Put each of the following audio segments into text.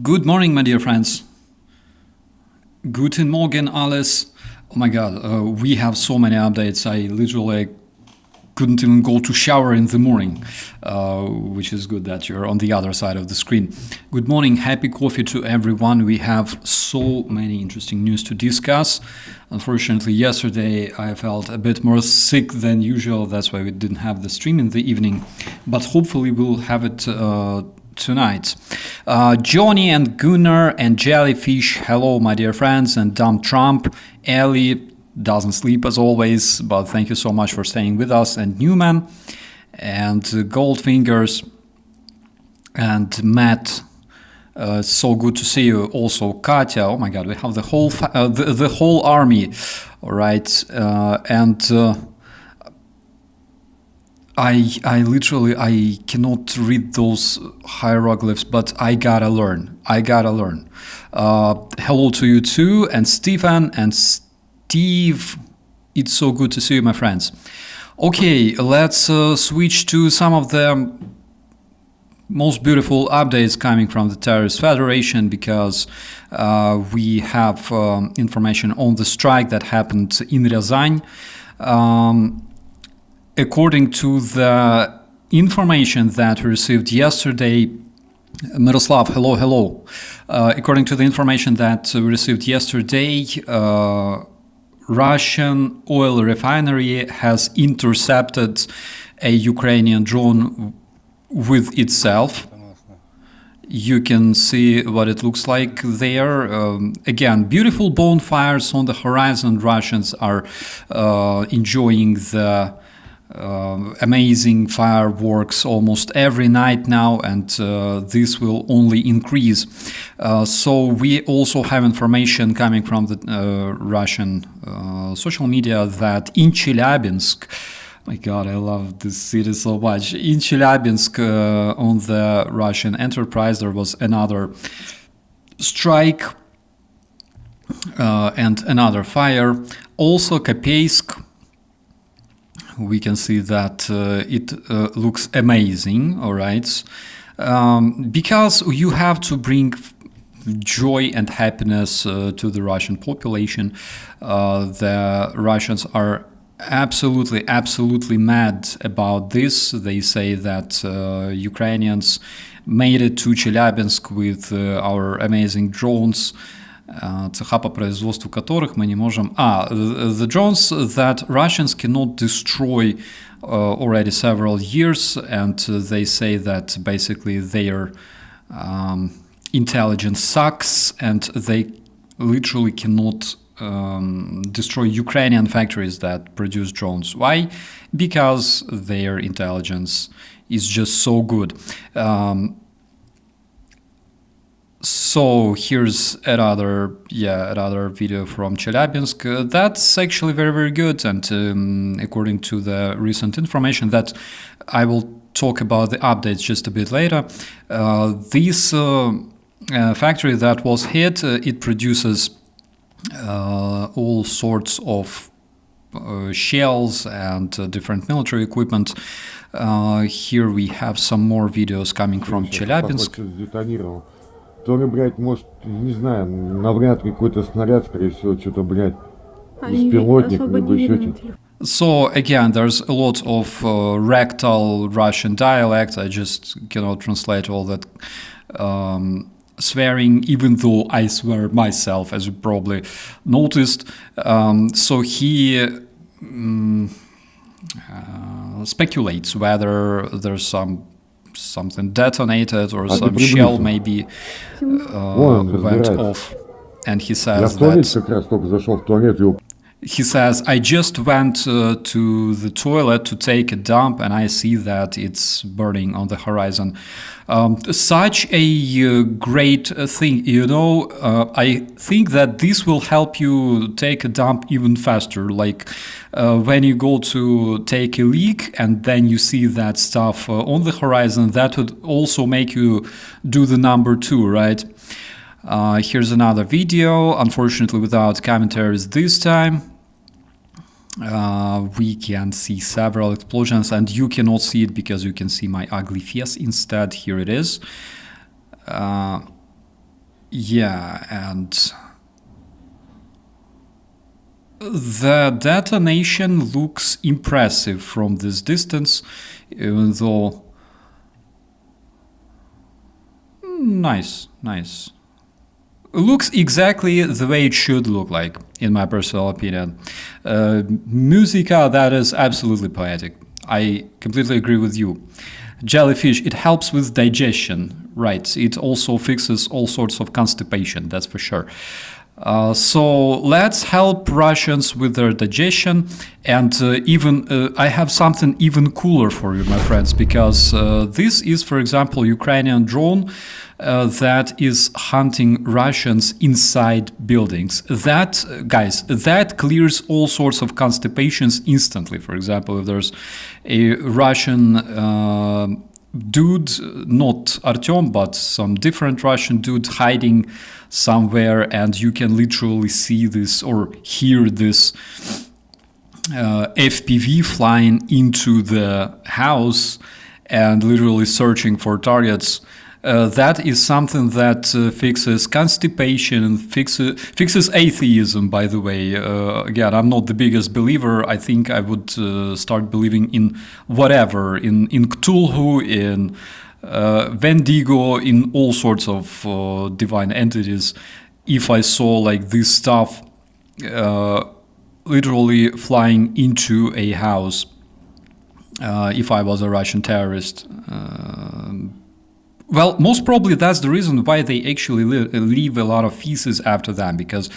Good morning, my dear friends. Guten Morgen, alles. Oh my god, we have so many updates. I literally couldn't even go to shower in the morning, which is good that you're on the other side of the screen. Good morning, happy coffee to everyone. We have so many interesting news to discuss. Unfortunately, yesterday I felt a bit more sick than usual. That's why we didn't have the stream in the evening, but hopefully we'll have it tonight. Johnny and Gunnar and Jellyfish, hello my dear friends, and Dumb Trump, Ellie doesn't sleep as always, but thank you so much for staying with us, and Newman and Goldfingers and Matt. So good to see you. Also Katya. Oh my god, we have the whole army. All right, I literally cannot read those hieroglyphs, but I gotta learn. Hello to you too, and Stephen and Steve. It's so good to see you, my friends. Okay, let's switch to some of the most beautiful updates coming from the Terrorist Federation, because we have information on the strike that happened in Ryazan. According to the information that we received yesterday, Miroslav, hello. According to the information that we received yesterday, Russian oil refinery has intercepted a Ukrainian drone with itself. You can see what it looks like there. Again, beautiful bonfires on the horizon. Russians are enjoying the amazing fireworks almost every night now, and this will only increase. So we also have information coming from the Russian social media that in Chelyabinsk, my god, I love this city so much. In Chelyabinsk, on the Russian enterprise, there was another strike and another fire. Also Kopeysk, we can see that it looks amazing, all right? Because you have to bring joy and happiness to the Russian population. The Russians are absolutely mad about this. They say that Ukrainians made it to Chelyabinsk with our amazing drones, цеха по производству которых мы не можем... the drones that Russians cannot destroy already several years, and they say that basically their intelligence sucks, and they literally cannot destroy Ukrainian factories that produce drones. Why? Because their intelligence is just so good. So here's another video from Chelyabinsk. That's actually very good, and according to the recent information that I will talk about the updates just a bit later, this factory that was hit, it produces all sorts of shells and different military equipment. Here we have some more videos coming from Chelyabinsk. Который, блядь, может, не знаю, навряд какой-то снаряд, скорее всего, что-то, блядь, беспилотник, либо еще что-то. So again, there's a lot of rectal Russian dialect. I just cannot translate all that swearing, even though I swear myself, as you probably noticed. So he speculates whether there's something detonated or some shell maybe went off, and he says that he says, I just went to the toilet to take a dump, and I see that it's burning on the horizon. Such a great thing, you know. I think that this will help you take a dump even faster. Like when you go to take a leak and then you see that stuff on the horizon, that would also make you do the number 2, right? Here's another video, unfortunately without commentaries this time. We can see several explosions, and you cannot see it because you can see my ugly face instead. Here it is. yeah, and the detonation looks impressive from this distance, even though nice. Looks exactly the way it should look like, in my personal opinion. Musica, that is absolutely poetic. I completely agree with you. Jellyfish, it helps with digestion, right? It also fixes all sorts of constipation, that's for sure. So let's help Russians with their digestion, and I have something even cooler for you, my friends, because this is, for example, Ukrainian drone that is hunting Russians inside buildings. That, guys, that clears all sorts of constipations instantly. For example, if there's a Russian dude, not Artyom, but some different Russian dude hiding somewhere, and you can literally see this or hear this FPV flying into the house and literally searching for targets. That is something that fixes constipation and fixes atheism, by the way. Again, I'm not the biggest believer. I think I would start believing in whatever, in Cthulhu, in Wendigo, in all sorts of divine entities, if I saw like this stuff literally flying into a house, if I was a Russian terrorist. Well, most probably that's the reason why they actually leave a lot of feces after them, because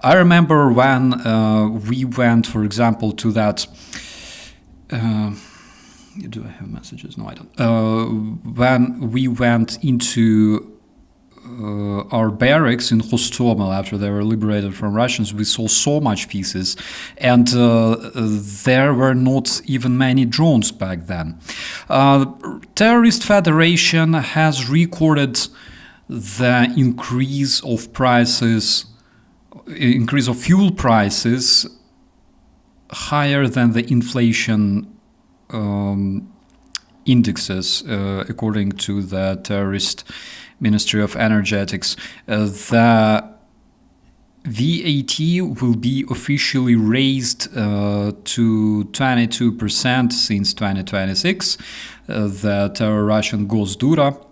I remember when we went, for example, to that... do I have messages? No, I don't. When we went into our barracks in HOSTOMEL after they were liberated from Russians, we saw so much feces, and there were not even many drones back then. Terrorist Federation has recorded the increase of fuel prices higher than the inflation indexes, according to the terrorist Ministry of Energetics. The VAT will be officially raised to 22% since 2026. The terror Russian Gosduma,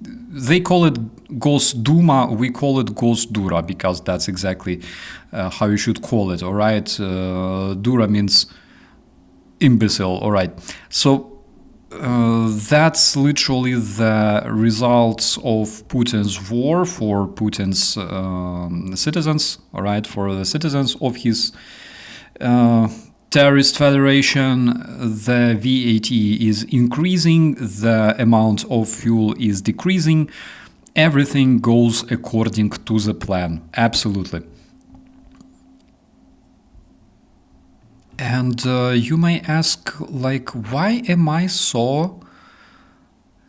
they call it Gosduma, we call it Gosdura, because that's exactly how you should call it, all right? Dura means imbecile, all right? So that's literally the results of Putin's war for Putin's citizens, all right, for the citizens of his terrorist federation. The VAT is increasing, the amount of fuel is decreasing, everything goes according to the plan, absolutely. And you may ask, like, why am I so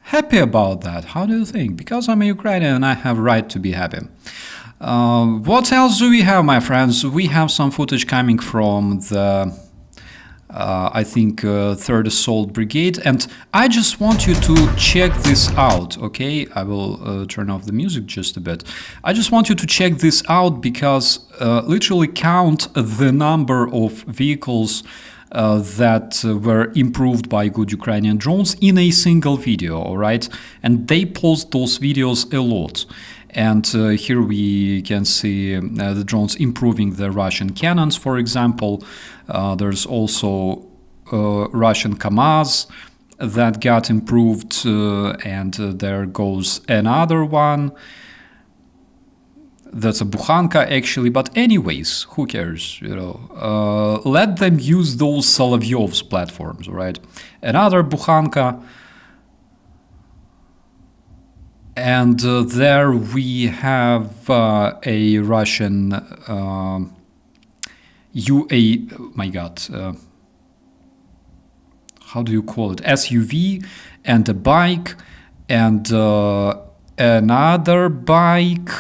happy about that? How do you think? Because I'm a Ukrainian and I have right to be happy. What else do we have, my friends? We have some footage coming from the, I think, 3rd Assault Brigade. And I just want you to check this out, okay? I will turn off the music just a bit. I just want you to check this out because literally count the number of vehicles that were improved by good Ukrainian drones in a single video, all right? And they post those videos a lot. And here we can see the drones improving the Russian cannons, for example. There's also Russian KAMAZ that got improved, and there goes another one. That's a Bukhanka, actually, but anyways, who cares, you know? Let them use those Solovyov's platforms, right? Another Bukhanka. And there we have a Russian my God, how do you call it? SUV, and a bike, and another bike,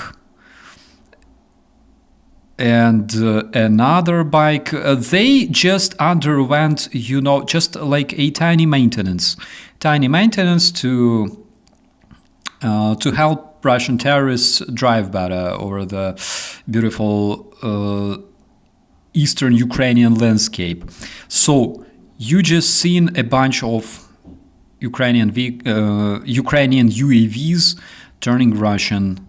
and another bike. They just underwent, you know, just like a tiny maintenance to help Russian terrorists drive better over the beautiful eastern Ukrainian landscape. So you just seen a bunch of Ukrainian UAVs turning Russian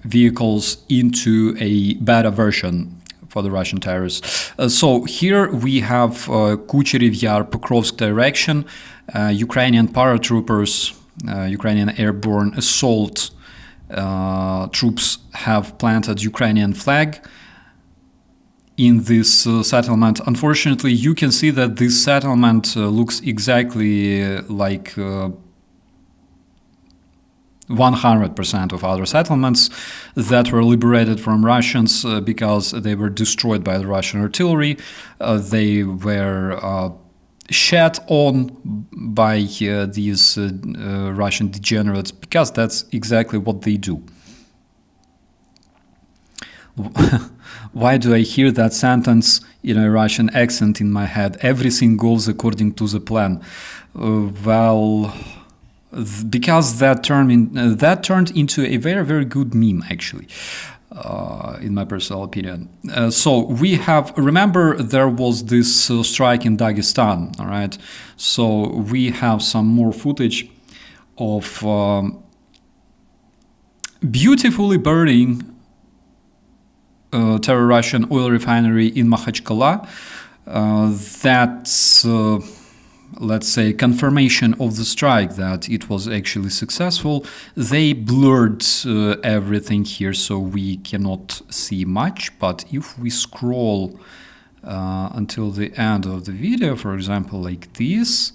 vehicles into a beta version for the Russian terrorists. So here we have Kucherev Yar, Pokrovsk direction, Ukrainian paratroopers, Ukrainian airborne assault troops have planted Ukrainian flag in this settlement. Unfortunately, you can see that this settlement looks exactly like 100% of other settlements that were liberated from Russians because they were destroyed by the Russian artillery. They were shed on by these Russian degenerates because that's exactly what they do. Why do I hear that sentence in a Russian accent in my head? Everything goes according to the plan. Because that turned into a very, very good meme, actually, in my personal opinion. So we have, remember, there was this strike in Dagestan, all right? So we have some more footage of beautifully burning terror Russian oil refinery in Makhachkala. That's let's say confirmation of the strike that it was actually successful. They blurred everything here, so we cannot see much, but if we scroll until the end of the video, for example, like this,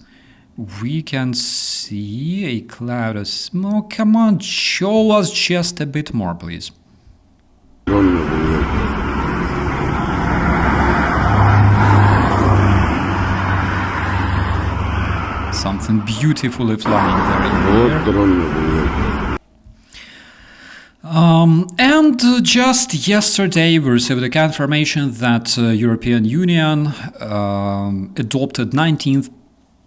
we can see a cloud of smoke. Come on, show us just a bit more, please. Something beautifully flying there in the air. And just yesterday we received a confirmation that European Union adopted 19th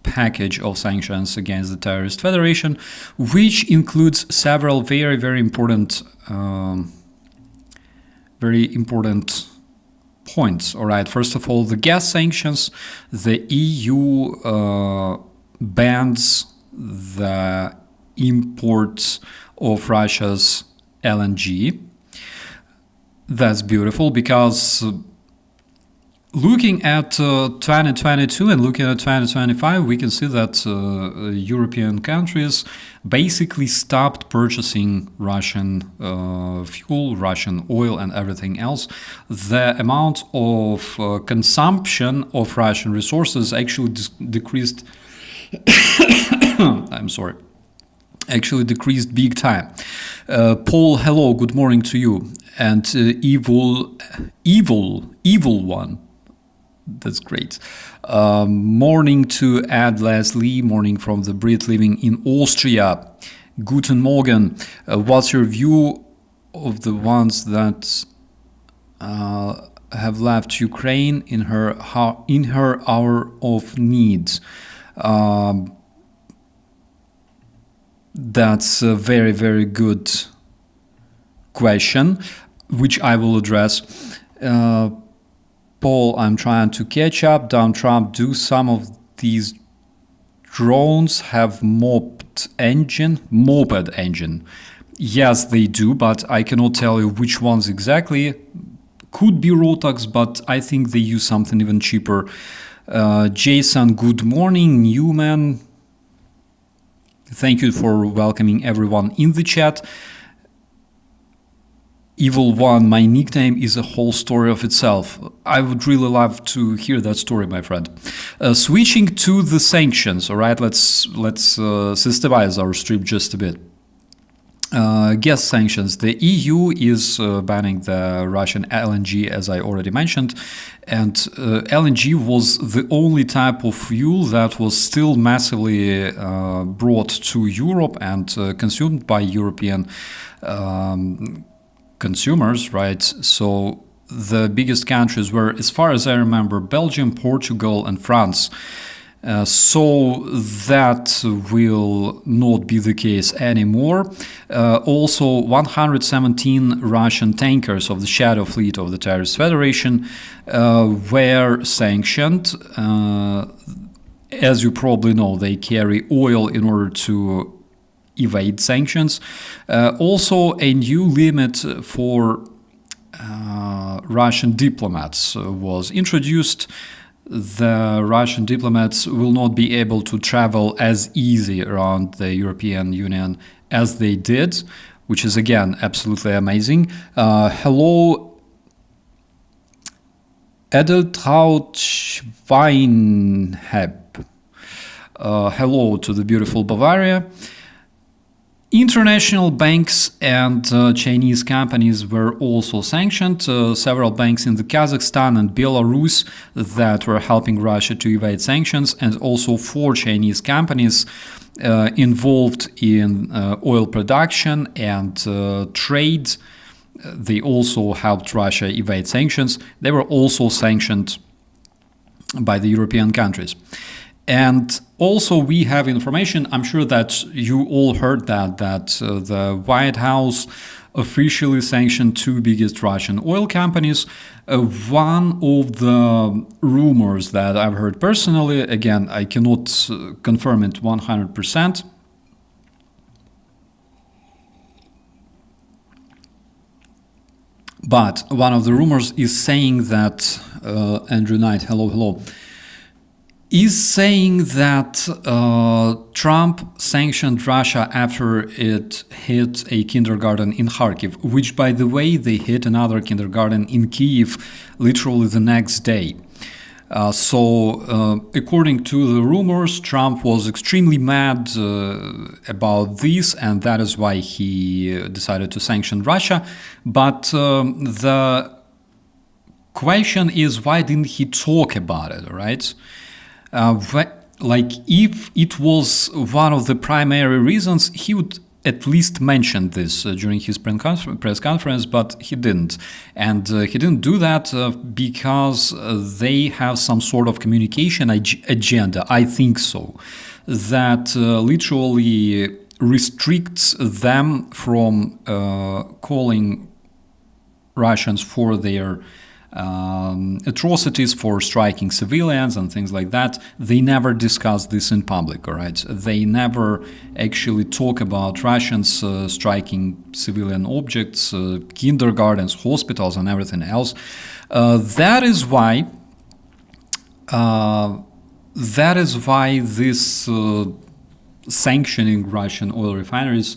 package of sanctions against the terrorist federation, which includes several very, very important points. All right, first of all, the gas sanctions. The EU bans the imports of Russia's LNG. That's beautiful because looking at 2022 and looking at 2025, we can see that European countries basically stopped purchasing Russian fuel, Russian oil, and everything else. The amount of consumption of Russian resources actually decreased. I'm sorry. Actually decreased big time. Paul, hello, good morning to you. And evil one. That's great. Morning to Ed Leslie, morning from the Brit living in Austria. Guten Morgen. What's your view of the ones that have left Ukraine in her hour of need? That's a very, very good question, which I will address. Paul, I'm trying to catch up. Donald Trump, do some of these drones have moped engine? Yes, they do, but I cannot tell you which ones exactly. Could be Rotax, but I think they use something even cheaper. Jason, good morning. Newman, thank you for welcoming everyone in the chat. Evil One, my nickname is a whole story of itself. I would really love to hear that story, my friend. Switching to the sanctions, all right, let's systemize our stream just a bit. Gas sanctions. The EU is banning the Russian LNG, as I already mentioned, and LNG was the only type of fuel that was still massively brought to Europe and consumed by European consumers, right? So the biggest countries were, as far as I remember, Belgium, Portugal, and France. So that will not be the case anymore. Also, 117 Russian tankers of the Shadow Fleet of the Terrorist Federation were sanctioned. As you probably know, they carry oil in order to evade sanctions. Also, a new limit for Russian diplomats was introduced. The Russian diplomats will not be able to travel as easy around the European Union as they did, which is again absolutely amazing. Hello, Edeltraut Schweinheb. Hello to the beautiful Bavaria. International banks and Chinese companies were also sanctioned. Several banks in the Kazakhstan and Belarus that were helping Russia to evade sanctions, and also 4 Chinese companies involved in oil production and trade. They also helped Russia evade sanctions. They were also sanctioned by the European countries. And also we have information, I'm sure that you all heard that the White House officially sanctioned 2 biggest Russian oil companies. One of the rumors that I've heard personally, again, I cannot confirm it 100%, but one of the rumors is saying that, Andrew Knight, hello, is saying that Trump sanctioned Russia after it hit a kindergarten in Kharkiv, which, by the way, they hit another kindergarten in Kyiv literally the next day. So, according to the rumors, Trump was extremely mad about this, and that is why he decided to sanction Russia. But the question is, why didn't he talk about it, right? Like, if it was one of the primary reasons, he would at least mention this during his press conference, but he didn't. And he didn't do that because they have some sort of communication agenda, I think so, that literally restricts them from calling Russians for their atrocities, for striking civilians and things like that. They never discuss this in public, all right? They never actually talk about Russians striking civilian objects, kindergartens, hospitals, and everything else. That is why this sanctioning Russian oil refineries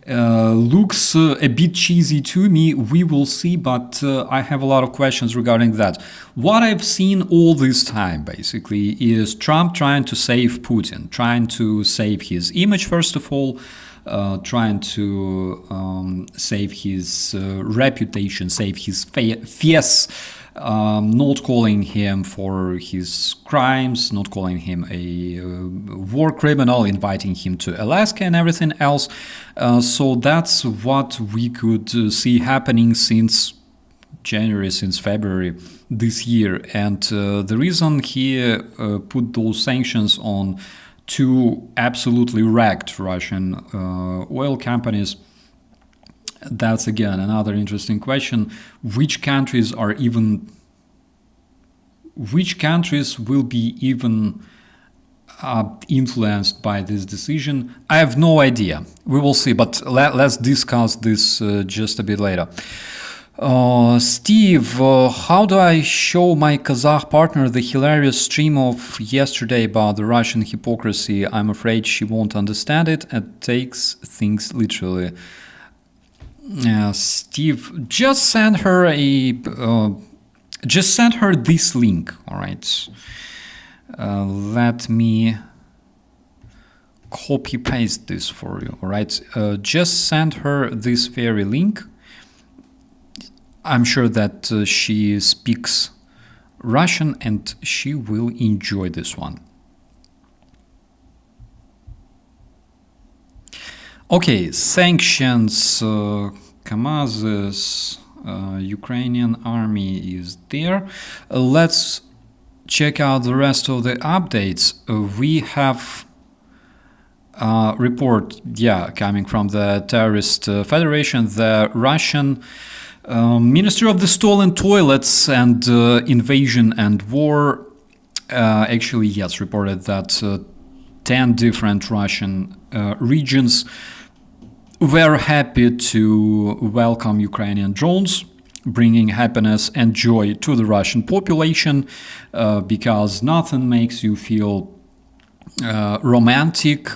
looks a bit cheesy to me. We will see, but I have a lot of questions regarding that. What I've seen all this time, basically, is Trump trying to save Putin, trying to save his image, first of all, trying to save his reputation, save his face, not calling him for his crimes, not calling him a war criminal, inviting him to Alaska and everything else. So that's what we could see happening since January, since February this year. And the reason he put those sanctions on 2 absolutely wrecked Russian oil companies, that's again another interesting question. Which countries will be even influenced by this decision? I have no idea. We will see, but let's discuss this just a bit later. Steve, how do I show my Kazakh partner the hilarious stream of yesterday about the Russian hypocrisy? I'm afraid she won't understand it and takes things literally. Steve, just send her this link. All right. Let me copy paste this for you. All right. Just send her this very link. I'm sure that she speaks Russian and she will enjoy this one. Okay, sanctions, Kamazes, Ukrainian army is there. Let's check out the rest of the updates. We have a report, coming from the Terrorist Federation. The Russian Ministry of the Stolen Toilets and Invasion and War reported that 10 different Russian regions were happy to welcome Ukrainian drones, bringing happiness and joy to the Russian population, because nothing makes you feel romantic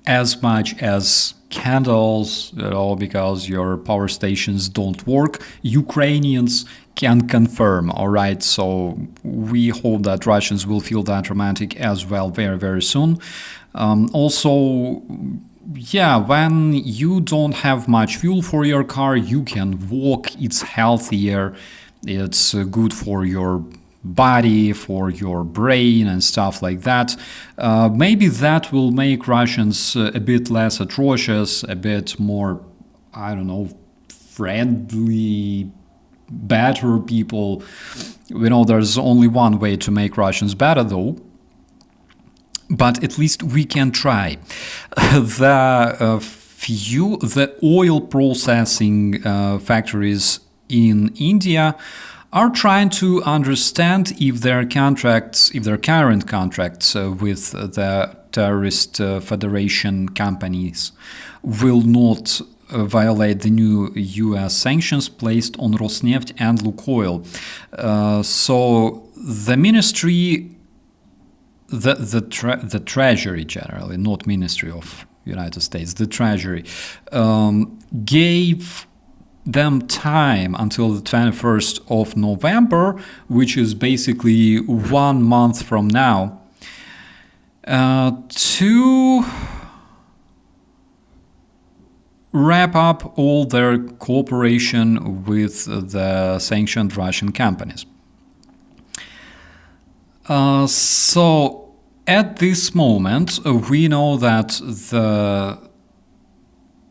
as much as candles, because your power stations don't work. Ukrainians can confirm, all right? So we hope that Russians will feel that romantic as well very, very soon. Also, when you don't have much fuel for your car, you can walk. It's healthier. It's good for your body, for your brain and stuff like that. Maybe that will make Russians a bit less atrocious, a bit more, friendly, better people. We know there's only one way to make Russians better, though. But at least we can try. The oil processing factories in India are trying to understand if their current contracts with the Terrorist Federation companies will not violate the new US sanctions placed on Rosneft and Lukoil. So the ministry, the Treasury generally, not Ministry of United States, the Treasury, gave them time until the 21st of November, which is basically 1 month from now, to wrap up all their cooperation with the sanctioned Russian companies. So at this moment, we know that the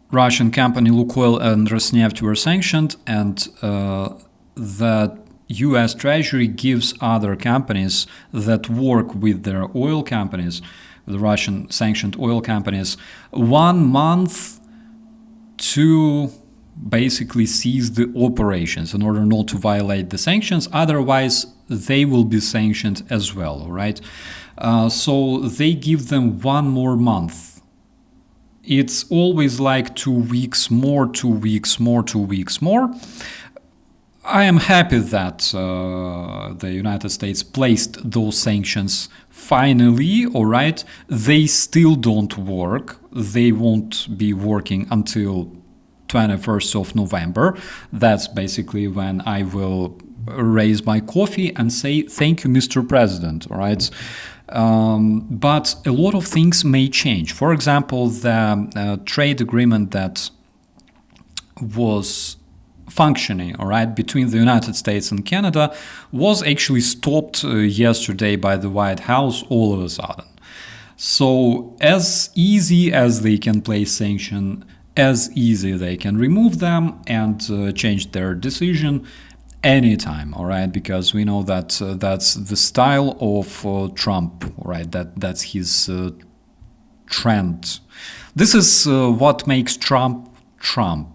Russian company Lukoil and Rosneft were sanctioned, and the US Treasury gives other companies that work with their oil companies, the Russian sanctioned oil companies, 1 month to basically cease the operations in order not to violate the sanctions. Otherwise, they will be sanctioned as well, all right? So they give them 1 more month. It's always like 2 weeks more, 2 weeks more, 2 weeks more. I am happy that the United States placed those sanctions finally, all right? They still don't work. They won't be working until 21st of November. That's basically when I will raise my coffee and say, thank you, Mr. President, all right? But a lot of things may change. For example, the trade agreement that was functioning, all right, between the United States and Canada was actually stopped yesterday by the White House all of a sudden. So as easy as they can place sanctions, as easy they can remove them and change their decision anytime, all right? Because we know that that's the style of Trump, all right? That's his trend. This is what makes Trump Trump.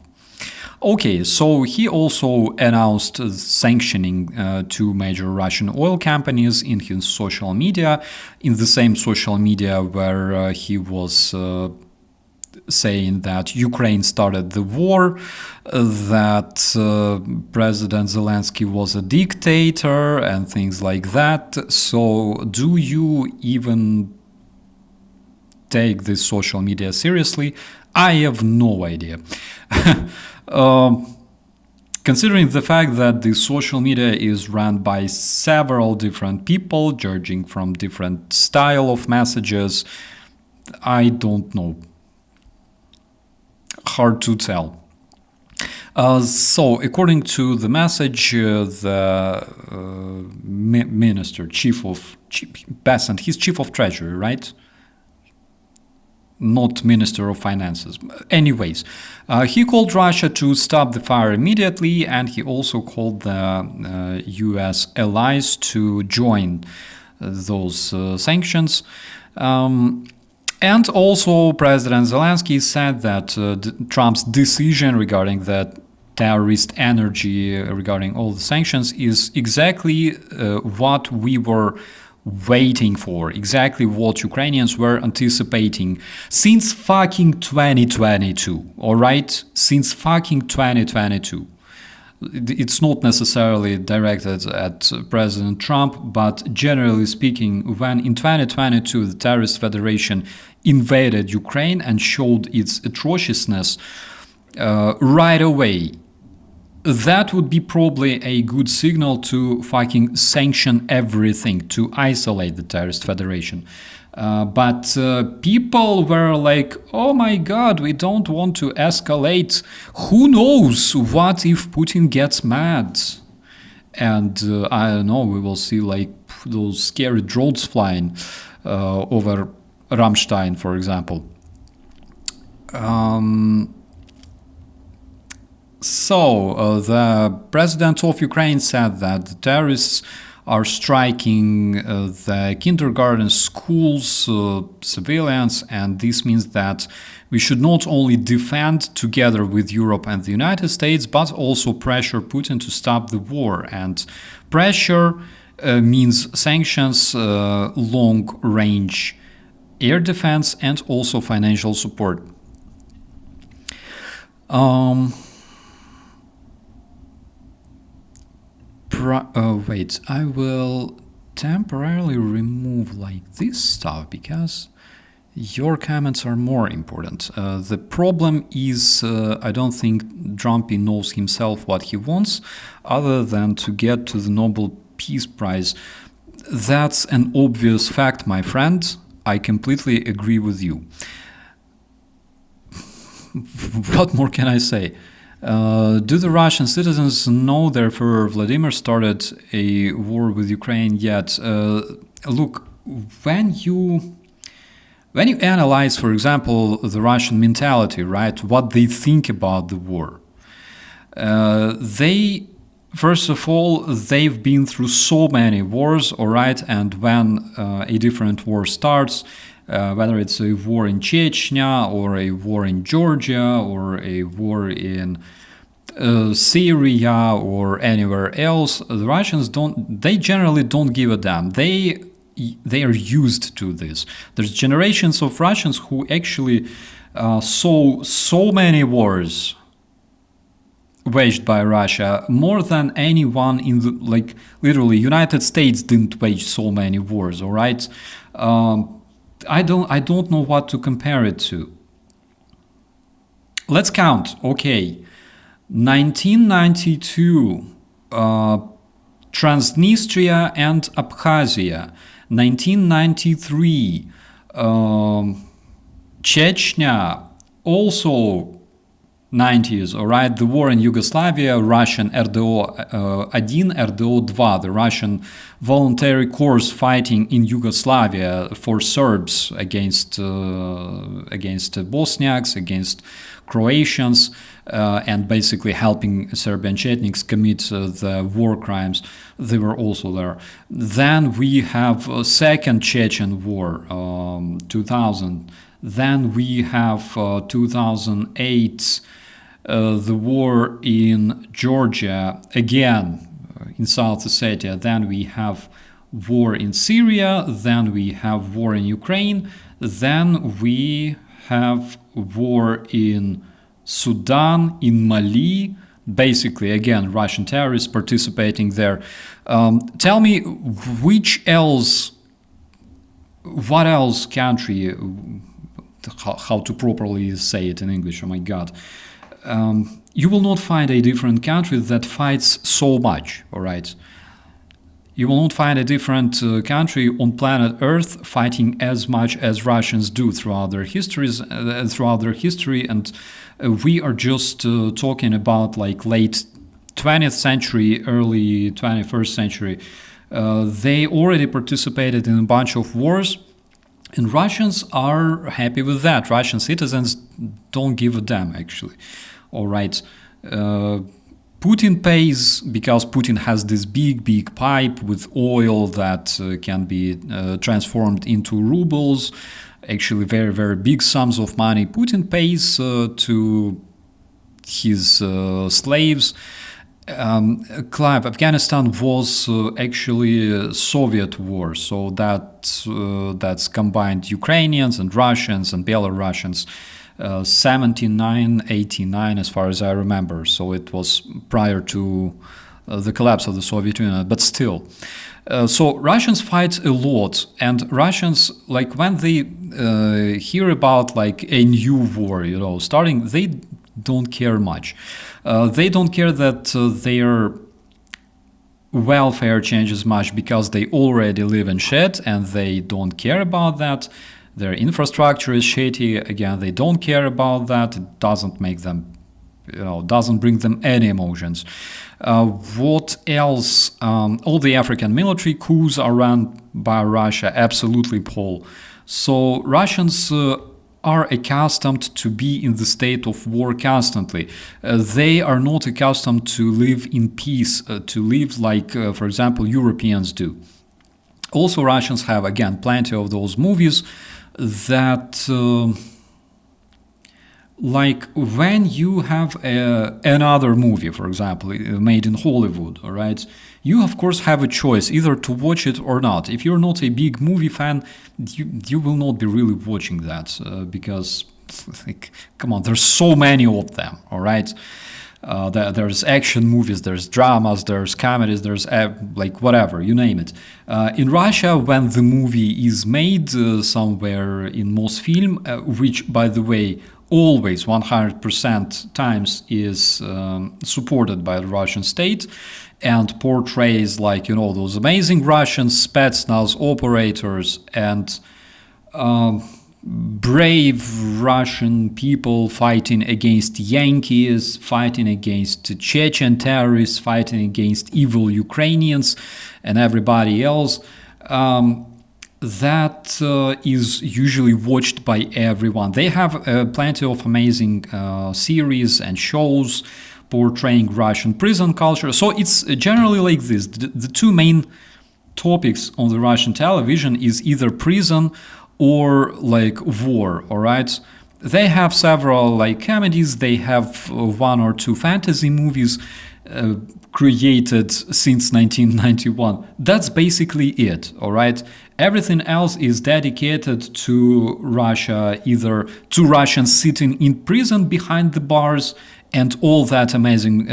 Okay, so he also announced sanctioning 2 major Russian oil companies in his social media, in the same social media where he was saying that Ukraine started the war, that President Zelensky was a dictator and things like that. So do you even take this social media seriously? I have no idea. Considering the fact that the social media is run by several different people, judging from different style of messages, I don't know. Hard to tell. So, according to the message, the minister, Bessent, he's chief of treasury, right? Not Minister of Finances. Anyways, he called Russia to stop the fire immediately, and he also called the US allies to join those sanctions. And also, President Zelensky said that Trump's decision regarding the terrorist energy, regarding all the sanctions, is exactly what we were waiting for, exactly what Ukrainians were anticipating since fucking 2022, all right? Since fucking 2022. It's not necessarily directed at President Trump, but generally speaking, when in 2022 the terrorist federation invaded Ukraine and showed its atrociousness right away, that would be probably a good signal to fucking sanction everything, to isolate the terrorist federation. But people were like, oh my god, we don't want to escalate. Who knows what if Putin gets mad? And I don't know, we will see like those scary drones flying over Ramstein, for example. So the president of Ukraine said that the terrorists are striking the kindergarten schools, civilians, and this means that we should not only defend together with Europe and the United States, but also pressure Putin to stop the war. And pressure means sanctions, long-range air defense, and also financial support. Wait, I will temporarily remove like this stuff because your comments are more important. The problem is I don't think Trumpy knows himself what he wants other than to get to the Nobel Peace Prize. That's an obvious fact, my friend. I completely agree with you. What more can I say? Do the Russian citizens know therefore Vladimir started a war with Ukraine yet? Look, when you analyze, for example, the Russian mentality, right, what they think about the war, they, first of all, they've been through so many wars, all right, and when a different war starts, whether it's a war in Chechnya or a war in Georgia or a war in Syria or anywhere else, the Russians they generally don't give a damn. They are used to this. There's generations of Russians who actually saw so many wars waged by Russia, more than anyone in the, like, literally United States didn't wage so many wars, all right? I don't know what to compare it to. Let's count. Okay, 1992, Transnistria and Abkhazia. 1993, Chechnya, also 90s, all right, the war in Yugoslavia, Russian RDO 1, RDO 2, the Russian voluntary corps fighting in Yugoslavia for Serbs against Bosniaks, against Croatians, and basically helping Serbian Chetniks commit the war crimes. They were also there. Then we have second Chechen war, 2000. Then we have 2008, the war in Georgia, again in South Ossetia. Then we have war in Syria. Then we have war in Ukraine. Then we have war in Sudan, in Mali. Basically, again, Russian terrorists participating there. Tell me, what else country, how to properly say it in English, oh my god. You will not find a different country that fights so much, all right? You will not find a different country on planet Earth fighting as much as Russians do throughout their history, and we are just talking about like late 20th century, early 21st century. They already participated in a bunch of wars, and Russians are happy with that. Russian citizens don't give a damn, actually. All right. Putin pays because Putin has this big pipe with oil that can be transformed into rubles, actually very big sums of money. Putin pays to his slaves. Clive, Afghanistan was actually a Soviet war, so that's combined Ukrainians and Russians and Belarusians. 79, 89, as far as I remember. So it was prior to the collapse of the Soviet Union, but still. So Russians fight a lot, and Russians, like when they hear about like a new war, starting, they don't care much. They don't care that their welfare changes much because they already live in shit, and they don't care about that. Their infrastructure is shitty. Again, they don't care about that. It doesn't make them, doesn't bring them any emotions. What else? All the African military coups are run by Russia, absolutely, Paul. So Russians are accustomed to be in the state of war constantly. They are not accustomed to live in peace, to live like, for example, Europeans do. Also, Russians have, again, plenty of those movies that, like when you have another movie, for example, made in Hollywood, all right, you of course have a choice either to watch it or not. If you're not a big movie fan, you will not be really watching that because, like, come on, there's so many of them, all right? There's action movies, there's dramas, there's comedies, there's like whatever, you name it. In Russia, when the movie is made somewhere in Mosfilm, which, by the way, always 100% times is supported by the Russian state and portrays like, those amazing Russian Spetsnaz operators and brave Russian people fighting against Yankees, fighting against Chechen terrorists, fighting against evil Ukrainians and everybody else. That is usually watched by everyone. They have plenty of amazing series and shows portraying Russian prison culture. So it's generally like this. The two main topics on the Russian television is either prison or like war, all right? They have several like comedies, they have one or two fantasy movies created since 1991. That's basically it, all right? Everything else is dedicated to Russia, either to Russians sitting in prison behind the bars and all that amazing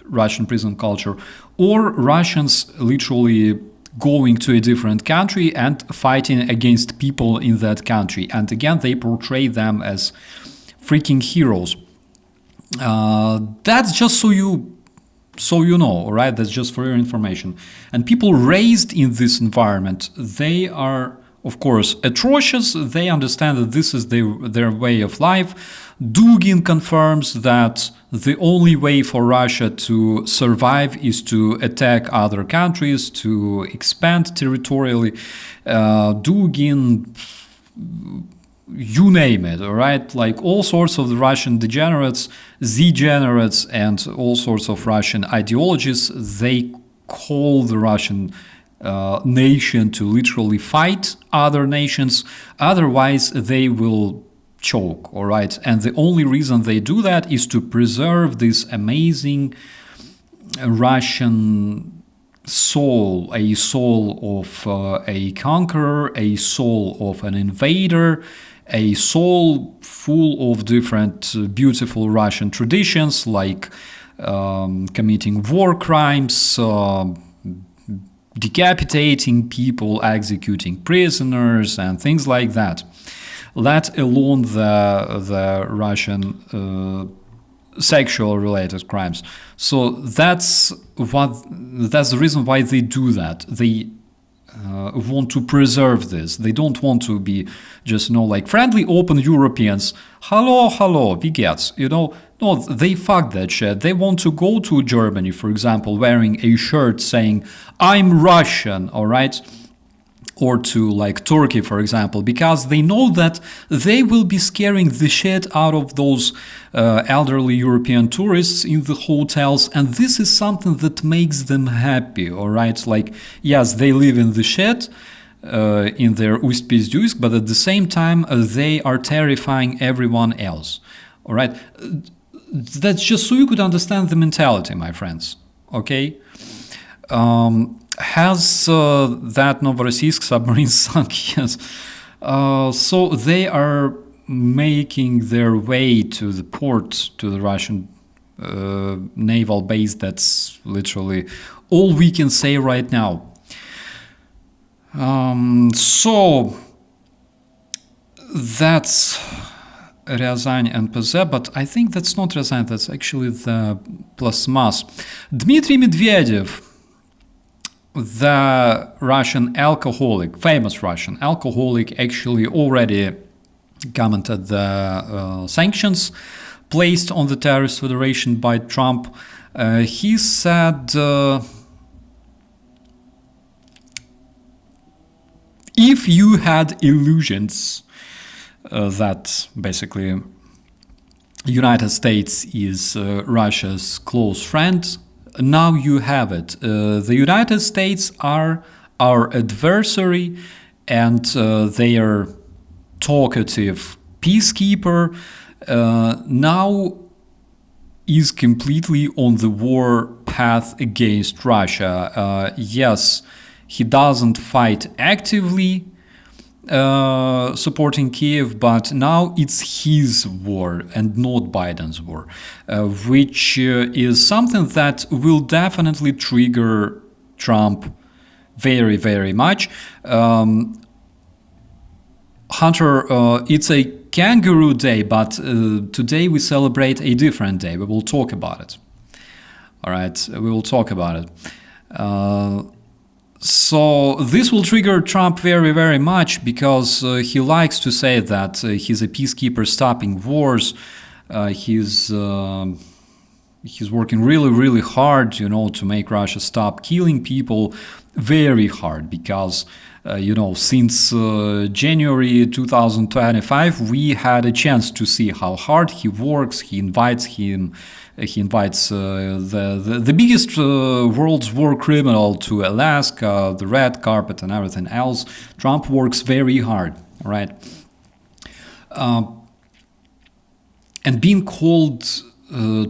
Russian prison culture, or Russians literally going to a different country and fighting against people in that country. And again, they portray them as freaking heroes. That's just so you know, all right? That's just for your information. And people raised in this environment, they are, of course, atrocious. They understand that this is their way of life. Dugin confirms that the only way for Russia to survive is to attack other countries, to expand territorially. Dugin, you name it, all right? Like all sorts of the Russian degenerates, Z-generates, and all sorts of Russian ideologies, they call the Russian nation to literally fight other nations. Otherwise, they will choke, all right? And the only reason they do that is to preserve this amazing Russian soul, a soul of a conqueror, a soul of an invader, a soul full of different beautiful Russian traditions like committing war crimes, decapitating people, executing prisoners, and things like that. Let alone the Russian sexual related crimes. So that's the reason why they do that. They want to preserve this. They don't want to be just, like friendly, open Europeans. Hello, we get, No, they fuck that shit. They want to go to Germany, for example, wearing a shirt saying, I'm Russian, all right? or to like Turkey, for example, because they know that they will be scaring the shit out of those elderly European tourists in the hotels, and this is something that makes them happy, all right? Like, yes, they live in the shit, in their Ust-Pizdyusk, but at the same time, they are terrifying everyone else, all right? That's just so you could understand the mentality, my friends, okay? Has that Novorossiysk submarine sunk? Yes. So they are making their way to the port, to the Russian naval base. That's literally all we can say right now. So that's Ryazan and Peze, but I think that's not Ryazan, that's actually the Plasmas. Dmitry Medvedev, the Russian alcoholic, famous Russian alcoholic, actually already commented the sanctions placed on the terrorist federation by Trump. He said, if you had illusions that basically United States is Russia's close friend, now you have it. The United States are our adversary, and their talkative peacekeeper now is completely on the war path against Russia. Yes, he doesn't fight actively supporting Kiev, but now it's his war and not Biden's war, which is something that will definitely trigger Trump very, very much. Hunter, it's a kangaroo day, but today we celebrate a different day. We will talk about it. All right, we will talk about it. So this will trigger Trump very, very much, because he likes to say that he's a peacekeeper stopping wars. He's working really, really hard, to make Russia stop killing people, very hard, because since January 2025, we had a chance to see how hard he works. He invites the biggest world's war criminal to Alaska, the red carpet and everything else. Trump works very hard, right? And being called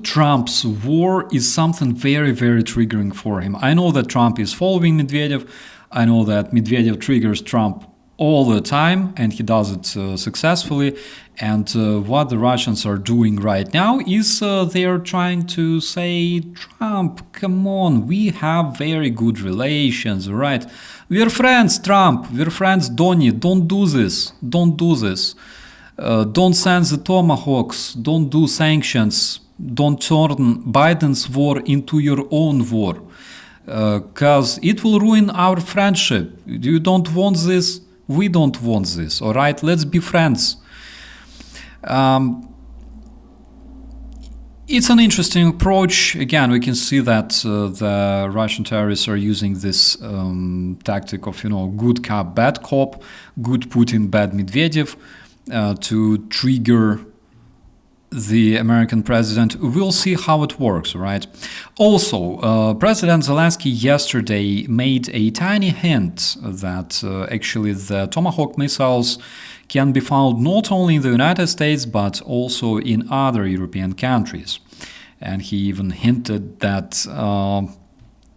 Trump's war is something very, very triggering for him. I know that Trump is following Medvedev. I know that Medvedev triggers Trump all the time, and he does it successfully. And what the Russians are doing right now is they are trying to say, Trump, come on, we have very good relations, right? We're friends, Trump, we're friends, Donny, don't do this, don't do this. Don't send the tomahawks, don't do sanctions, don't turn Biden's war into your own war. Because it will ruin our friendship. You don't want this, we don't want this, all right? Let's be friends. It's an interesting approach. Again, we can see that the Russian terrorists are using this tactic of, good cop, bad cop, good Putin, bad Medvedev, to trigger the American president. We'll see how it works, right? Also, President Zelensky yesterday made a tiny hint that actually the Tomahawk missiles can be found not only in the United States, but also in other European countries. And he even hinted that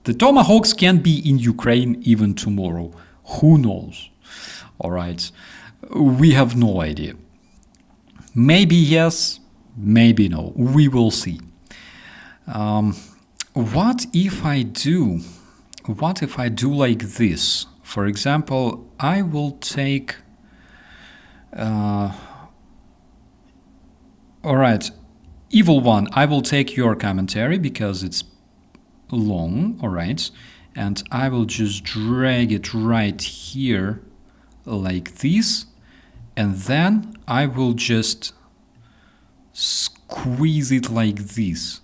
the Tomahawks can be in Ukraine even tomorrow. Who knows? All right. We have no idea. Maybe yes, maybe no. We will see. What if I do like this? For example, I will take... all right, Evil One, I will take your commentary because it's long, all right? And I will just drag it right here like this. And then I will just squeeze it like this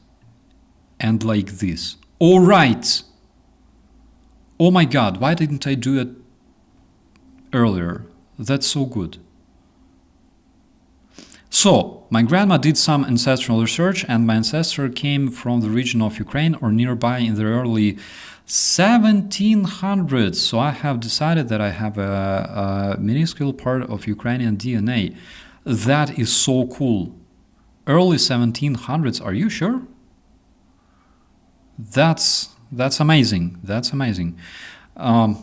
and like this. All right. Oh my God, why didn't I do it earlier. That's so good. So, my grandma did some ancestral research, and my ancestor came from the region of Ukraine or nearby in the early 1700s. So I have decided that I have a minuscule part of Ukrainian DNA. That is so cool. Early 1700s, are you sure? That's amazing. That's amazing. Actually,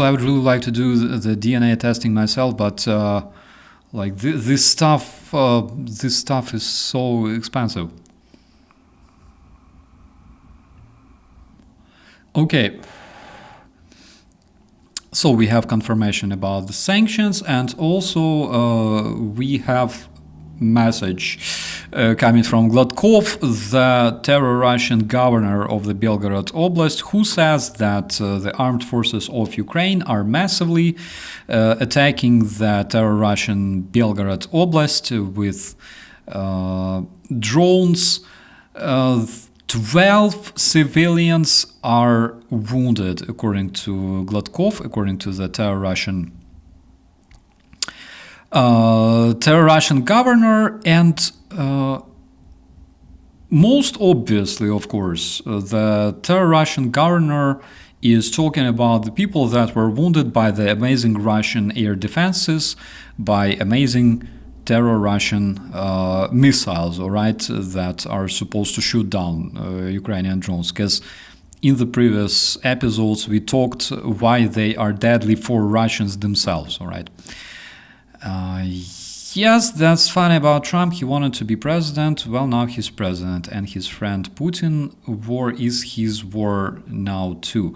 I would really like to do the DNA testing myself, but like this stuff is so expensive. Okay. So we have confirmation about the sanctions, and also we have message coming from Gladkov, the terror Russian governor of the Belgorod Oblast, who says that the armed forces of Ukraine are massively attacking the terror Russian Belgorod Oblast with drones. 12 civilians are wounded, according to Gladkov, according to the terror Russian governor, and most obviously, of course, the terror Russian governor is talking about the people that were wounded by the amazing Russian air defenses, by amazing terror Russian missiles, all right, that are supposed to shoot down Ukrainian drones. Because in the previous episodes we talked why they are deadly for Russians themselves, all right. Yes, that's funny about Trump. He wanted to be president. Well, now he's president, and his friend Putin. War is his war now too.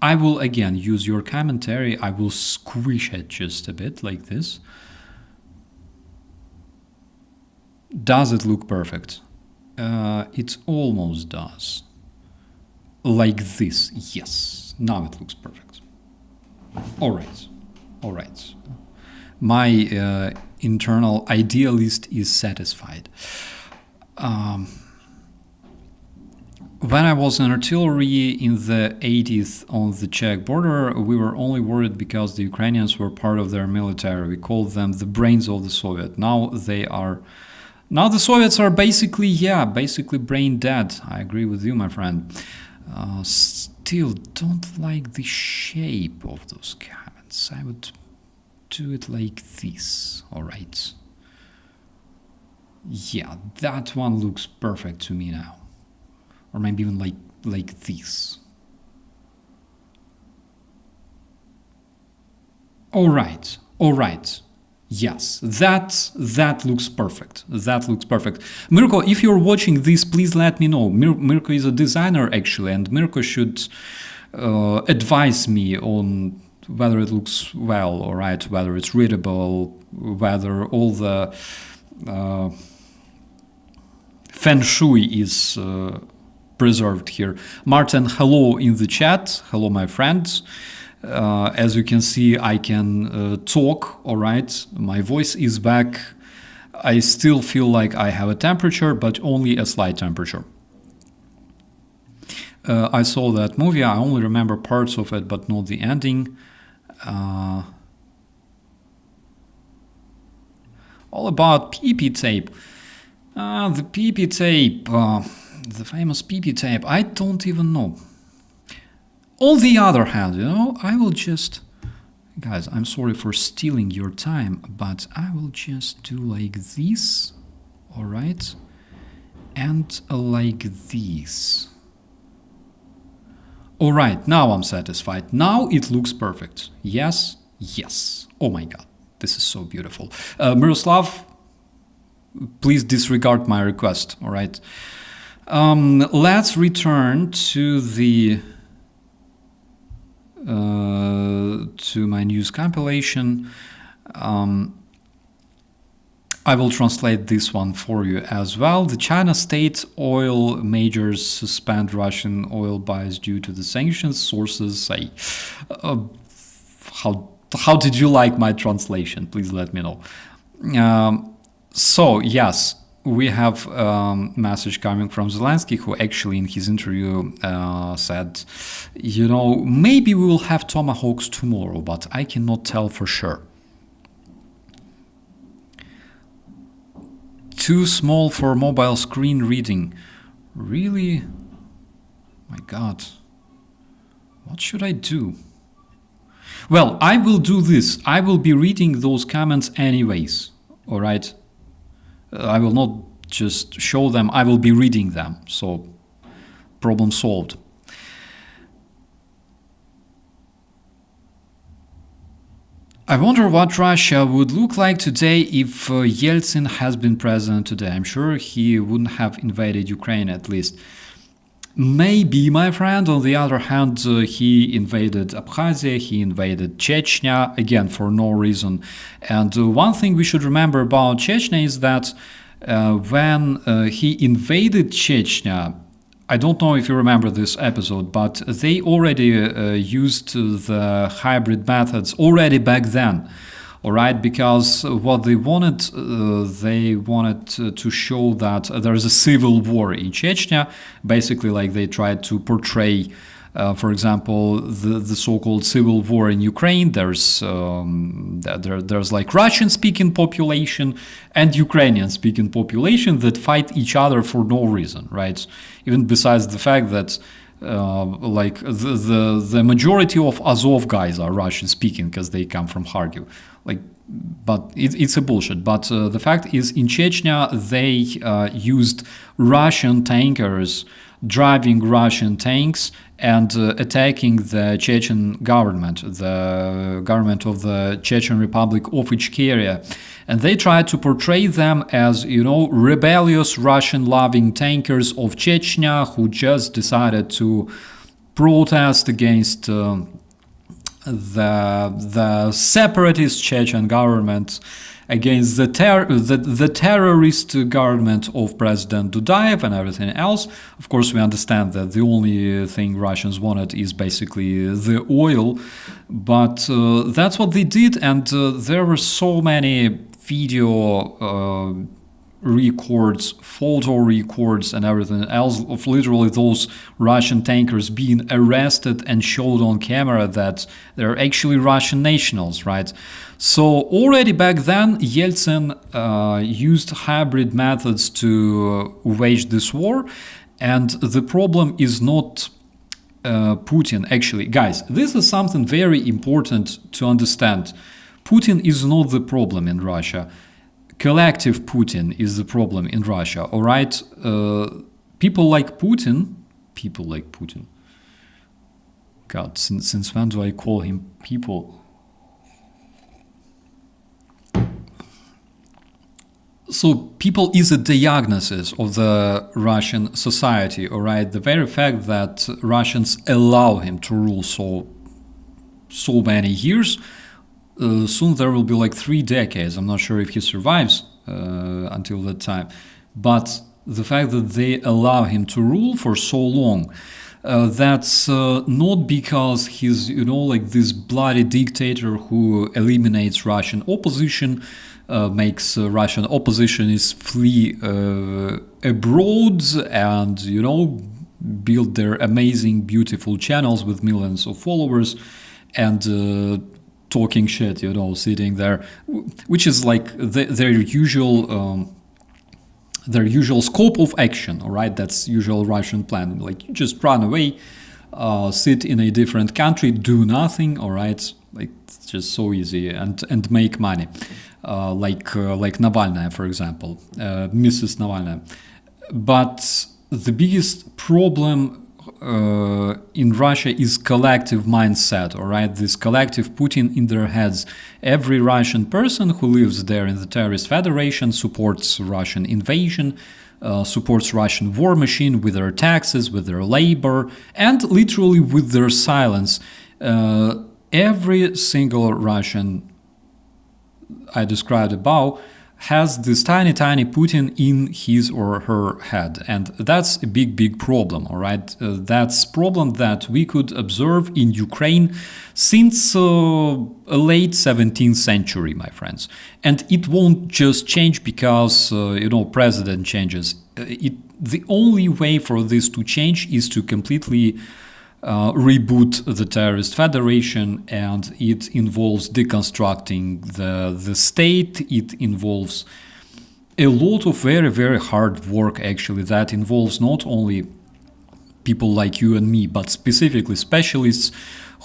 I will again use your commentary. I will squish it just a bit like this. Does it look perfect? It almost does. Like this. Yes. Now it looks perfect. All right. All right. My internal idealist is satisfied. When I was in artillery in the 80s on the Czech border, we were only worried because the Ukrainians were part of their military. We called them the brains of the Soviet. Now the Soviets are basically brain dead. I agree with you, my friend. Still don't like the shape of those comments. I would do it like this, all right? Yeah, that one looks perfect to me now. Or maybe even like this. All right. Yes, that looks perfect. That looks perfect. Mirko, if you're watching this, please let me know. Mirko is a designer actually, and Mirko should advise me on whether it looks well, all right, whether it's readable, whether all the feng shui is preserved here. Martin, hello in the chat. Hello, my friends. As you can see, I can talk, all right? My voice is back. I still feel like I have a temperature, but only a slight temperature. I saw that movie. I only remember parts of it, but not the ending. All about PP tape. The PP tape. The famous PP tape, I don't even know. On the other hand, I will just... Guys, I'm sorry for stealing your time, but I will just do like this, alright? And like this. Alright, now I'm satisfied. Now it looks perfect. Yes, yes. Oh my god, this is so beautiful. Miroslav, please disregard my request, alright? Let's return to the to my news compilation. I will translate this one for you as well. The China state oil majors suspend Russian oil buys due to the sanctions, sources say. How did you like my translation? Please let me know. So yes, we have message coming from Zelensky, who actually in his interview said, maybe we will have Tomahawks tomorrow, but I cannot tell for sure. Too small for mobile screen reading. Really? My God. What should I do? Well, I will do this. I will be reading those comments anyways. All right? I will not just show them. I will be reading them. So, problem solved. I wonder what Russia would look like today if Yeltsin has been president today. I'm sure he wouldn't have invaded Ukraine, at least. Maybe, my friend. On the other hand, he invaded Abkhazia, he invaded Chechnya, again, for no reason. And one thing we should remember about Chechnya is that when he invaded Chechnya, I don't know if you remember this episode, but they already used the hybrid methods already back then. All right, because what they wanted to show that there is a civil war in Chechnya. Basically, like they tried to portray, for example, the so-called civil war in Ukraine. There's like Russian-speaking population and Ukrainian-speaking population that fight each other for no reason, right? Even besides the fact that like the majority of Azov guys are Russian-speaking because they come from Kharkiv. But it's a bullshit. But the fact is, in Chechnya, they used Russian tankers driving Russian tanks and attacking the Chechen government, the government of the Chechen Republic of Ichkeria. And they tried to portray them as, rebellious Russian-loving tankers of Chechnya who just decided to protest against the separatist Chechen government, against the terrorist government of President Dudayev and everything else. Of course, we understand that the only thing Russians wanted is basically the oil, but that's what they did, and there were so many video records, photo records and everything else of literally those Russian tankers being arrested and showed on camera that they're actually Russian nationals, right? So already back then, Yeltsin used hybrid methods to wage this war, and the problem is not Putin. Actually, guys, this is something very important to understand. Putin is not the problem in Russia. Collective Putin is the problem in Russia, all right? People like Putin. God, since when do I call him people? So people is a diagnosis of the Russian society, all right? The very fact that Russians allow him to rule so many years, soon there will be like 3 decades. I'm not sure if he survives until that time. But the fact that they allow him to rule for so long, that's not because he's, like this bloody dictator who eliminates Russian opposition, makes Russian oppositionists flee abroad and, build their amazing, beautiful channels with millions of followers and talking shit, sitting there, which is like their usual scope of action, all right? That's usual Russian plan. Like, you just run away, sit in a different country, do nothing, all right? Like, it's just so easy and make money. Like Navalny, for example, Mrs. Navalny. But the biggest problem in Russia is collective mindset, all right? This collective Putin in their heads. Every Russian person who lives there in the terrorist federation supports Russian invasion, supports Russian war machine with their taxes, with their labor, and literally with their silence. Every single Russian I described above has this tiny Putin in his or her head, and that's a big problem. All right, that's problem that we could observe in Ukraine since late 17th century, my friends, and it won't just change because president changes. The only way for this to change is to completely reboot the terrorist federation, and it involves deconstructing the state. It involves a lot of very hard work, actually, that involves not only people like you and me, but specifically specialists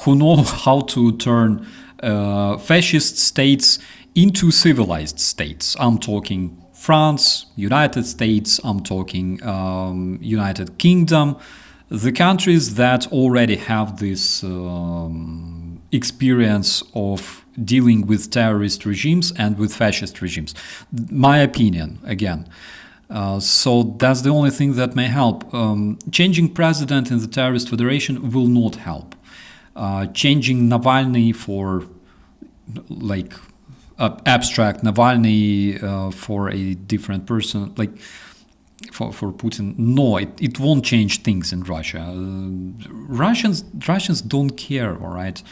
who know how to turn fascist states into civilized states. I'm talking France, United States, I'm talking United Kingdom, the countries that already have this experience of dealing with terrorist regimes and with fascist regimes. My opinion, again. So that's the only thing that may help. Changing president in the terrorist federation will not help. Changing Navalny for abstract Navalny for a different person, for Putin, no, it won't change things in Russia. Russians don't care, all right?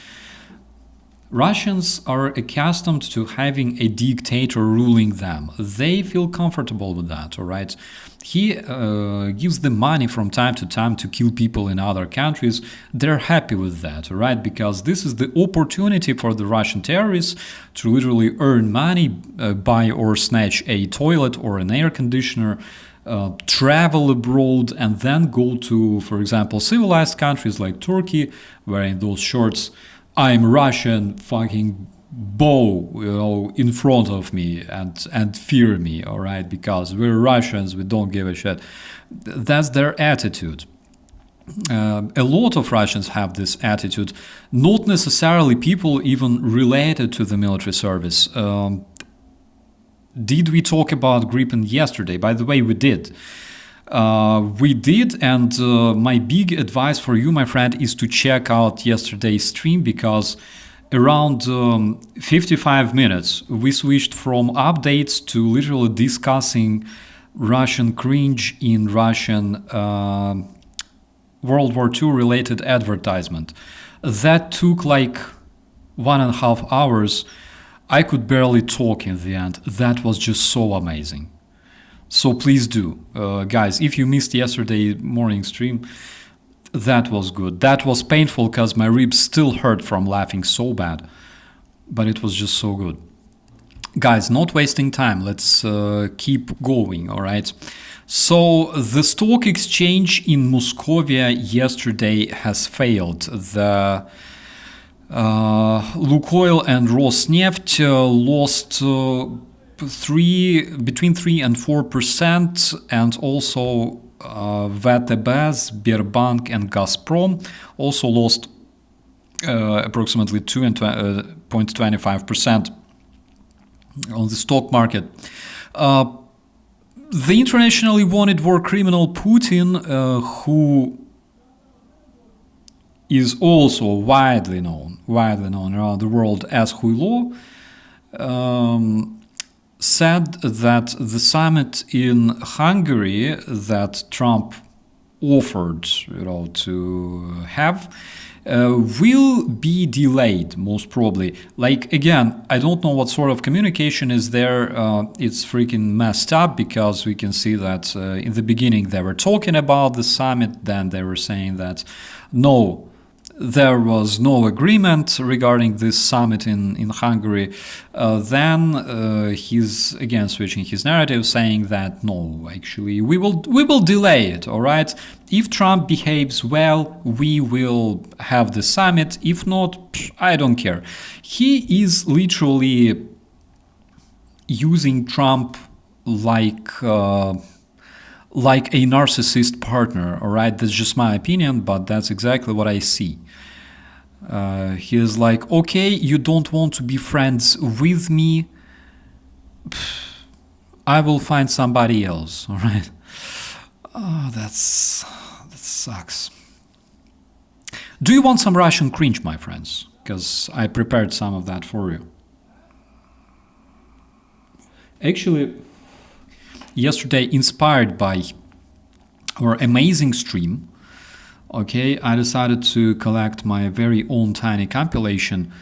Russians are accustomed to having a dictator ruling them. They feel comfortable with that, all right? He gives them money from time to time to kill people in other countries. They're happy with that, all right? Because this is the opportunity for the Russian terrorists to literally earn money, buy or snatch a toilet or an air conditioner, travel abroad, and then go to, for example, civilized countries like Turkey, wearing those shorts, I'm Russian, fucking bow, in front of me and fear me, all right? Because we're Russians, we don't give a shit. That's their attitude. A lot of Russians have this attitude, not necessarily people even related to the military service. Did we talk about Gripen yesterday? By the way, we did. We did, and my big advice for you, my friend, is to check out yesterday's stream, because around 55 minutes we switched from updates to literally discussing Russian cringe in Russian World War II related advertisement. That took like 1.5 hours. I could barely talk in the end. That was just so amazing. So please do, guys, if you missed yesterday morning stream, that was good. That was painful because my ribs still hurt from laughing so bad, but it was just so good. Guys, not wasting time, let's keep going, all right? So the stock exchange in Muscovia yesterday has failed. The Lukoil and Rosneft lost between 3 and 4%, and also VTB, Sberbank and Gazprom also lost approximately 2.25% on the stock market. The internationally wanted war criminal Putin, who is also widely known around the world as Huilo, said that the summit in Hungary that Trump offered, to have, will be delayed, most probably. Again, I don't know what sort of communication is there. It's freaking messed up, because we can see that in the beginning they were talking about the summit, then they were saying that no, there was no agreement regarding this summit in Hungary. Then he's again switching his narrative, saying that no, actually we will delay it. All right, if Trump behaves well, we will have the summit. If not, I don't care. He is literally using Trump like a narcissist partner, all right? That's just my opinion, but that's exactly what I see. He is like, okay, you don't want to be friends with me, I will find somebody else, all right? Oh, that sucks. Do you want some Russian cringe, my friends? Because I prepared some of that for you. Actually, yesterday, inspired by our amazing stream, okay, I decided to collect my very own tiny compilation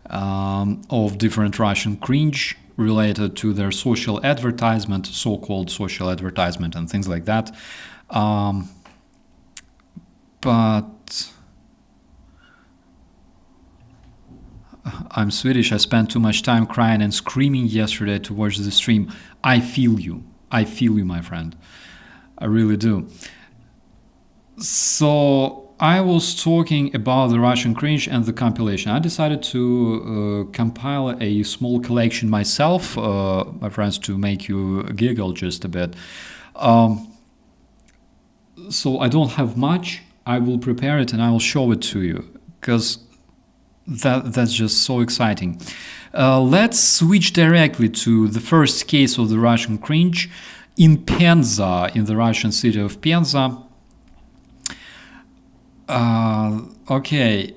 of different Russian cringe related to their social advertisement, so-called social advertisement, and things like that. But I'm Swedish. I spent too much time crying and screaming yesterday to watch the stream. I feel you. I feel you, my friend. I really do. So I was talking about the Russian cringe and the compilation. I decided to compile a small collection myself, my friends, to make you giggle just a bit. So I don't have much. I will prepare it and I will show it to you because that's just so exciting. Let's switch directly to the first case of the Russian cringe in Penza, in the Russian city of Penza. Okay,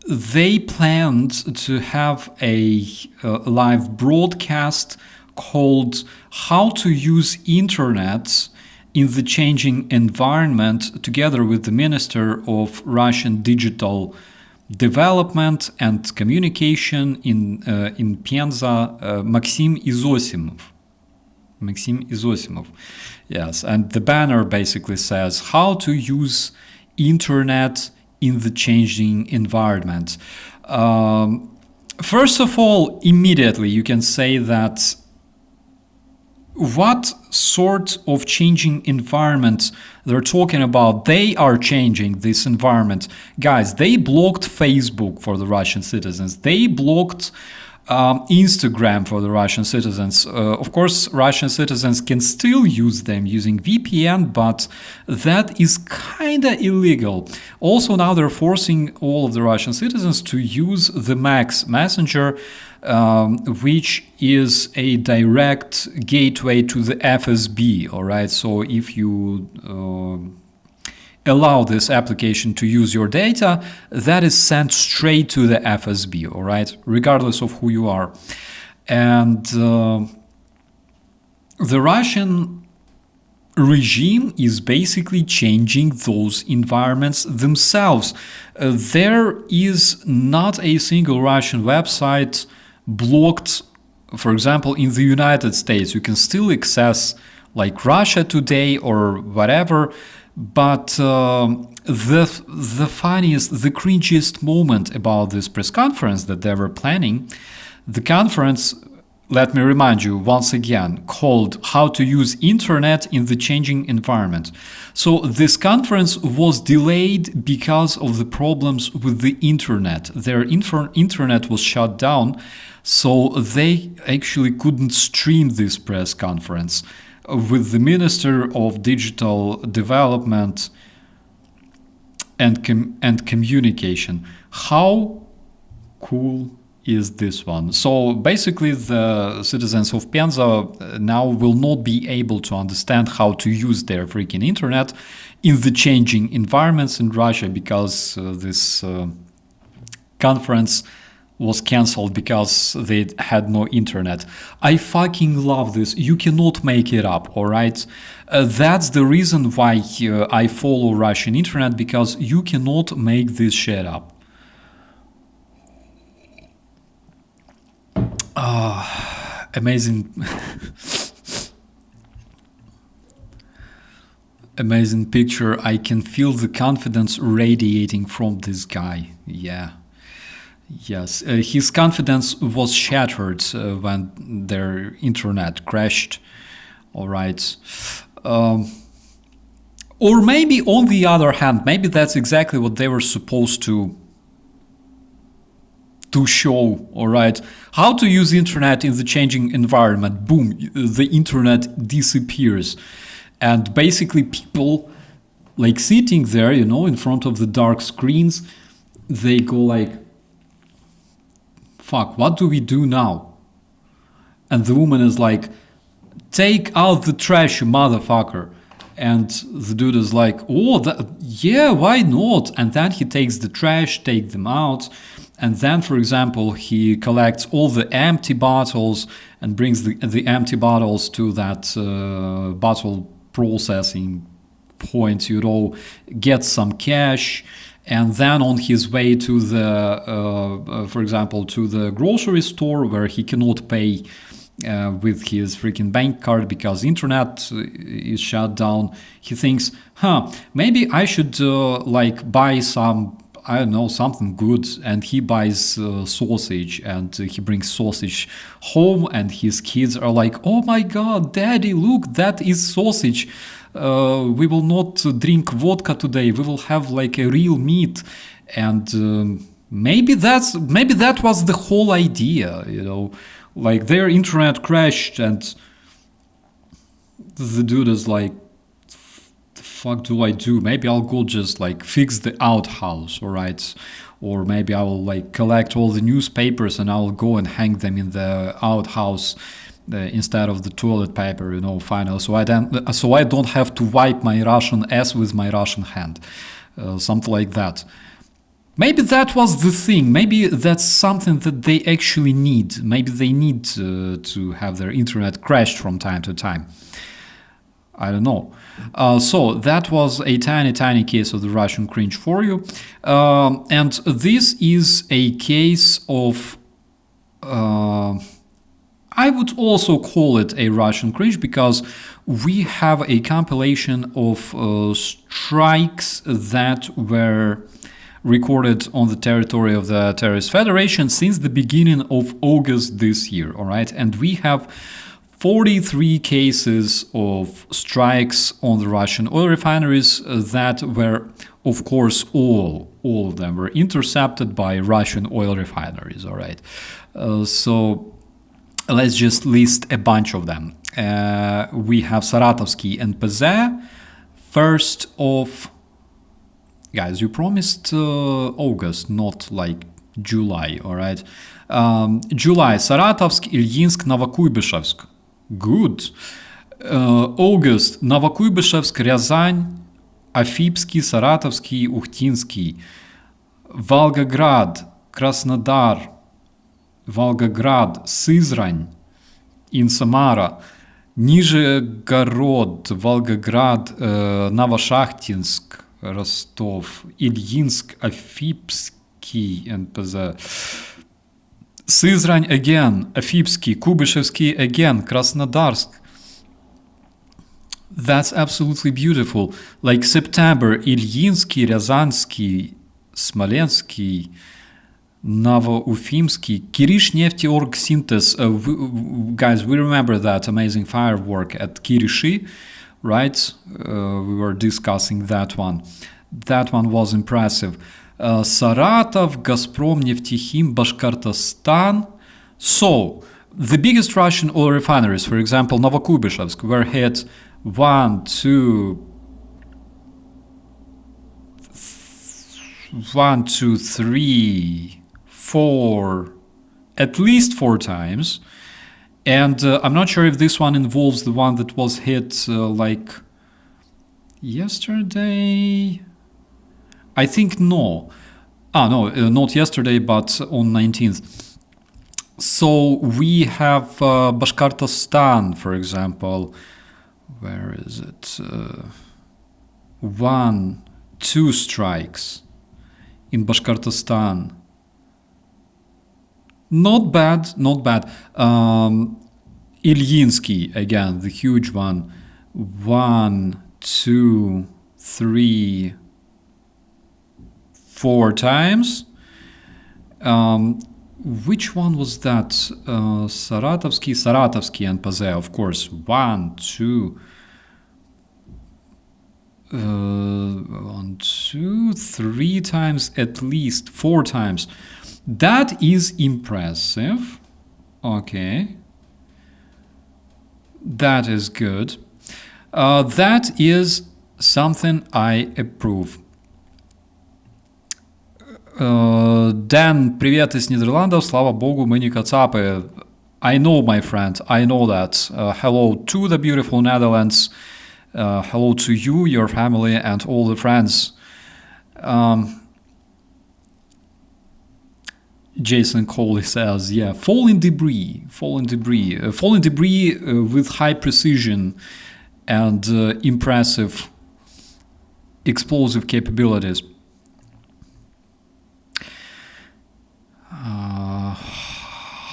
they planned to have a live broadcast called "How to Use Internet in the Changing Environment" together with the Minister of Russian Digital Development and Communication in Penza, Maxim Izosimov. Yes, and the banner basically says "How to Use Internet in the Changing Environment." First of all, immediately you can say that what sort of changing environment they're talking about. They are changing this environment. Guys, they blocked Facebook for the Russian citizens. They blocked Instagram for the Russian citizens. Of course, Russian citizens can still use them using VPN, but that is kinda illegal. Also, now they're forcing all of the Russian citizens to use the Max Messenger, which is a direct gateway to the FSB. All right, so if you allow this application to use your data, that is sent straight to the FSB, all right, regardless of who you are. And the Russian regime is basically changing those environments themselves. There is not a single Russian website blocked. For example, in the United States, you can still access like Russia Today or whatever. But the funniest, the cringiest moment about this press conference that they were planning, the conference, let me remind you once again, called "How to Use Internet in the Changing Environment." So this conference was delayed because of the problems with the internet. Their internet was shut down, so they actually couldn't stream this press conference with the Minister of Digital Development and Communication. How cool is this one? So basically the citizens of Penza now will not be able to understand how to use their freaking internet in the changing environments in Russia because this conference was cancelled because they had no internet. I fucking love this. You cannot make it up, all right? That's the reason why I follow Russian internet, because you cannot make this shit up. Amazing. Amazing picture. I can feel the confidence radiating from this guy. Yeah. Yes, his confidence was shattered when their internet crashed. All right. Or maybe on the other hand, maybe that's exactly what they were supposed to show. All right. How to use internet in the changing environment. Boom, the internet disappears. And basically people like sitting there, you know, in front of the dark screens, they go like, fuck, what do we do now? And the woman is like, take out the trash, you motherfucker. And the dude is like, oh, yeah, why not? And then he takes the trash, take them out. And then, for example, he collects all the empty bottles and brings the empty bottles to that bottle processing point, gets some cash, and then on his way to the, for example, to the grocery store where he cannot pay with his freaking bank card because internet is shut down, he thinks, maybe I should buy some, I don't know, something good, and he buys sausage, and he brings sausage home, and his kids are like, oh my god, daddy, look, that is sausage. We will not drink vodka today, we will have like a real meat. And maybe that was the whole idea, like their internet crashed, and the dude is like, the fuck do I do? Maybe I'll go just like fix the outhouse, alright? Or maybe I will like collect all the newspapers and I'll go and hang them in the outhouse instead of the toilet paper, finally, so I don't have to wipe my Russian ass with my Russian hand, something like that. Maybe that was the thing. Maybe that's something that they actually need. Maybe they need to have their internet crashed from time to time. I don't know. So that was a tiny case of the Russian cringe for you. And this is a case of... I would also call it a Russian cringe because we have a compilation of strikes that were recorded on the territory of the Terrorist Federation since the beginning of August this year, all right? And we have 43 cases of strikes on the Russian oil refineries that were, of course, all of them were intercepted by Russian oil refineries, all right? So let's just list a bunch of them. We have Saratovsky and PZ. First off, guys, you promised August, not like July, all right? July, Saratovsk, Ilyinsk, Novokuybышevsk. Good. August, Novokuybышevsk, Ryazань, Afipsky, Saratovsky, Ukhtinsky. Volgograd, Krasnodar, Volgograd, Sызрань, in Samara, Nizhegorod, Volgograd, Novoshakhtinsk, Rostov, Ilyinsk, Afipsky, and Sызрань again, Afipsky, Kuybышevsky again, Krasnodarsk. That's absolutely beautiful. Like September, Ilyinsky, Ryazansky, Smolensky, Novoufimsky, Kirishneftyorg Syntes. Guys, we remember that amazing firework at Kirishi, right? We were discussing that one. That one was impressive. Saratov, Gazprom, Neftikhim, Bashkortostan. So, the biggest Russian oil refineries, for example, Novokuybышevsk, were hit 1, 2, 3, 4, at least 4 times. And I'm not sure if this one involves the one that was hit like yesterday. I think no. No, not yesterday, but on 19th. So we have Bashkortostan, for example. Where is it? 1, 2 strikes in Bashkortostan. Not bad, not bad. Ilyinsky, again, the huge one. 1, 2, 3, 4 times. Which one was that? Saratovsky and PZ, of course. 1, 2, 1, 2, 3 times, at least 4 times. That is impressive. Okay. That is good. That is something I approve. Dan, привет из Нидерландов, слава богу, мы не кацапы. I know, my friend, I know that. Hello to the beautiful Netherlands. Hello to you, your family, and all the friends. Jason Coley says, yeah, falling debris with high precision and impressive explosive capabilities.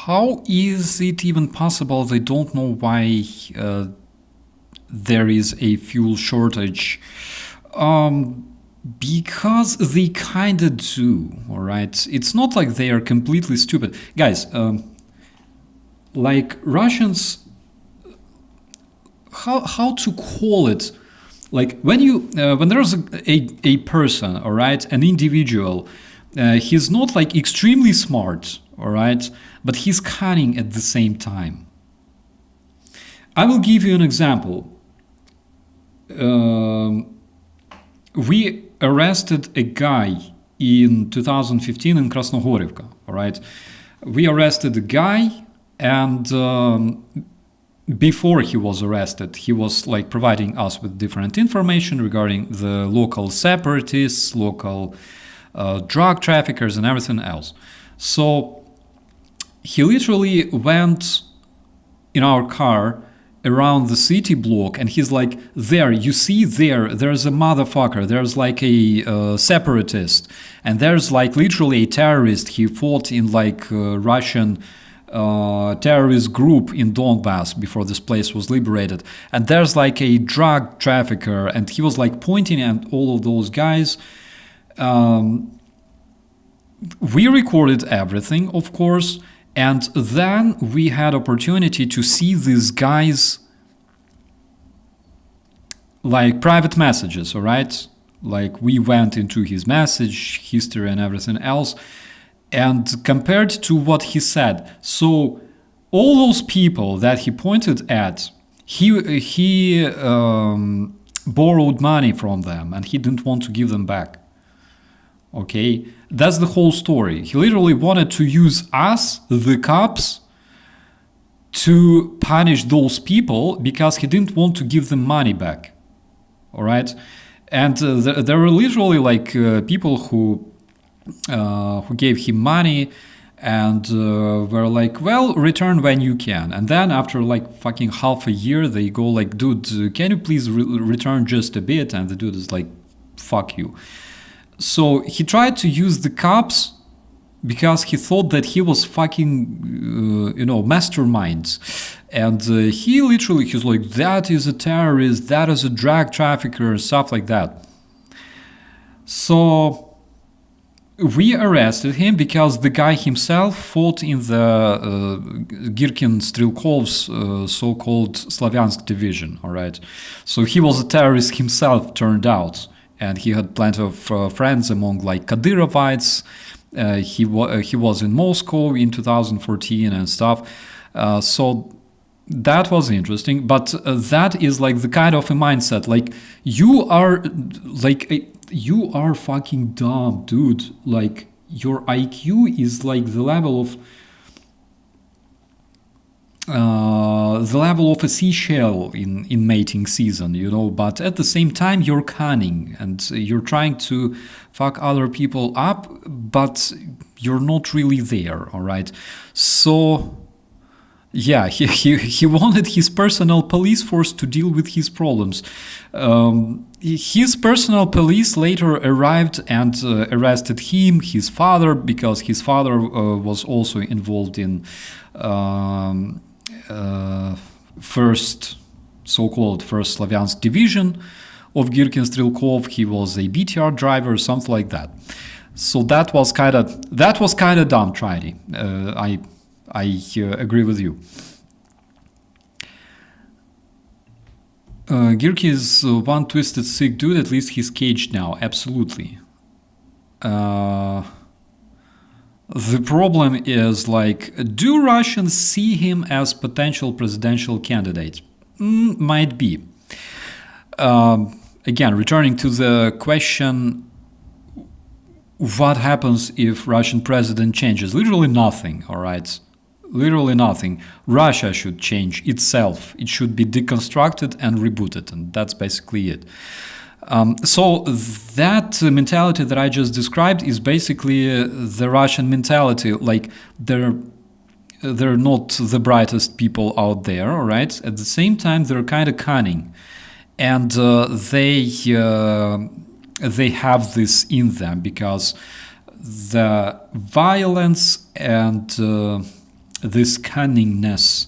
How is it even possible they don't know why there is a fuel shortage? Because they kind of do, all right? It's not like they are completely stupid. Guys, like Russians, how to call it? Like when there's a person, all right, an individual, he's not like extremely smart, all right, but he's cunning at the same time. I will give you an example. We arrested a guy in 2015 in Krasnohorivka, all right? We arrested a guy, and before he was arrested, he was like providing us with different information regarding the local separatists, local drug traffickers, and everything else. So he literally went in our car around the city block, and he's like, there, you see there's a motherfucker, there's like a separatist, and there's like literally a terrorist. He fought in like Russian terrorist group in Donbass before this place was liberated, and there's like a drug trafficker, and he was like pointing at all of those guys. We recorded everything, of course, and then we had opportunity to see these guys like private messages, all right? Like we went into his message history and everything else, and compared to what he said. So all those people that he pointed at, he borrowed money from them, and he didn't want to give them back. Okay, that's the whole story. He literally wanted to use us, the cops, to punish those people because he didn't want to give them money back. All right, and there were literally like people who gave him money and were like, well, return when you can. And then after like fucking half a year, they go like, dude, can you please return just a bit? And the dude is like, fuck you. So he tried to use the cops because he thought that he was fucking, mastermind. And he literally, he's like, that is a terrorist, that is a drug trafficker, stuff like that. So we arrested him because the guy himself fought in the Girkin Strelkov's so-called Slavyansk division, all right? So he was a terrorist himself, turned out. And he had plenty of friends among like Kadyrovites. He was in Moscow in 2014 and stuff. So that was interesting. But that is like the kind of a mindset. Like you are fucking dumb, dude. Like your IQ is like the level of a seashell in mating season, but at the same time you're cunning and you're trying to fuck other people up, but you're not really there, all right? So yeah, he wanted his personal police force to deal with his problems. His personal police later arrived and arrested him, his father, because his father was also involved in so-called first Slavyansk division of Girkin Strelkov. He was a BTR driver, something like that. So that was kind of dumb, Trinity. I agree with you. Girky is one twisted sick dude. At least he's caged now. Absolutely. The problem is, like, do Russians see him as potential presidential candidate? Might be. Again, returning to the question, what happens if Russian president changes? Literally nothing, all right? Literally nothing. Russia should change itself. It should be deconstructed and rebooted, and that's basically it. So that mentality that I just described is basically the Russian mentality. Like they're not the brightest people out there, all right? At the same time, they're kind of cunning, and they have this in them because the violence and this cunningness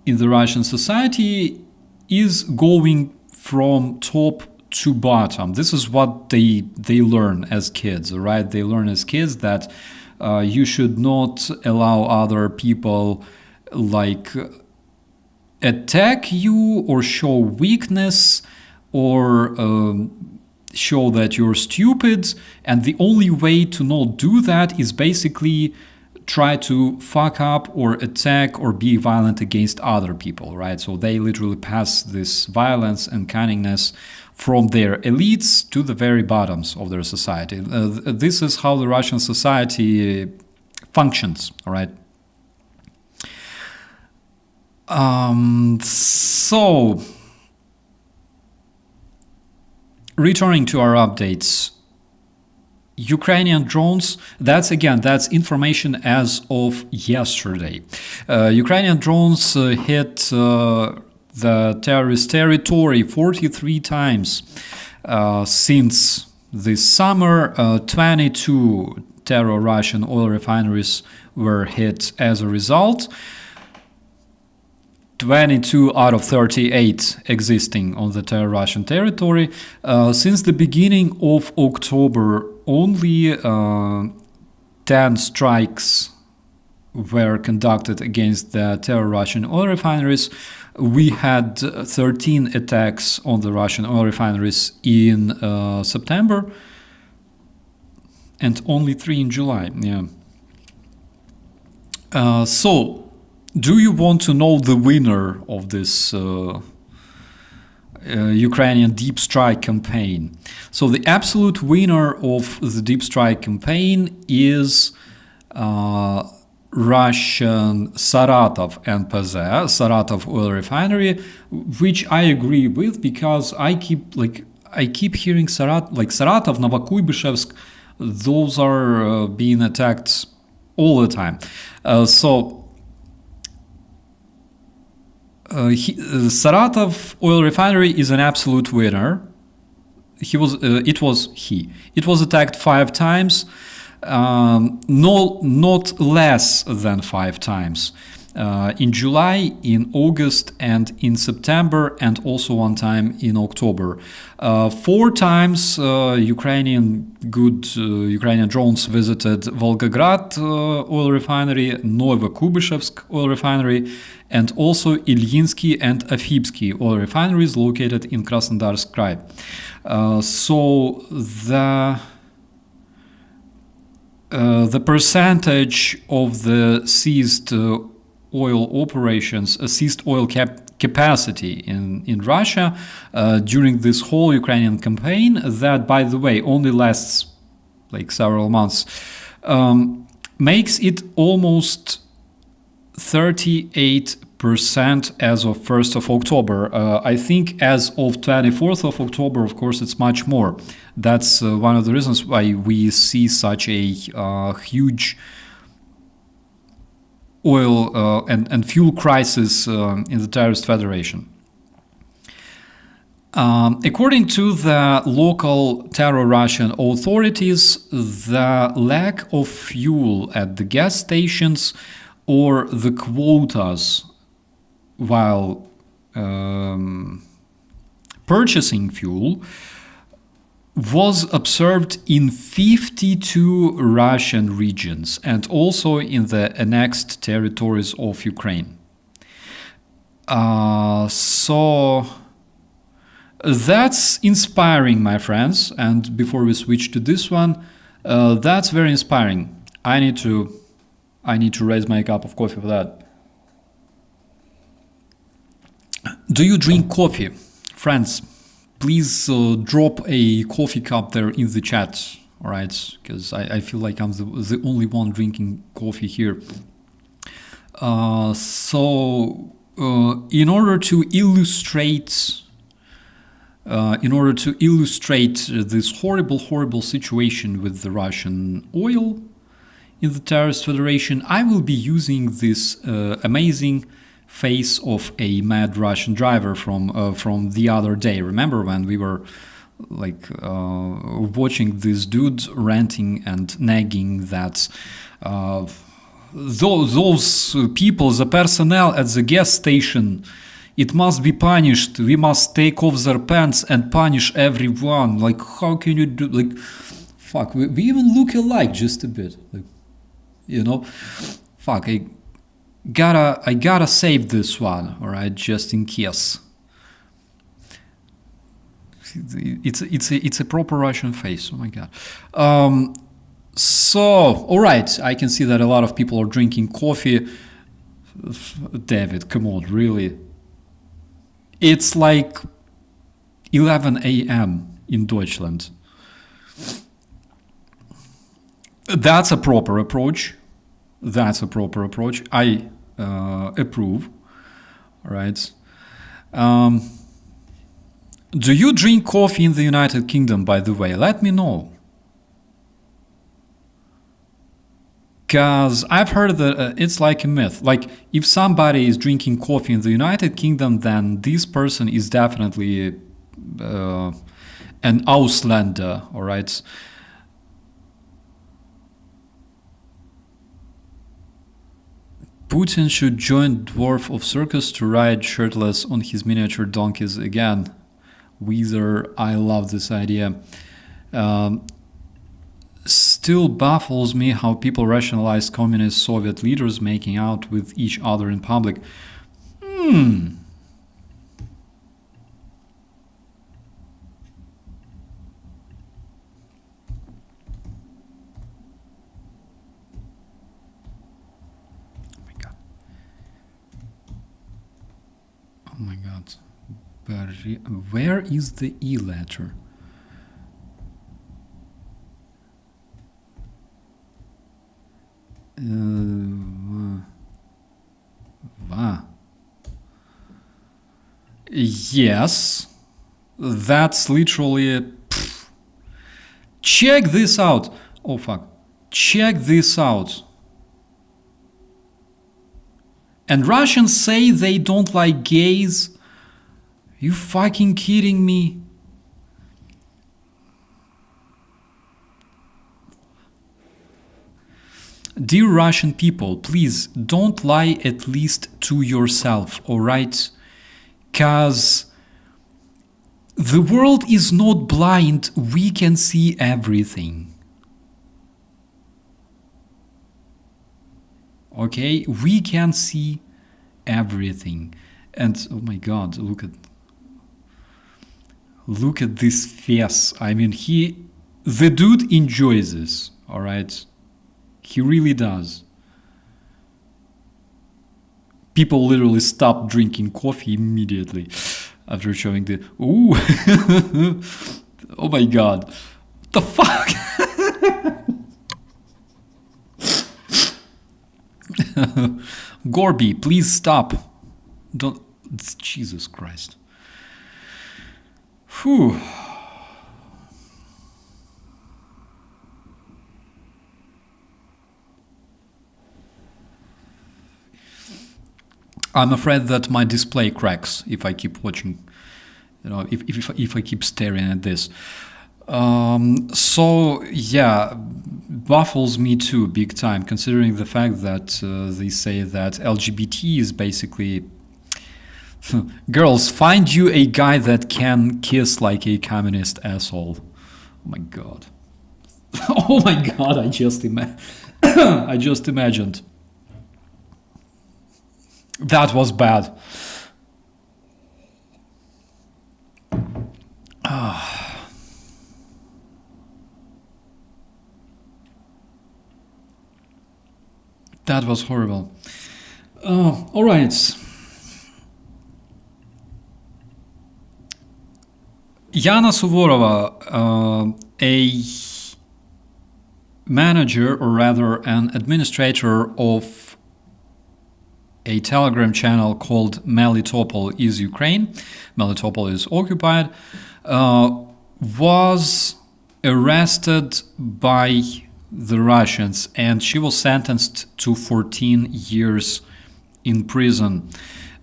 in the Russian society is going from top to bottom. This is what they learn as kids, right? They learn as kids that you should not allow other people like attack you or show weakness or show that you're stupid, and the only way to not do that is basically try to fuck up or attack or be violent against other people, right? So they literally pass this violence and cunningness from their elites to the very bottoms of their society. This is how the Russian society functions, all right? So, returning to our updates, Ukrainian drones, that's information as of yesterday. Ukrainian drones hit the terrorist territory 43 times since this summer. 22 terror Russian oil refineries were hit as a result. 22 out of 38 existing on the Russian territory. Since the beginning of October, only 10 strikes were conducted against the terror Russian oil refineries. We had 13 attacks on the Russian oil refineries in September and only 3 in July. Yeah. So, do you want to know the winner of this Ukrainian deep strike campaign? So the absolute winner of the deep strike campaign is Russian Saratov NPZ, Saratov oil refinery, which I agree with because I keep hearing Saratov, Novokuybishevsk, those are being attacked all the time. Saratov oil refinery is an absolute winner. It was attacked 5 times, not less than 5 times. In July, in August, and in September, and also 1 time in October. 4 times Ukrainian drones visited Volgograd oil refinery, Novokuybishevsk oil refinery, and also Ilyinsky and Afipsky oil refineries located in Krasnodarsk Krai. So the percentage of the seized oil operations, seized oil capacity in Russia during this whole Ukrainian campaign, that, by the way, only lasts like several months, makes it almost 38% as of 1st of October. I think as of 24th of October, of course, it's much more. That's one of the reasons why we see such a huge oil and fuel crisis in the terrorist federation. According to the local terror Russian authorities, the lack of fuel at the gas stations or the quotas while purchasing fuel was observed in 52 Russian regions and also in the annexed territories of Ukraine. So that's inspiring, my friends. And before we switch to this one, that's very inspiring. I need to raise my cup of coffee for that. Do you drink coffee? Friends, please drop a coffee cup there in the chat, all right? Because I feel like I'm the only one drinking coffee here. In order to illustrate in order to illustrate this horrible situation with the Russian oil in the terrorist federation, I will be using this amazing face of a mad Russian driver from the other day. Remember when we were watching this dude ranting and nagging that those people, the personnel at the gas station, it must be punished. We must take off their pants and punish everyone. Like, how can you do? Fuck. We even look alike just a bit. Fuck. I gotta save this one. All right, just in case. It's a proper Russian face. Oh my god. So, all right. I can see that a lot of people are drinking coffee. David, come on, really. It's like 11 a.m. in Deutschland. That's a proper approach. I approve. All right. Do you drink coffee in the United Kingdom, by the way? Let me know. Because I've heard that it's like a myth. Like, if somebody is drinking coffee in the United Kingdom, then this person is definitely an Auslander, all right? Putin should join Dwarf of Circus to ride shirtless on his miniature donkeys again. Weezer, I love this idea. Still baffles me how people rationalize communist Soviet leaders making out with each other in public. Oh my god. Where is the E letter? Yes, that's literally. Check this out. Oh fuck. Check this out. And Russians say they don't like gays. You fucking kidding me? Dear Russian people, please don't lie at least to yourself, alright? Cause the world is not blind, we can see everything. Okay, we can see everything. And oh my god, look at this face. I mean, the dude enjoys this, all right? He really does. People literally stop drinking coffee immediately after showing the ooh. Oh my god. What the fuck? Gorby, please stop. Don't. Jesus Christ. Whew. I'm afraid that my display cracks if I keep watching, if I keep staring at this. So yeah, baffles me too, big time, considering the fact that they say that LGBT is basically girls, find you a guy that can kiss like a communist asshole. Oh my god. Oh my god, I just imagined. That was bad. That was horrible. All right. Yana Suvorova, a manager, or rather an administrator of a Telegram channel called Melitopol is Ukraine. Melitopol is occupied. was arrested by the Russians, and she was sentenced to 14 years in prison.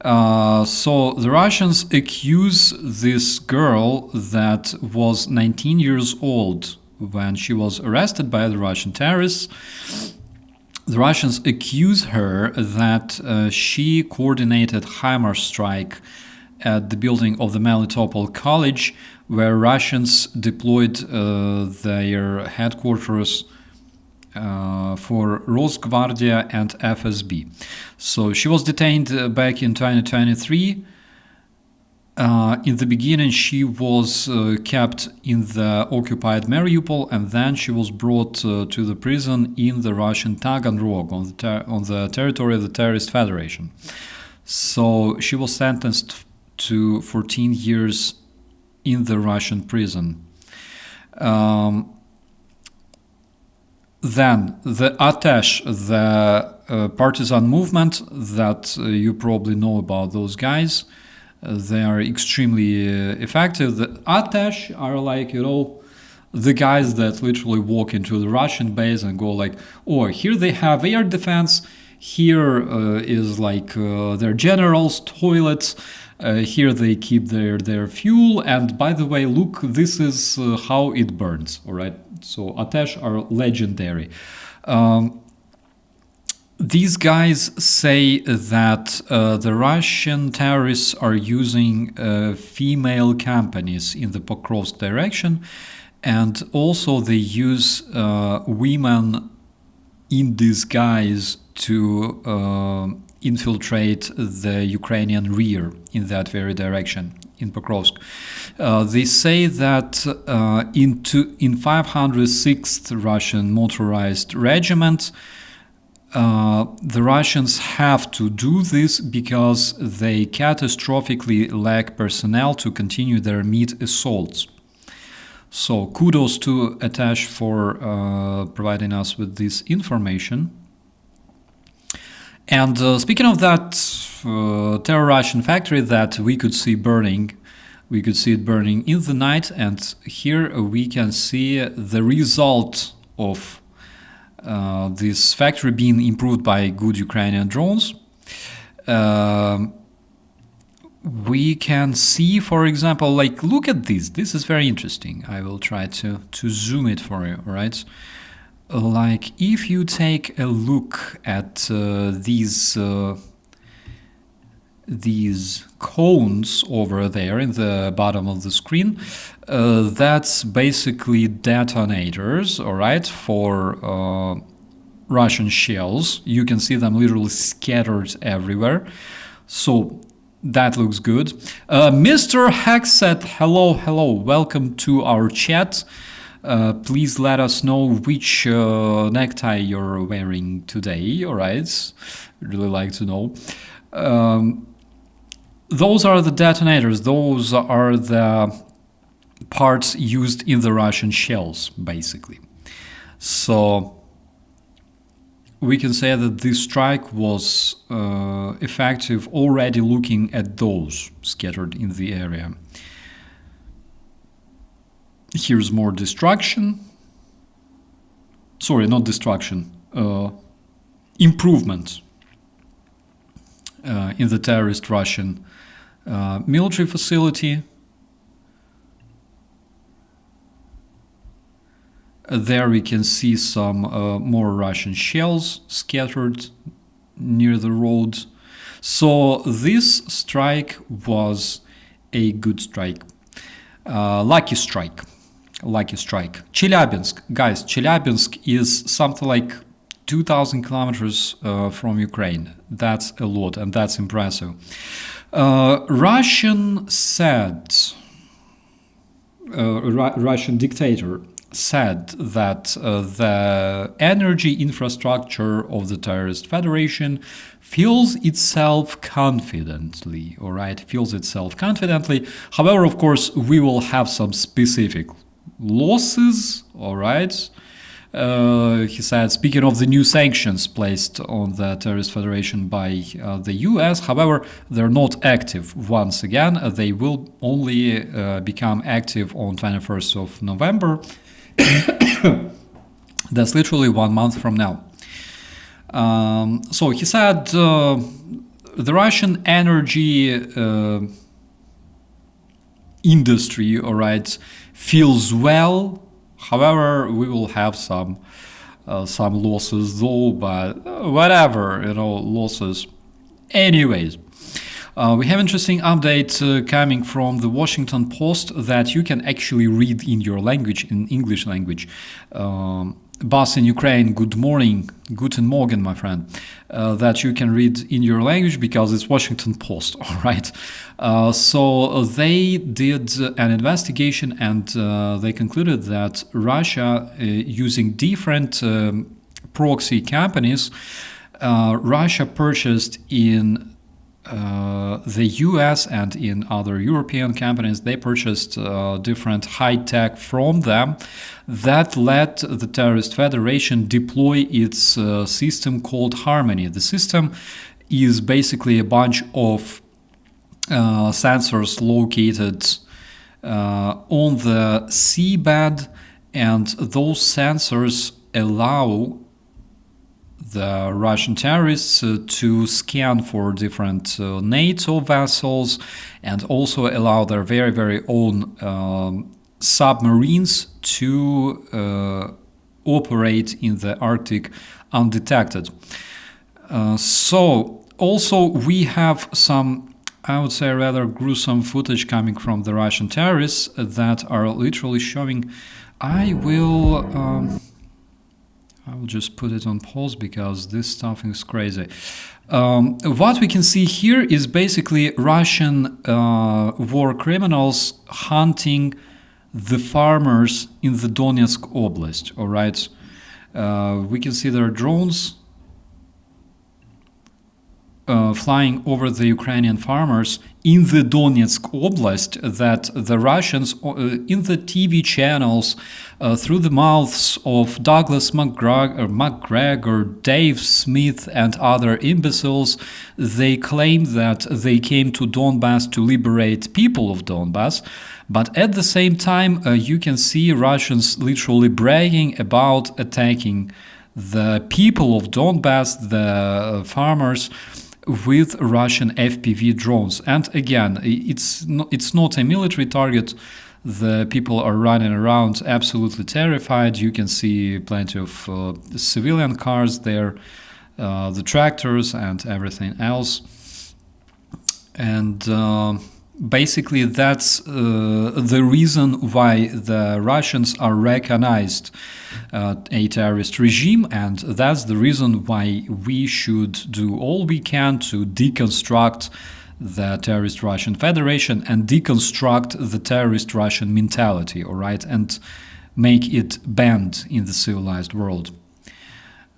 So the Russians accuse this girl that was 19 years old when she was arrested by the Russian terrorists. The Russians accuse her that she coordinated HIMARS strike at the building of the Melitopol College, where Russians deployed their headquarters for Rosgvardia and FSB. So she was detained back in 2023. In the beginning, she was kept in the occupied Mariupol, and then she was brought to the prison in the Russian Taganrog on the territory of the Terrorist Federation. So she was sentenced to 14 years in the Russian prison. Then the Atesh, the partisan movement that you probably know about those guys, they are extremely effective. The Atesh are like, the guys that literally walk into the Russian base and go like, oh, here they have air defense, here is like their generals' toilets, here they keep their fuel, and by the way, look, this is how it burns, all right? So Atesh are legendary. These guys say that the Russian terrorists are using female companies in the Pokrovsk direction, and also they use women in disguise to infiltrate the Ukrainian rear in that very direction, in Pokrovsk. They say that in 506th Russian motorized regiment, the Russians have to do this because they catastrophically lack personnel to continue their meat assaults. So kudos to Atesh for providing us with this information. And speaking of that terror Russian factory that we could see burning, we could see it burning in the night, and here we can see the result of this factory being improved by good Ukrainian drones. We can see, for example, like, look at this. This is very interesting. I will try to zoom it for you, right? Like, if you take a look at these cones over there in the bottom of the screen, that's basically detonators, all right, for Russian shells. You can see them literally scattered everywhere. So that looks good. Mr. Hex said, hello, welcome to our chat. Please let us know which necktie you're wearing today, all right? Really like to know. Those are the detonators. Those are the parts used in the Russian shells, basically. So we can say that this strike was effective already looking at those scattered in the area. Here's more destruction. Sorry, not destruction. Improvement in the terrorist Russian military facility. There we can see some more Russian shells scattered near the road. So this strike was a good strike. Lucky strike. Chelyabinsk. Guys, Chelyabinsk is something like 2,000 kilometers from Ukraine. That's a lot, and that's impressive. Russian dictator said that the energy infrastructure of the terrorist federation feels itself confidently, all right? Feels itself confidently. However, of course, we will have some specific losses, all right? He said, speaking of the new sanctions placed on the terrorist federation by the US, however, they're not active. Once again, they will only become active on 21st of November. That's literally 1 month from now. So he said the Russian energy industry, all right, feels well. However, we will have some losses though, but whatever, losses. Anyways, we have interesting update coming from the Washington Post that you can actually read in your language, in English language. Bas in Ukraine, good morning, guten Morgen, my friend, that you can read in your language because it's Washington Post, all right? So they did an investigation and they concluded that Russia, using different proxy companies, Russia purchased in the US and in other European companies, they purchased different high tech from them that let the terrorist federation deploy its system called Harmony. The system is basically a bunch of sensors located on the seabed, and those sensors allow the Russian terrorists to scan for different NATO vessels and also allow their very, very own submarines to operate in the Arctic undetected. So also we have some, I would say, rather gruesome footage coming from the Russian terrorists that are literally showing. I will just put it on pause because this stuff is crazy. What we can see here is basically Russian war criminals hunting the farmers in the Donetsk Oblast, all right? We can see their drones flying over the Ukrainian farmers in the Donetsk Oblast that the Russians in the TV channels through the mouths of Douglas McGregor, Dave Smith and other imbeciles, they claim that they came to Donbass to liberate people of Donbass. But at the same time, you can see Russians literally bragging about attacking the people of Donbass, the farmers, with Russian FPV drones. And again, it's not a military target. The people are running around absolutely terrified. You can see plenty of civilian cars there, the tractors and everything else. And basically that's the reason why the Russians are recognized a terrorist regime, and that's the reason why we should do all we can to deconstruct the terrorist Russian Federation and deconstruct the terrorist Russian mentality, all right, and make it bend in the civilized world.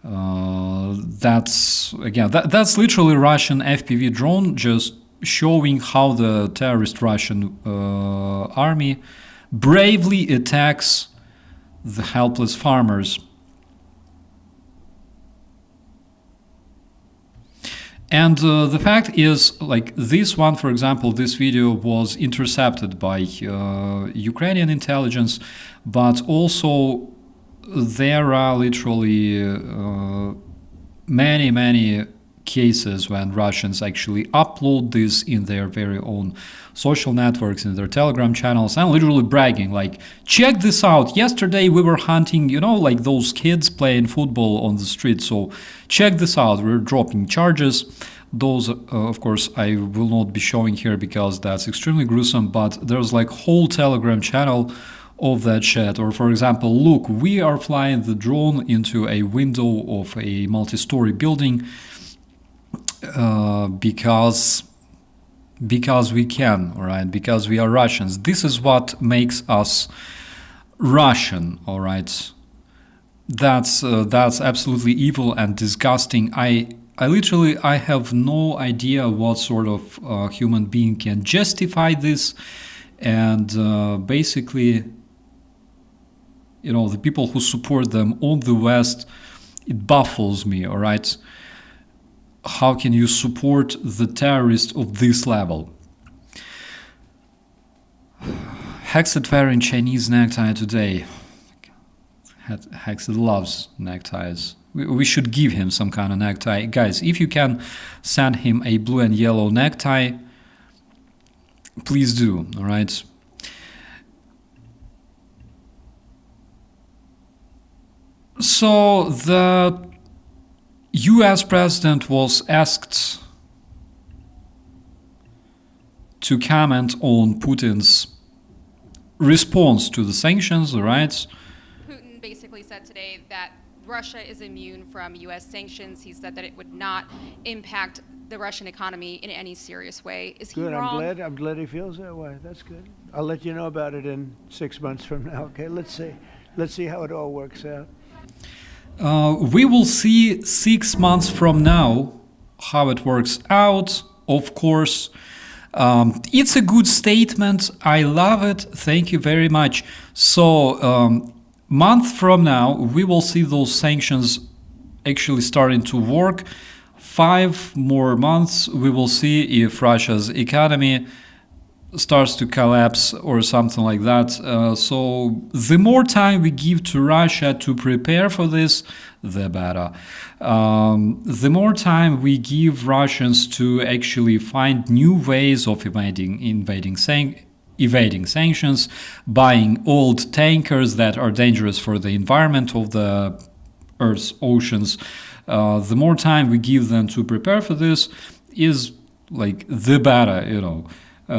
That's literally Russian FPV drone just showing how the terrorist Russian army bravely attacks the helpless farmers. And the fact is, like this one, for example, this video was intercepted by Ukrainian intelligence, but also there are literally many cases when Russians actually upload this in their very own social networks, in their Telegram channels, and literally bragging like, check this out, yesterday we were hunting, like those kids playing football on the street, so check this out, we're dropping charges. Those, of course, I will not be showing here because that's extremely gruesome, but there's like whole Telegram channel of that shit. Or for example, look, we are flying the drone into a window of a multi-story building because we can, all right, because we are Russians. This is what makes us Russian, all right. That's absolutely evil and disgusting. I have no idea what sort of human being can justify this, and basically, the people who support them on the West, it baffles me, all right? How can you support the terrorist of this level? Hexed wearing Chinese necktie today. Hexed loves neckties. We should give him some kind of necktie. Guys, if you can send him a blue and yellow necktie, please do, all right? So the US president was asked to comment on Putin's response to the sanctions, right? Putin basically said today that Russia is immune from US sanctions. He said that it would not impact the Russian economy in any serious way. Is he Good. wrong? I'm glad he feels that way. That's good. I'll let you know about it in 6 months from now. Okay, let's see how it all works out. We will see 6 months from now how it works out, of course. It's a good statement. I love it. Thank you very much. So, month from now, we will see those sanctions actually starting to work. 5 more months, we will see if Russia's economy starts to collapse or something like that. So the more time we give to Russia to prepare for this, the better. The more time we give Russians to actually find new ways of evading sanctions, buying old tankers that are dangerous for the environment of the Earth's oceans, the more time we give them to prepare for this is like the better,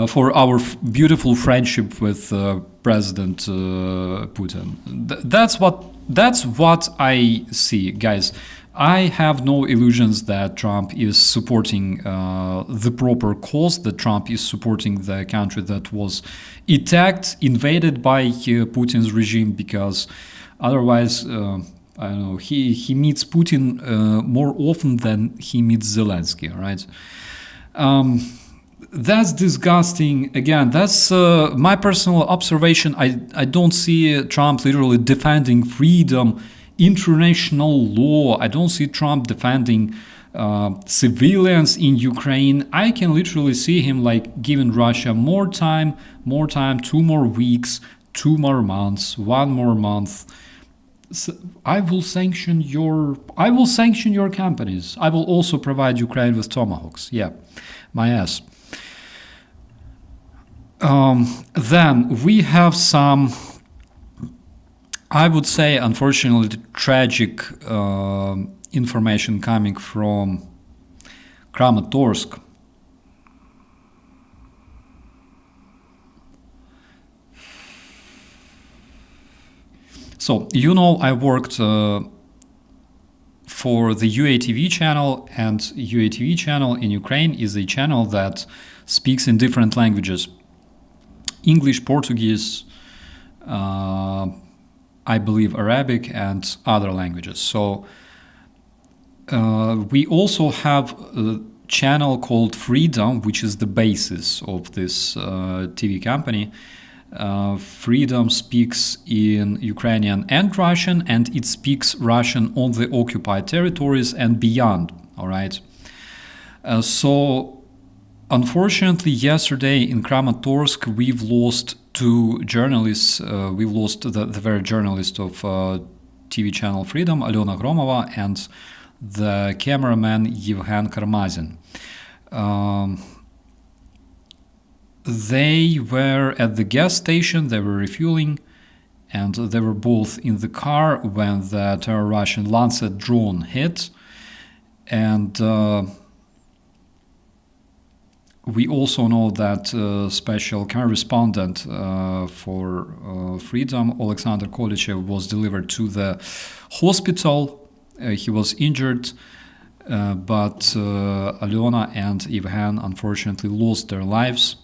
for our beautiful friendship with President Putin. That's what I see, guys. I have no illusions that Trump is supporting the proper cause, that Trump is supporting the country that was attacked, invaded by Putin's regime, because otherwise, I don't know, he meets Putin more often than he meets Zelensky, right? That's disgusting. Again, that's my personal observation. I don't see Trump literally defending freedom, international law. I don't see Trump defending civilians in Ukraine. I can literally see him like giving Russia more time, 2 more weeks, 2 more months, 1 more month. So I will sanction your companies. I will also provide Ukraine with tomahawks. Yeah, my ass. Then we have some, I would say, unfortunately, tragic information coming from Kramatorsk. So, I worked for the UATV channel, and UATV channel in Ukraine is a channel that speaks in different languages. English, Portuguese, I believe Arabic, and other languages. So we also have a channel called Freedom, which is the basis of this TV company. Freedom speaks in Ukrainian and Russian, and it speaks Russian on the occupied territories and beyond, all right? So unfortunately, yesterday in Kramatorsk, we've lost 2 journalists. We've lost the very journalist of TV channel Freedom, Alena Gromova, and the cameraman Yevhen Karmazin. They were at the gas station, they were refueling, and they were both in the car when the terror Russian Lancet drone hit. And we also know that special correspondent for Freedom, Alexander Kolichev, was delivered to the hospital. He was injured, but Alena and Yevhen unfortunately lost their lives.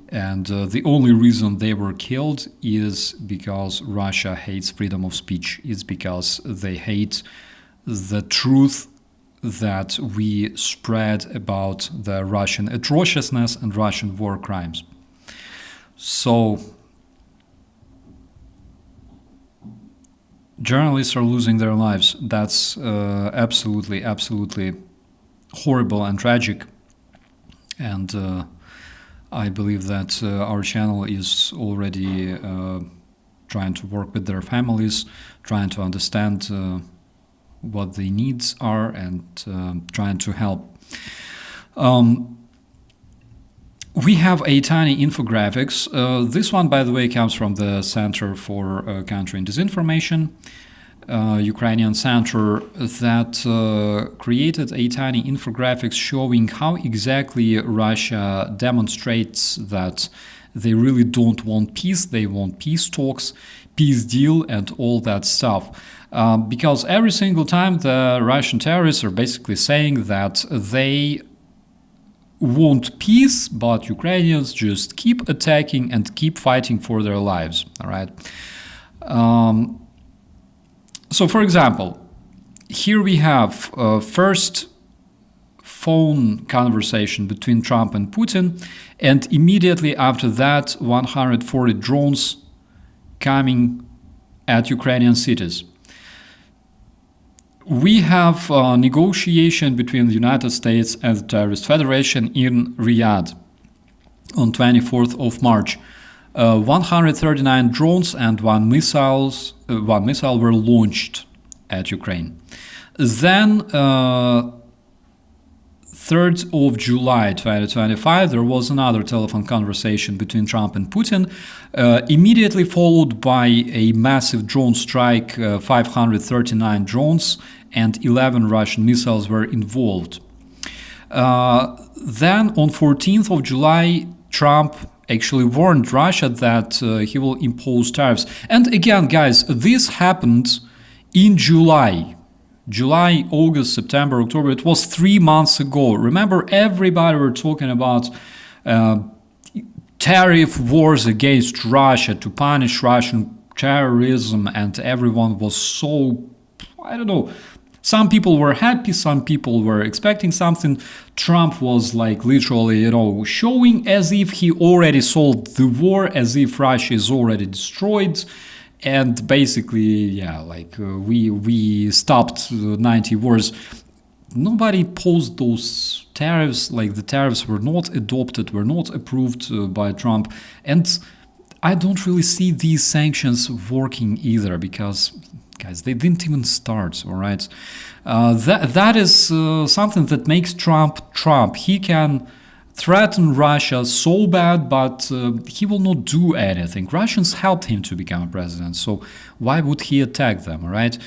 And the only reason they were killed is because Russia hates freedom of speech. It's because they hate the truth that we spread about the Russian atrociousness and Russian war crimes. So journalists are losing their lives. That's absolutely, absolutely horrible and tragic. And I believe that our channel is already trying to work with their families, trying to understand what their needs are, and trying to help. We have a tiny infographics. This one, by the way, comes from the Center for Countering Disinformation, Ukrainian center, that created a tiny infographics showing how exactly Russia demonstrates that they really don't want peace. They want peace talks, peace deal, and all that stuff. Because every single time the Russian terrorists are basically saying that they want peace, but Ukrainians just keep attacking and keep fighting for their lives. All right. So, for example, here we have first phone conversation between Trump and Putin, and immediately after that, 140 drones coming at Ukrainian cities. We have a negotiation between the United States and the Terrorist Federation in Riyadh on 24th of March. 139 drones and one missile were launched at Ukraine. Then, 3rd of July 2025, there was another telephone conversation between Trump and Putin, immediately followed by a massive drone strike. 539 drones and 11 Russian missiles were involved. Then on 14th of July, Trump actually warned Russia that he will impose tariffs. And again, guys, this happened in July, August, September, October. It was 3 months ago. Remember, everybody were talking about tariff wars against Russia to punish Russian terrorism, and everyone was so, I don't know, some people were happy, some people were expecting something. Trump was like literally, showing as if he already solved the war, as if Russia is already destroyed. And basically, we stopped 90 wars. Nobody posed those tariffs, like the tariffs were not adopted, were not approved by Trump. And I don't really see these sanctions working either, because, guys, they didn't even start, all right? That is something that makes Trump Trump. He can threaten Russia so bad, but he will not do anything. Russians helped him to become president, so why would he attack them, right?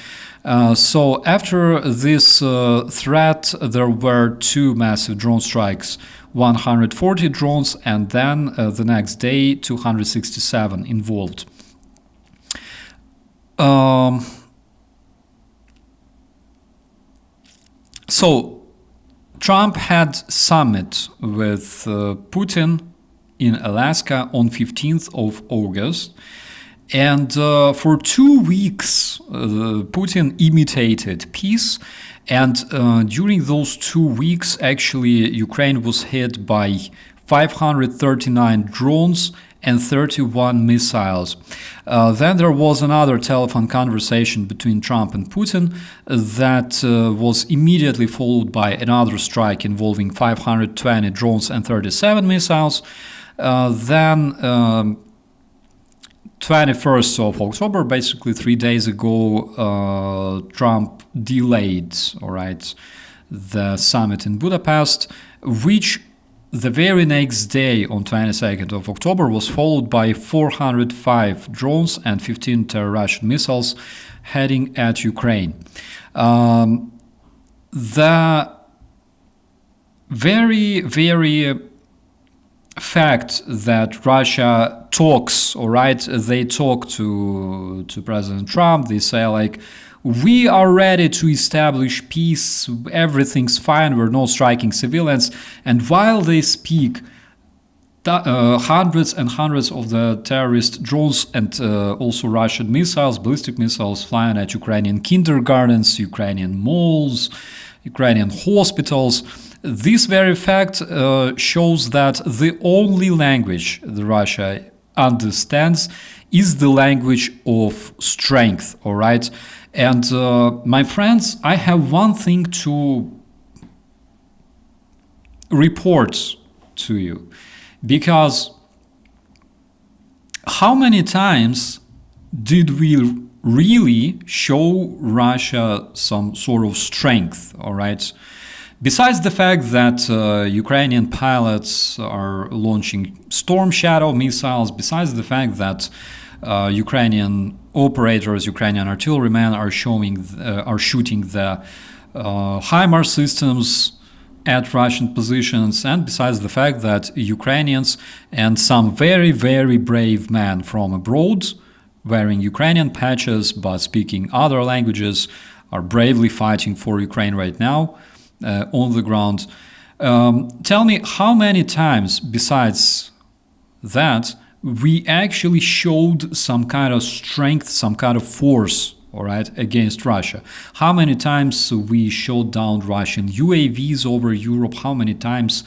So after this threat, there were 2 massive drone strikes, 140 drones, and then the next day, 267 involved. So Trump had summit with Putin in Alaska on 15th of August. And for 2 weeks, Putin imitated peace. And during those 2 weeks, actually, Ukraine was hit by 539 drones and 31 missiles. Then there was another telephone conversation between Trump and Putin that was immediately followed by another strike involving 520 drones and 37 missiles. Then 21st of October, basically 3 days ago, Trump delayed, the summit in Budapest, which the very next day, on 22nd of October, was followed by 405 drones and 15 Russian missiles heading at Ukraine. The very, very fact that Russia talks, they talk to President Trump, they say like, we are ready to establish peace, everything's fine, we're not striking civilians. And while they speak, hundreds and hundreds of the terrorist drones and also Russian missiles, ballistic missiles, flying at Ukrainian kindergartens, Ukrainian malls, Ukrainian hospitals. This very fact shows that the only language that Russia understands is the language of strength, all right? And my friends, I have one thing to report to you, because how many times did we really show Russia some sort of strength, all right? Besides the fact that Ukrainian pilots are launching Storm Shadow missiles, besides the fact that Ukrainian operators, Ukrainian artillerymen are shooting the HIMARS systems at Russian positions, and besides the fact that Ukrainians and some very, very brave men from abroad, wearing Ukrainian patches but speaking other languages, are bravely fighting for Ukraine right now on the ground. Tell me how many times besides that we actually showed some kind of strength, some kind of force, all right, against Russia? How many times we shot down Russian UAVs over Europe? How many times,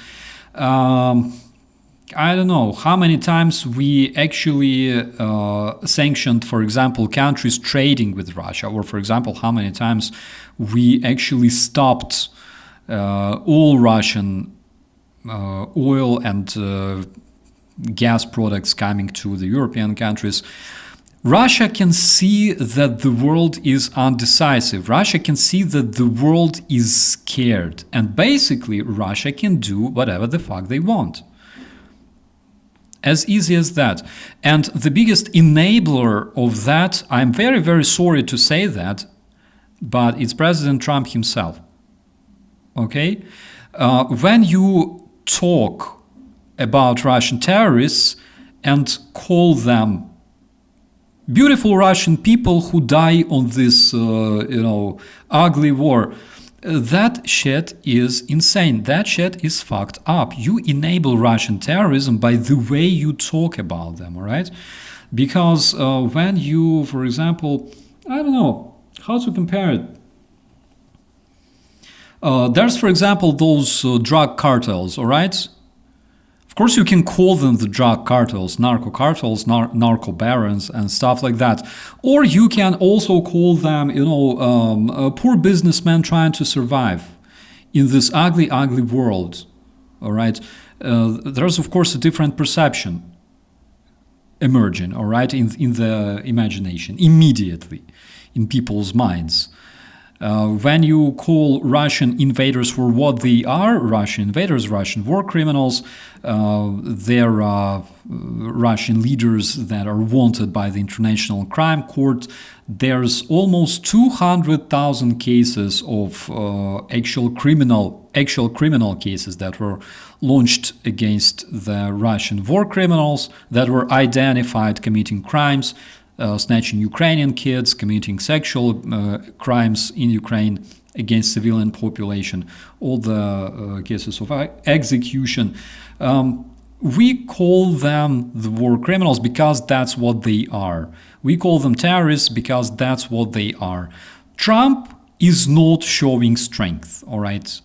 I don't know, how many times we actually sanctioned, for example, countries trading with Russia? Or, for example, how many times we actually stopped all Russian oil and gas products coming to the European countries? Russia can see that the world is undecisive. Russia can see that the world is scared. And basically, Russia can do whatever the fuck they want. As easy as that. And the biggest enabler of that, I'm very, very sorry to say that, but it's President Trump himself. Okay? When you talk about Russian terrorists and call them beautiful Russian people who die on this, ugly war, that shit is insane. That shit is fucked up. You enable Russian terrorism by the way you talk about them, all right? Because when you, for example, I don't know how to compare it. There's, for example, those drug cartels, all right? Of course, you can call them the drug cartels, narco cartels, narco barons, and stuff like that. Or you can also call them, poor businessmen trying to survive in this ugly, ugly world. All right. There's, of course, a different perception emerging, all right, in the imagination, immediately in people's minds. When you call Russian invaders for what they are, Russian invaders, Russian war criminals, they're Russian leaders that are wanted by the International Crime Court. There's almost 200,000 cases of actual criminal cases that were launched against the Russian war criminals that were identified committing crimes, snatching Ukrainian kids, committing sexual crimes in Ukraine against civilian population, all the cases of execution. We call them the war criminals because that's what they are. We call them terrorists because that's what they are. Trump is not showing strength, all right?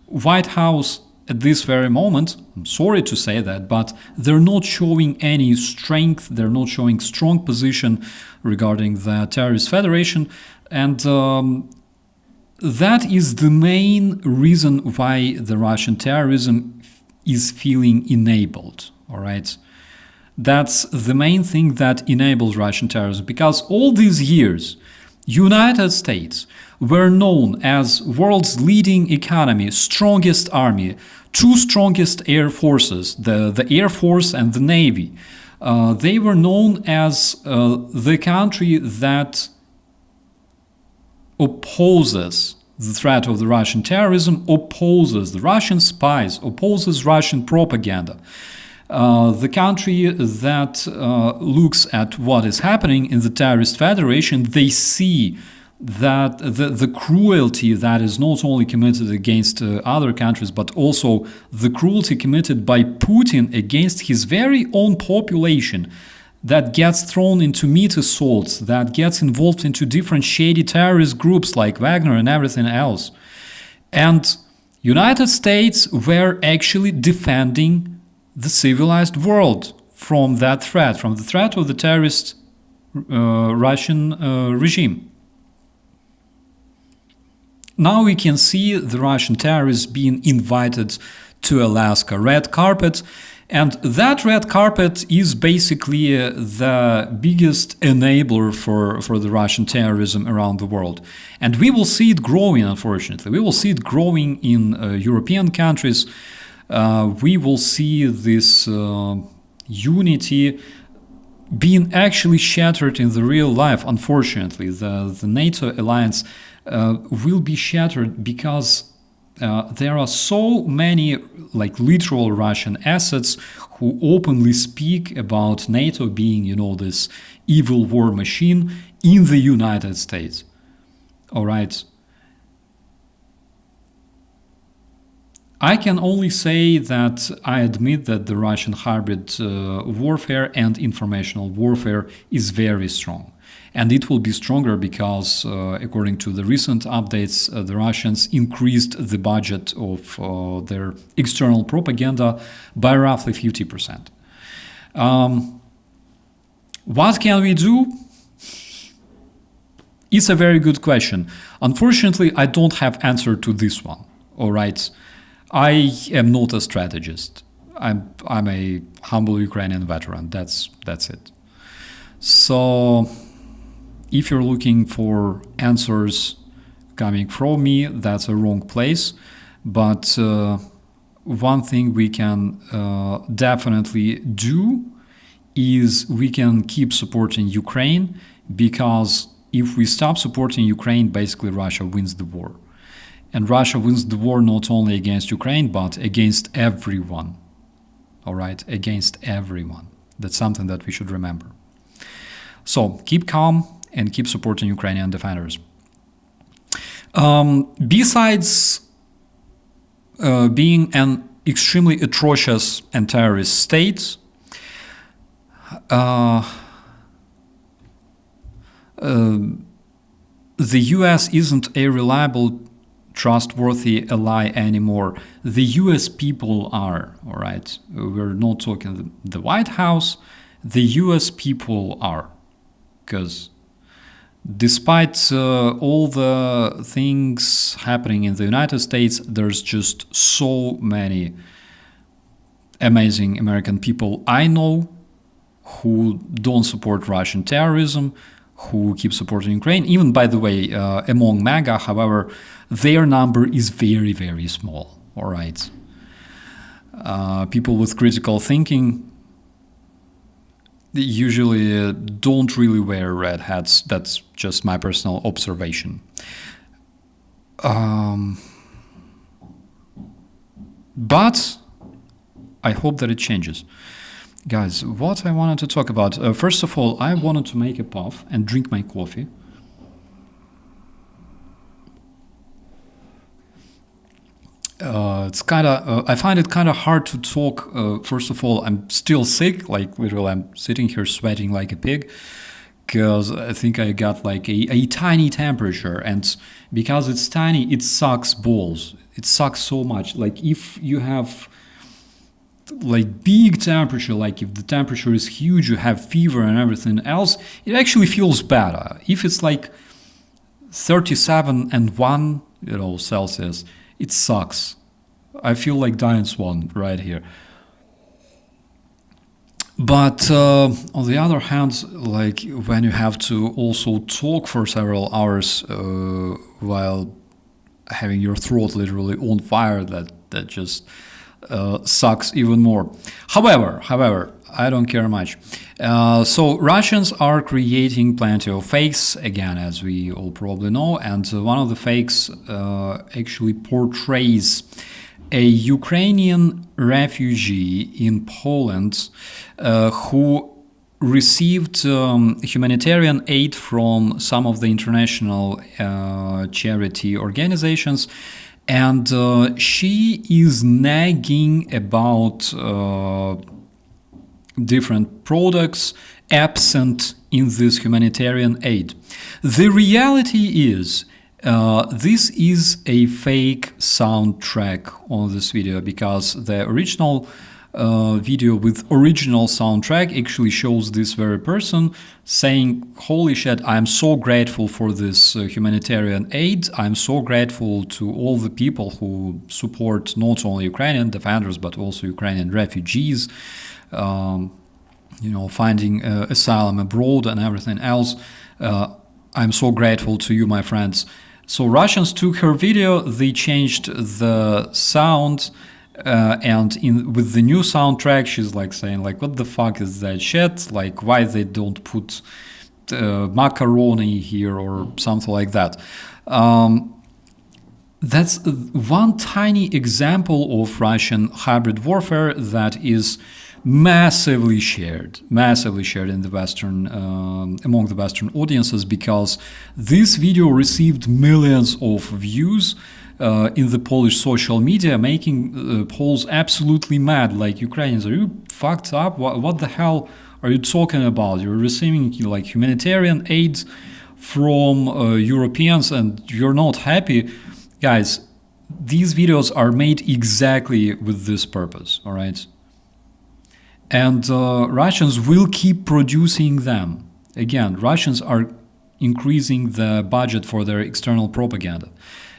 White House at this very moment, I'm sorry to say that, but they're not showing any strength, they're not showing strong position regarding the terrorist federation, and that is the main reason why the Russian terrorism is feeling enabled, all right? That's the main thing that enables Russian terrorism, because all these years, United States were known as world's leading economy, strongest army, two strongest air forces, the Air Force and the Navy. They were known as the country that opposes the threat of the Russian terrorism, opposes the Russian spies, opposes Russian propaganda. The country that looks at what is happening in the terrorist federation, they see that the cruelty that is not only committed against other countries, but also the cruelty committed by Putin against his very own population that gets thrown into meat assaults, that gets involved into different shady terrorist groups like Wagner and everything else. And United States were actually defending the civilized world from that threat, from the threat of the terrorist Russian regime. Now we can see the Russian terrorists being invited to Alaska, red carpet, and that red carpet is basically the biggest enabler for the Russian terrorism around the world. And we will see it growing, unfortunately. We will see it growing in European countries. We will see this unity being actually shattered in the real life, unfortunately. The NATO alliance will be shattered because there are so many, like, literal Russian assets who openly speak about NATO being, you know, this evil war machine in the United States. All right. I can only say that I admit that the Russian hybrid warfare and informational warfare is very strong. And it will be stronger because, according to the recent updates, the Russians increased the budget of their external propaganda by roughly 50%. What can we do? It's a very good question. Unfortunately, I don't have answer to this one. All right. I am not a strategist. I'm a humble Ukrainian veteran. That's it. So if you're looking for answers coming from me, that's a wrong place. But one thing we can definitely do is we can keep supporting Ukraine, because if we stop supporting Ukraine, basically Russia wins the war. And Russia wins the war not only against Ukraine, but against everyone. All right? Against everyone. That's something that we should remember. So keep calm and keep supporting Ukrainian defenders. Besides being an extremely atrocious and terrorist state, the US isn't a reliable, trustworthy ally anymore. The US people are, all right? We're not talking the White House. The US people are. Because despite all the things happening in the United States, there's just so many amazing American people I know who don't support Russian terrorism, who keep supporting Ukraine. Even, by the way, among MAGA, however, their number is very, very small. All right. People with critical thinking, they usually don't really wear red hats. That's just my personal observation. But I hope that it changes. Guys, what I wanted to talk about, first of all, I wanted to make a puff and drink my coffee. It's kind of, I find it kind of hard to talk. First of all, I'm still sick, like literally I'm sitting here sweating like a pig, because I think I got like a tiny temperature, and because it's tiny, it sucks balls. It sucks so much. Like if you have like big temperature, like if the temperature is huge, you have fever and everything else, it actually feels better. If it's like 37.1, Celsius, it sucks. I feel like Diane Swan right here. But on the other hand, like when you have to also talk for several hours while having your throat literally on fire, that just sucks even more. However, I don't care much. So Russians are creating plenty of fakes, again, as we all probably know, and one of the fakes actually portrays a Ukrainian refugee in Poland who received humanitarian aid from some of the international charity organizations, and she is nagging about different products absent in this humanitarian aid. The reality is this is a fake soundtrack on this video, because the original video with original soundtrack actually shows this very person saying, holy shit, I'm so grateful for this humanitarian aid. I'm so grateful to all the people who support not only Ukrainian defenders but also Ukrainian refugees, finding asylum abroad and everything else. I'm so grateful to you, my friends. So Russians took her video, they changed the sound, and with the new soundtrack, she's like saying like, what the fuck is that shit? Like, why they don't put macaroni here or something like that. That's one tiny example of Russian hybrid warfare that is massively shared in the Western, among the Western audiences, because this video received millions of views in the Polish social media, making Poles absolutely mad. Like, Ukrainians, are you fucked up? What the hell are you talking about? You're receiving like humanitarian aid from Europeans and you're not happy. Guys, these videos are made exactly with this purpose, all right? And Russians will keep producing them. Again, Russians are increasing the budget for their external propaganda.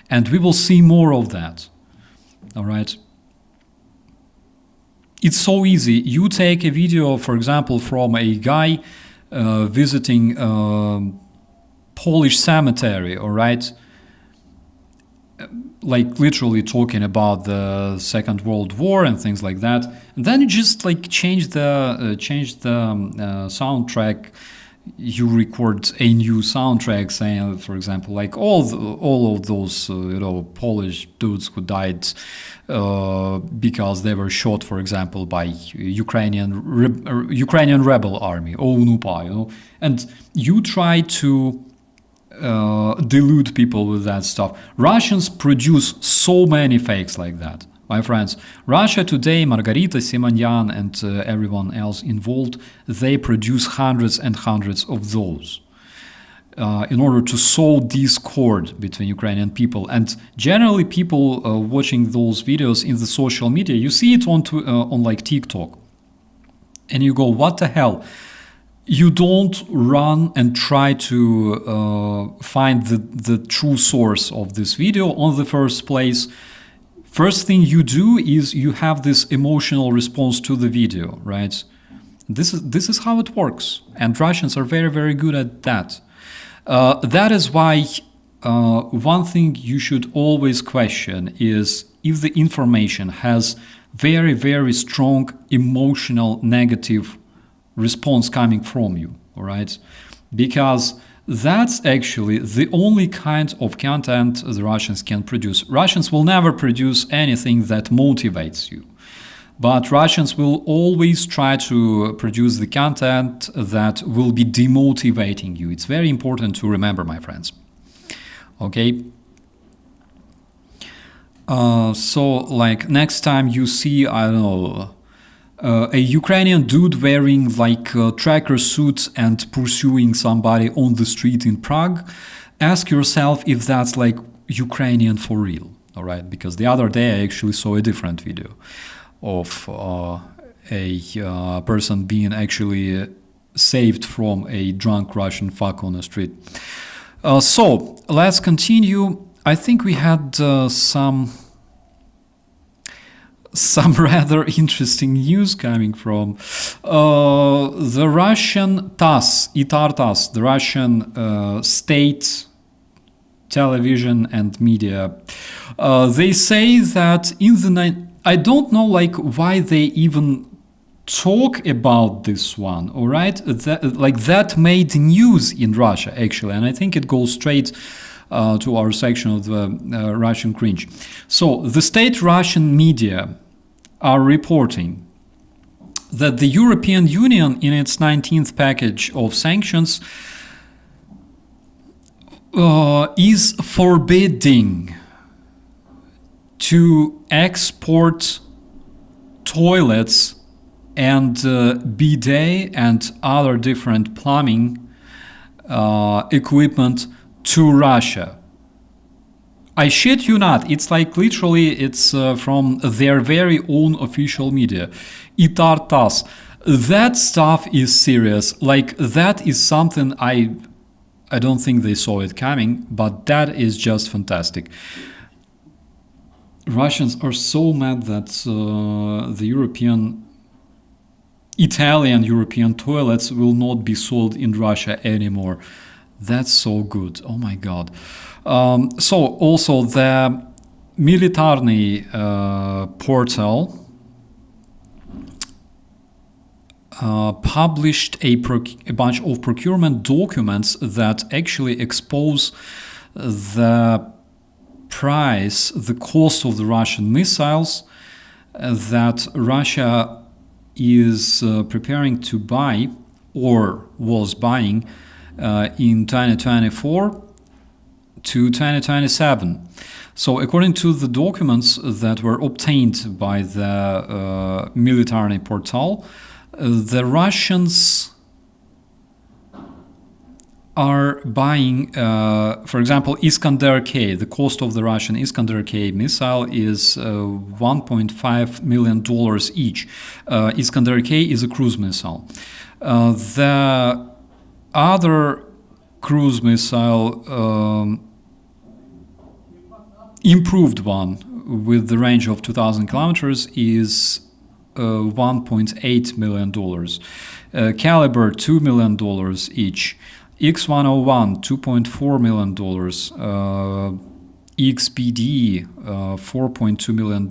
And we will see more of that. All right? It's so easy. You take a video, for example, from a guy visiting Polish cemetery, all right? Like literally talking about the Second World War and things like that. And then you just like change the soundtrack. You record a new soundtrack saying, for example, like all of those Polish dudes who died because they were shot, for example, by Ukrainian rebel army, OUN-UPA, and you try to delude people with that stuff. Russians produce so many fakes like that, my friends. Russia today, Margarita Simonyan and everyone else involved, they produce hundreds and hundreds of those in order to sow discord between Ukrainian people. And generally people watching those videos in the social media, you see it on like TikTok, and you go, what the hell? You don't run and try to find the true source of this video on the first place. First thing you do is you have this emotional response to the video, right? This is how it works, and Russians are very, very good at that. That is why one thing you should always question is if the information has very, very strong emotional negative response coming from you, all right? Because that's actually the only kind of content the Russians can produce. Russians will never produce anything that motivates you, but Russians will always try to produce the content that will be demotivating you. It's very important to remember, my friends. Okay? So, like, next time you see, I don't know, a Ukrainian dude wearing like tracker suits and pursuing somebody on the street in Prague, ask yourself if that's like Ukrainian for real, all right? Because the other day I actually saw a different video of a person being actually saved from a drunk Russian fuck on the street. So let's continue. I think we had some rather interesting news coming from the Russian TASS, the Russian state television and media. They say that in the I don't know like why they even talk about this one, all right? That made news in Russia actually, and I think it goes straight to our section of the Russian cringe. So the state Russian media are reporting that the European Union, in its 19th package of sanctions, is forbidding to export toilets and bidet and other different plumbing equipment to Russia. I shit you not. It's like literally, it's from their very own official media. Itartas. That stuff is serious. Like, that is something I don't think they saw it coming, but that is just fantastic. Russians are so mad that the Italian European toilets will not be sold in Russia anymore. That's so good. Oh my God. So also the Militarny portal published a bunch of procurement documents that actually expose the price, the cost of the Russian missiles that Russia is preparing to buy or was buying in 2024 to 2027. So according to the documents that were obtained by the Militarny portal, the Russians are buying, for example, Iskander-K. The cost of the Russian Iskander-K missile is $1.5 million each. Iskander-K is a cruise missile. The other cruise missile, improved one with the range of 2,000 kilometers, is $1.8 million. Caliber, $2 million each. X-101, $2.4 million. XPD, $4.2 million.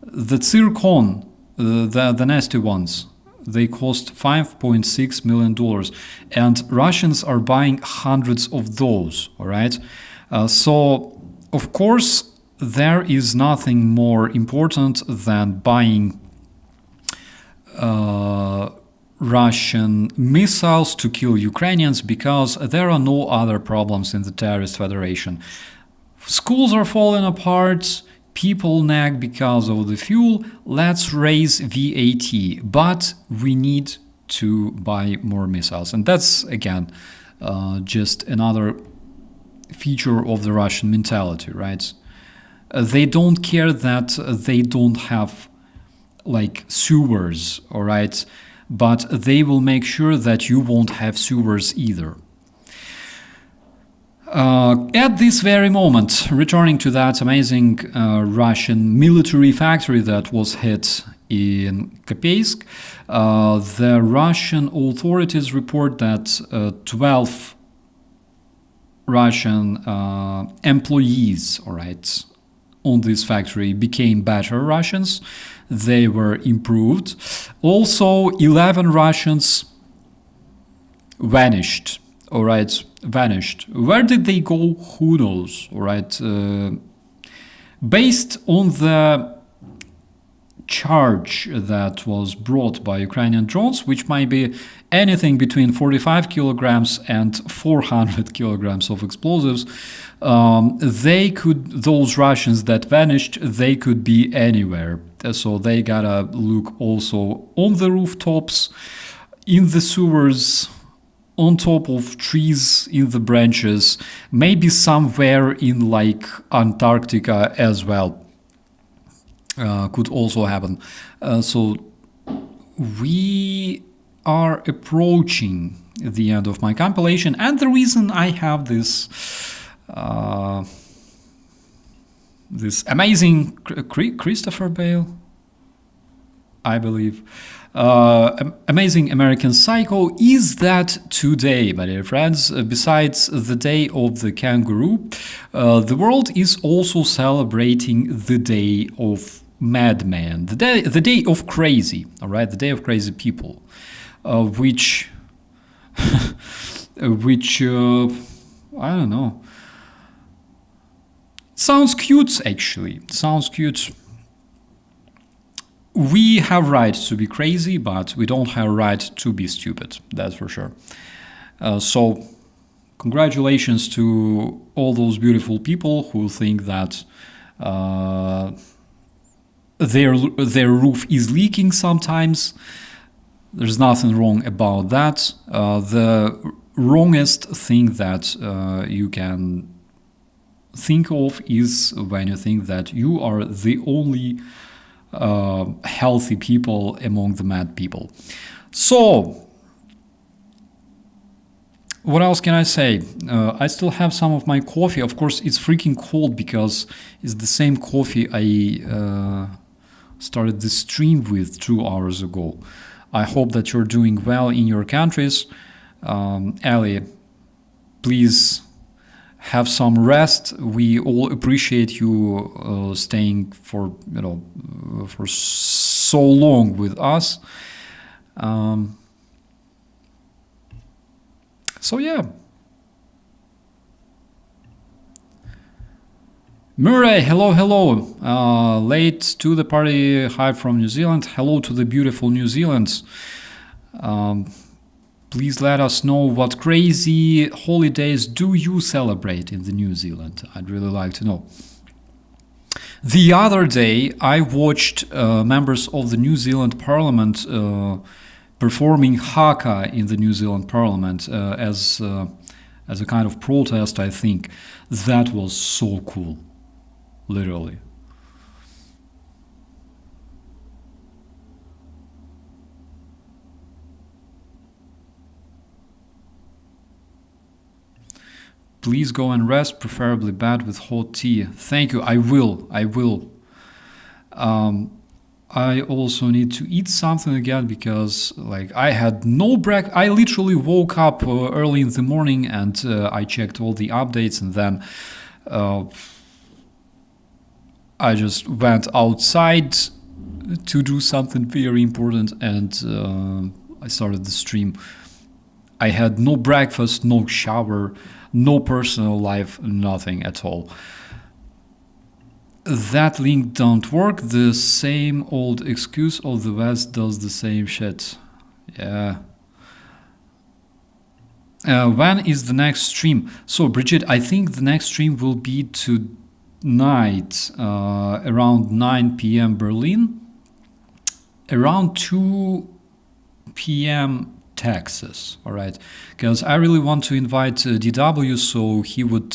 The Zircon, the nasty ones, they cost $5.6 million. And Russians are buying hundreds of those, all right? So, of course, there is nothing more important than buying Russian missiles to kill Ukrainians, because there are no other problems in the terrorist federation. Schools are falling apart, people nag because of the fuel, let's raise VAT, but we need to buy more missiles. And that's, again, just another feature of the Russian mentality, right? They don't care that they don't have, like, sewers, all right? But they will make sure that you won't have sewers either. At this very moment, returning to that amazing Russian military factory that was hit in Kopeysk, the Russian authorities report that 12 Russian employees, all right, on this factory became better Russians. They were improved. Also, 11 Russians vanished. All right, vanished. Where did they go? Who knows? All right. Based on the charge that was brought by Ukrainian drones, which might be anything between 45 kilograms and 400 kilograms of explosives, those Russians that vanished, they could be anywhere. So they gotta look also on the rooftops, in the sewers, on top of trees, in the branches, maybe somewhere in like Antarctica as well. Could also happen. So we are approaching the end of my compilation, and the reason I have this this amazing Christopher Bale, I believe, amazing American Psycho, is that today, my dear friends, besides the day of the kangaroo, the world is also celebrating the day of madman, the day of crazy, all right, the day of crazy people, which I don't know. Sounds cute, actually. Sounds cute. We have right to be crazy, but we don't have right to be stupid. That's for sure. So, congratulations to all those beautiful people who think that their roof is leaking sometimes. There's nothing wrong about that. The wrongest thing that you can think of is when you think that you are the only healthy people among the mad people. So, what else can I say? I still have some of my coffee. Of course, it's freaking cold because it's the same coffee I started the stream with 2 hours ago. I hope that you're doing well in your countries. Ali, please have some rest. We all appreciate you staying for for so long with us. So yeah. Murray, hello. Late to the party, hi from New Zealand. Hello to the beautiful New Zealand. Please let us know what crazy holidays do you celebrate in the New Zealand. I'd really like to know. The other day, I watched members of the New Zealand Parliament performing haka in the New Zealand Parliament as a kind of protest, I think. That was so cool, literally. Please go and rest, preferably bed with hot tea. Thank you. I will. I also need to eat something again because, like, I had no break. I literally woke up early in the morning and I checked all the updates, and then I just went outside to do something very important, and I started the stream. I had no breakfast, no shower, no personal life, nothing at all. That link don't work. The same old excuse of the West does the same shit. Yeah. When is the next stream? So, Bridget, I think the next stream will be tonight, around 9 p.m. Berlin, around 2 p.m. Texas. All right, because I really want to invite DW, so he would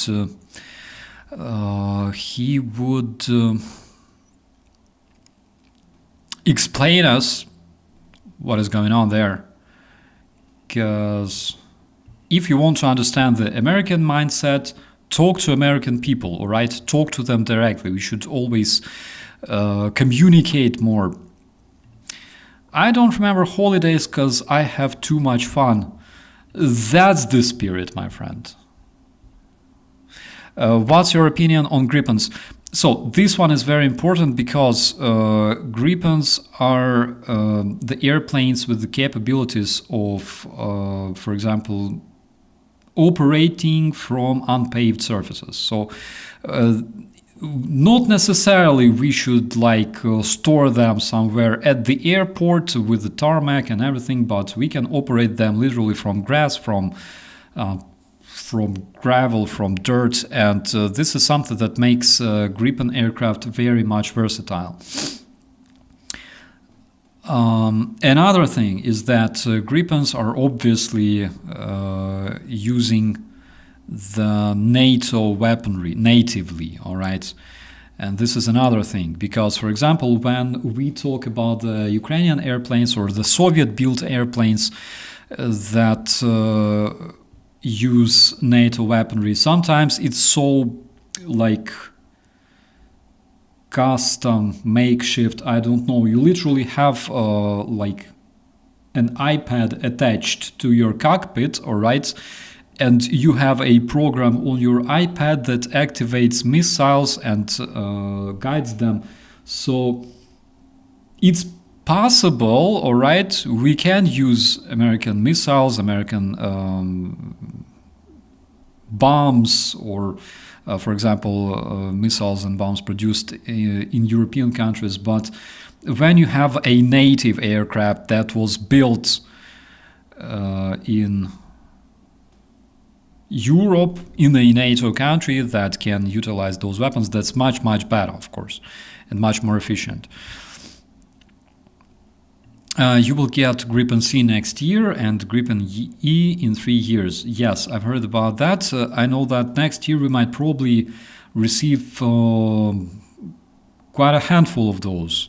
explain us what is going on there. Because if you want to understand the American mindset, talk to American people, all right? Talk to them directly. We should always communicate more. I don't remember holidays because I have too much fun. That's the spirit, my friend. What's your opinion on Gripens? So this one is very important because Gripens are the airplanes with the capabilities of, for example, operating from unpaved surfaces. So not necessarily we should store them somewhere at the airport with the tarmac and everything, but we can operate them literally from grass, from gravel, from dirt, and this is something that makes Gripen aircraft very much versatile. Another thing is that Gripens are obviously using the NATO weaponry natively, all right? And this is another thing, because, for example, when we talk about the Ukrainian airplanes or the Soviet-built airplanes that use NATO weaponry, sometimes it's so, custom, makeshift, I don't know. You literally have, an iPad attached to your cockpit, all right? And you have a program on your iPad that activates missiles and guides them. So it's possible, all right? We can use American missiles, American bombs, or, for example, missiles and bombs produced in European countries. But when you have a native aircraft that was built in Europe, in a NATO country that can utilize those weapons, that's much, much better, of course, and much more efficient. You will get Gripen C next year and Gripen E in 3 years. Yes, I've heard about that. I know that next year we might probably receive quite a handful of those.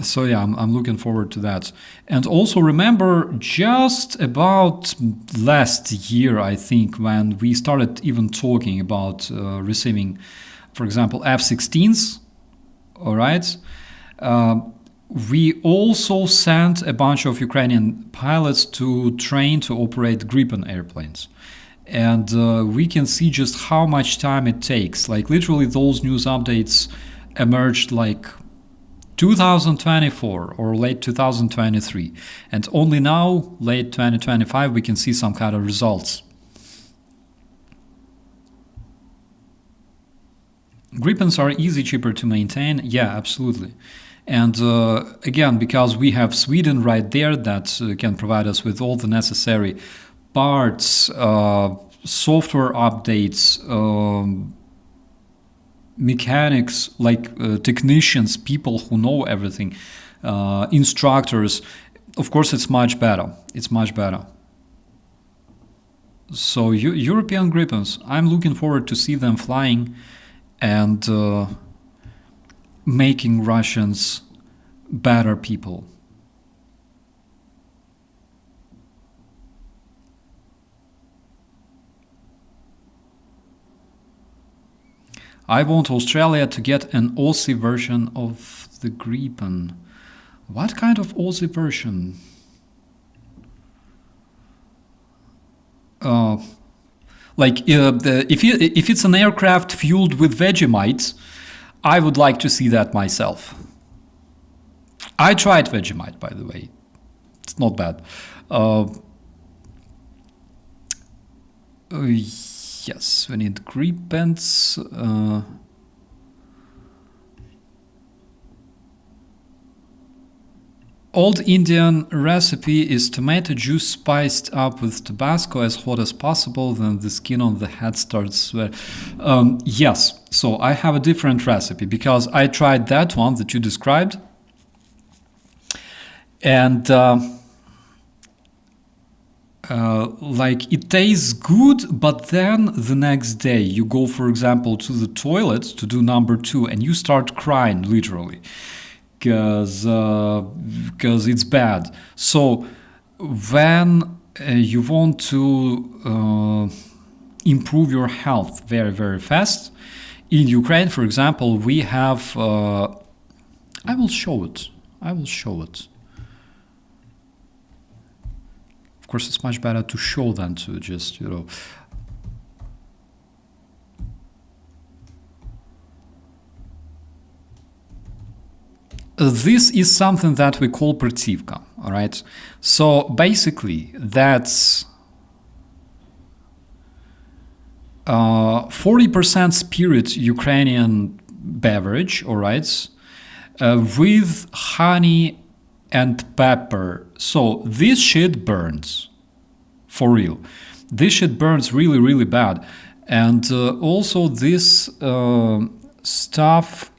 So yeah, I'm looking forward to that. And also remember, just about last year, I think, when we started even talking about receiving, for example, F-16s, all right, we also sent a bunch of Ukrainian pilots to train to operate Gripen airplanes. And we can see just how much time it takes. Like literally those news updates emerged like 2024 or late 2023. And only now, late 2025, we can see some kind of results. Gripens are easy, cheaper to maintain. Yeah, absolutely. And again, because we have Sweden right there that can provide us with all the necessary parts, software updates, mechanics, like technicians, people who know everything, instructors, of course it's much better. It's much better. So European Gripens, I'm looking forward to see them flying and making Russians better people. I want Australia to get an Aussie version of the Gripen. What kind of Aussie version? If it's an aircraft fueled with Vegemite, I would like to see that myself. I tried Vegemite, by the way. It's not bad. Yes, we need Gripens. Old Indian recipe is tomato juice spiced up with Tabasco as hot as possible, then the skin on the head starts sweat. Yes, so I have a different recipe because I tried that one that you described. And it tastes good, but then the next day you go, for example, to the toilet to do number 2 and you start crying, literally, because it's bad. So when you want to improve your health very, very fast, in Ukraine, for example, we have, I will show it. Of course, it's much better to show than to just, This is something that we call Pertivka, all right? So basically, that's 40% spirit Ukrainian beverage, all right, with honey and pepper. So this shit burns, for real. This shit burns really, really bad. And also this stuff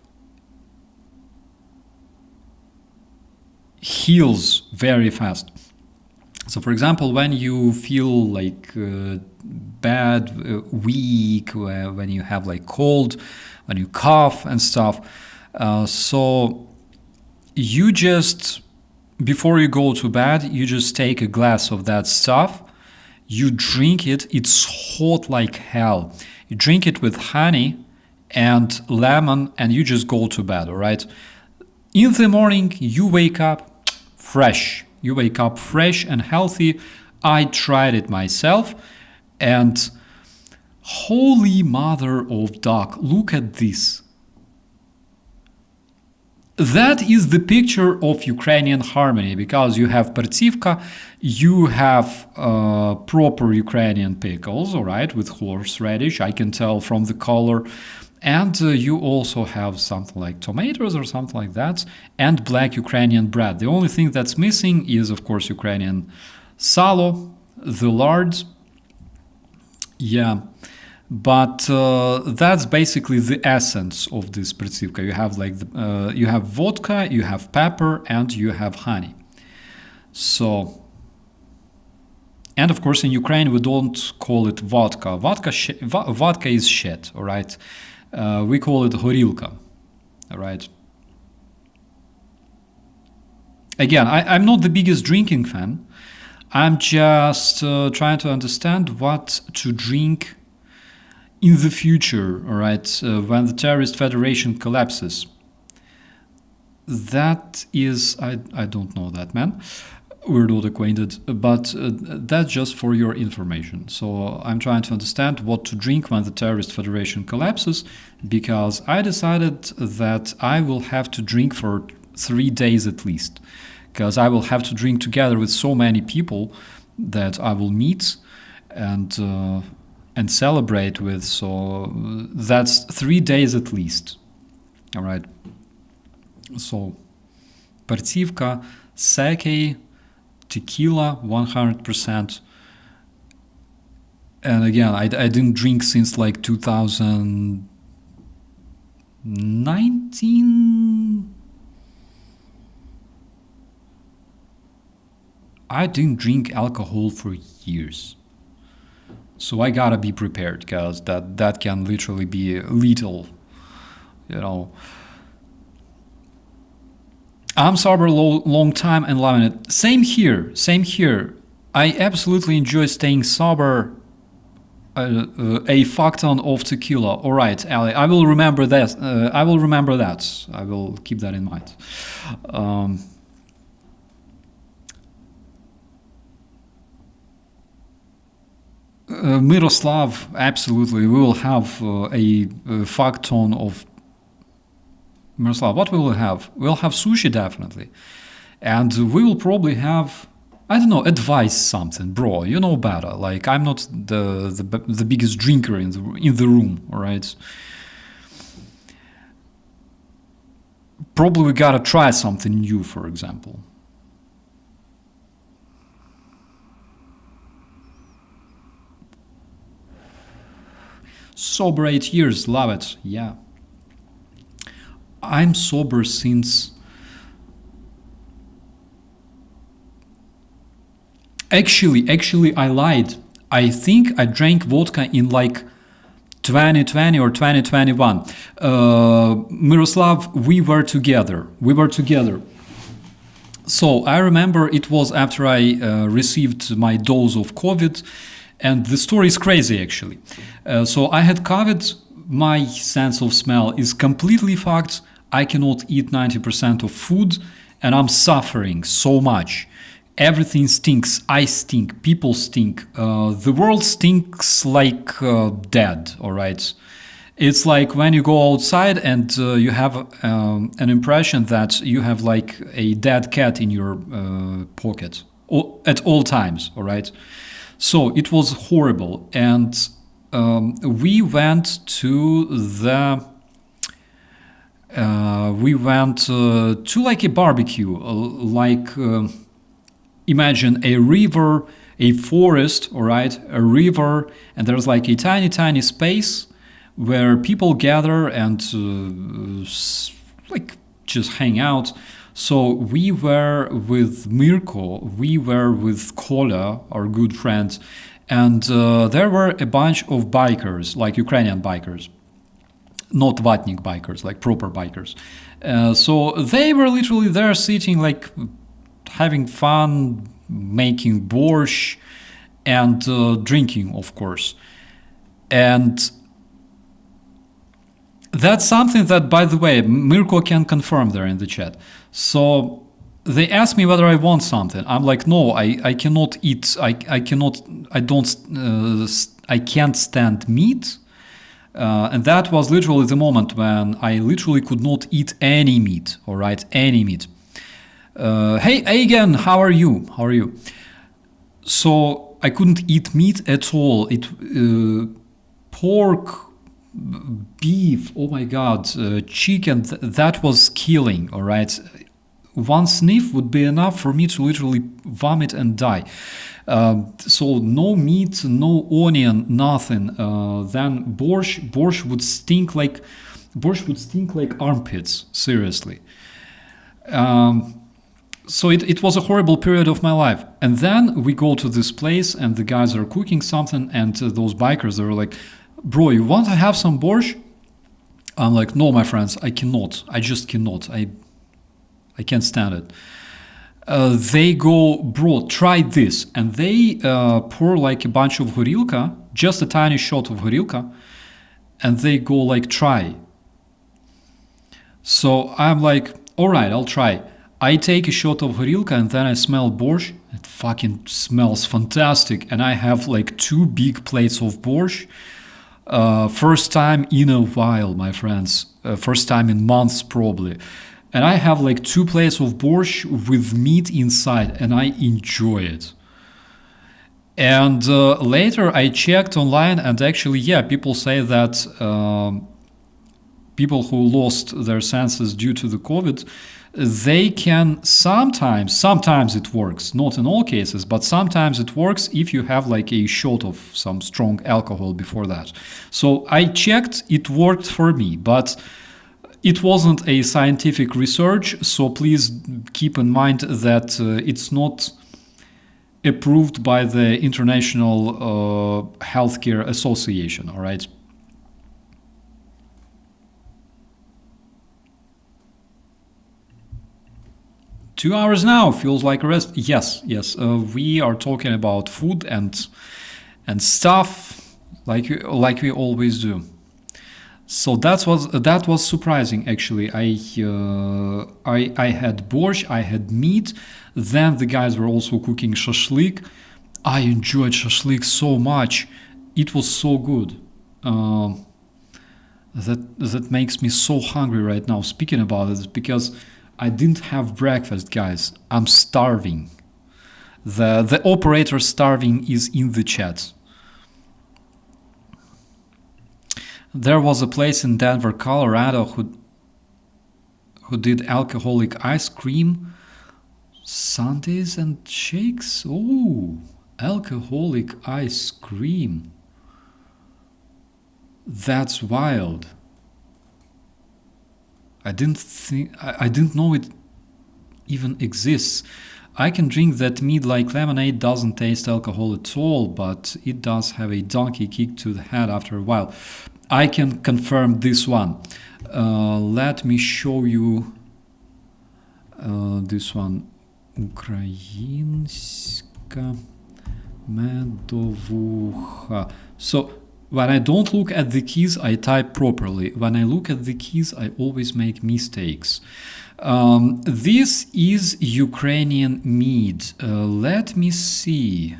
heals very fast. So for example, when you feel like bad, weak, when you have like cold, when you cough and stuff, so you just, before you go to bed, you just take a glass of that stuff, you drink it, it's hot like hell. You drink it with honey and lemon and you just go to bed, all right? In the morning, you wake up fresh. You wake up fresh and healthy. I tried it myself and holy mother of duck, look at this. That is the picture of Ukrainian harmony, because you have pertivka, you have proper Ukrainian pickles, all right, with horseradish, I can tell from the color, and you also have something like tomatoes or something like that, and black Ukrainian bread. The only thing that's missing is, of course, Ukrainian salo, the lard, yeah. But that's basically the essence of this pertivka. You have like you have vodka, you have pepper, and you have honey. So And of course, in Ukraine, we don't call it vodka. Vodka is shit, all right? We call it horilka, all right? Again, I'm not the biggest drinking fan. I'm just trying to understand what to drink in the future, all right, when the terrorist federation collapses. That is, I don't know that, man. We're not acquainted, but that's just for your information. So I'm trying to understand what to drink when the terrorist federation collapses, because I decided that I will have to drink for 3 days at least, because I will have to drink together with so many people that I will meet and celebrate with. So that's 3 days at least. All right. So, Pertsivka, sake, tequila, 100%. And again, I didn't drink since like 2019. I didn't drink alcohol for years. So I gotta be prepared, because that can literally be lethal, you know. I'm sober long time and loving it. Same here. I absolutely enjoy staying sober. A fuck ton of tequila. All right, Ali, I will remember that. I will keep that in mind. Miroslav, absolutely. We will have a fuck ton of Miroslav, what will we have? We'll have sushi, definitely. And we will probably have, I don't know, advise something. Bro, you know better. Like, I'm not the biggest drinker in the room, all right? Probably we gotta try something new, for example. Sober 8 years, love it, yeah. I'm sober since... Actually, I lied. I think I drank vodka in like 2020 or 2021. Miroslav, we were together. So I remember it was after I received my dose of COVID, and the story is crazy, actually. So I had COVID. My sense of smell is completely fucked. I cannot eat 90% of food, and I'm suffering so much. Everything stinks. I stink. People stink. The world stinks like dead, all right? It's like when you go outside and you have an impression that you have like a dead cat in your pocket at all times, all right? So it was horrible. And we went to like a barbecue, imagine a river, a forest, all right, a river, and there's like a tiny space where people gather and like just hang out. So we were with Mirko, we were with Kola, our good friend, and there were a bunch of bikers, like Ukrainian bikers, not Vatnik bikers, like proper bikers. So they were literally there sitting like having fun, making borscht and drinking, of course. And that's something that, by the way, Mirko can confirm there in the chat. So they asked me whether I want something. I'm like, no, I cannot eat. I can't stand meat. And that was literally the moment when I literally could not eat any meat. All right, any meat. Hey again, how are you? So I couldn't eat meat at all. Pork, beef, oh my god, chicken, that was killing, all right? One sniff would be enough for me to literally vomit and die. So no meat, no onion, nothing. Then borscht would stink like armpits, seriously. So it was a horrible period of my life. And then we go to this place and the guys are cooking something, and those bikers, they were like, bro, you want to have some borscht? I'm like, no, my friends, I cannot. I just cannot. I can't stand it. They go, bro, try this. And they pour like a bunch of horilka, just a tiny shot of horilka, and they go like, try. So I'm like, all right, I'll try. I take a shot of horilka and then I smell borscht. It fucking smells fantastic. And I have like 2 big plates of borscht. First time in a while, my friends. First time in months, probably. And I have like 2 plates of borscht with meat inside, and I enjoy it. And later I checked online, and actually, yeah, people say that people who lost their senses due to the COVID, they can sometimes it works, not in all cases, but sometimes it works if you have like a shot of some strong alcohol before that. So I checked, it worked for me, but it wasn't a scientific research, so please keep in mind that it's not approved by the International Healthcare Association, all right? Two hours now feels like a rest. Yes. We are talking about food and stuff like we always do. So that was surprising actually. I had borscht, I had meat. Then the guys were also cooking shashlik. I enjoyed shashlik so much. It was so good. That makes me so hungry right now speaking about it, because I didn't have breakfast, guys. I'm starving. The operator starving is in the chat. There was a place in Denver, Colorado who did alcoholic ice cream, sundaes and shakes. Oh, alcoholic ice cream. That's wild. I didn't know it even exists. I can drink that mead like lemonade, doesn't taste alcohol at all, but it does have a donkey kick to the head after a while. I can confirm this one. Let me show you this one. Ukrainska medovucha. So when I don't look at the keys, I type properly. When I look at the keys, I always make mistakes. This is Ukrainian mead. Let me see.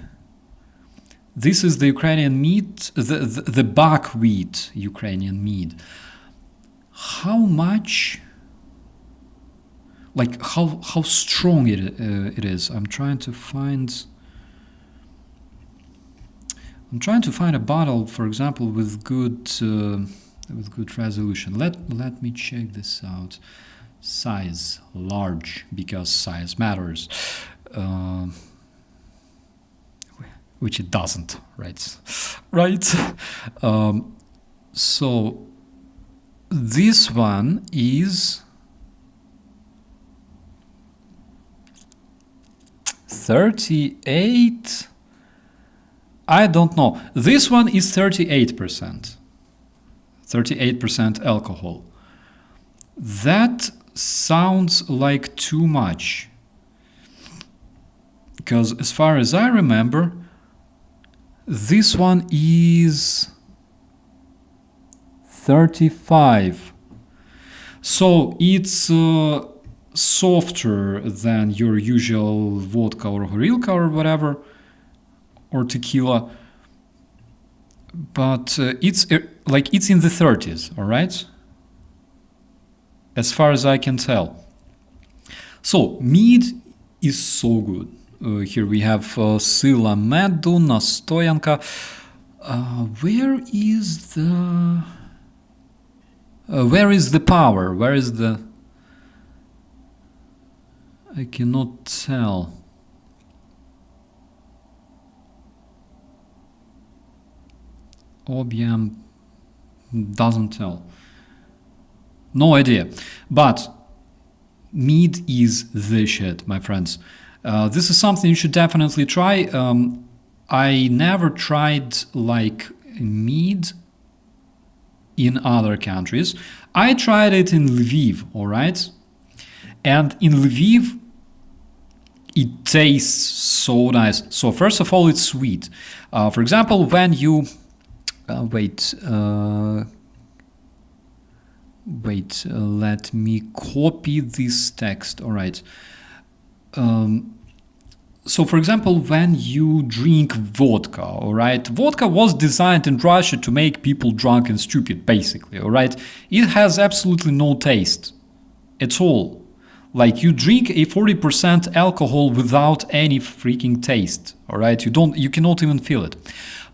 This is the Ukrainian mead, the buckwheat Ukrainian mead. How much, like how strong it is? I'm trying to find a bottle, for example, with good resolution. Let me check this out. Size, large, because size matters. Which it doesn't, right? So this one is 38. I don't know. This one is 38%. 38% alcohol. That sounds like too much. Because as far as I remember, this one is 35. So it's softer than your usual vodka or horilka or whatever, or tequila. But it's in the 30s, all right? As far as I can tell. So mead is so good. Here we have Sila Medu, Nastoyanka. Where is the power? Where is the... I cannot tell. OBM doesn't tell. No idea. But mead is the shit, my friends. This is something you should definitely try. I never tried like mead in other countries. I tried it in Lviv, all right? And in Lviv, it tastes so nice. So first of all, it's sweet. For example, when you... let me copy this text. All right. So, for example, when you drink vodka, all right, vodka was designed in Russia to make people drunk and stupid, basically, all right? It has absolutely no taste at all. Like, you drink a 40% alcohol without any freaking taste, all right? You cannot even feel it.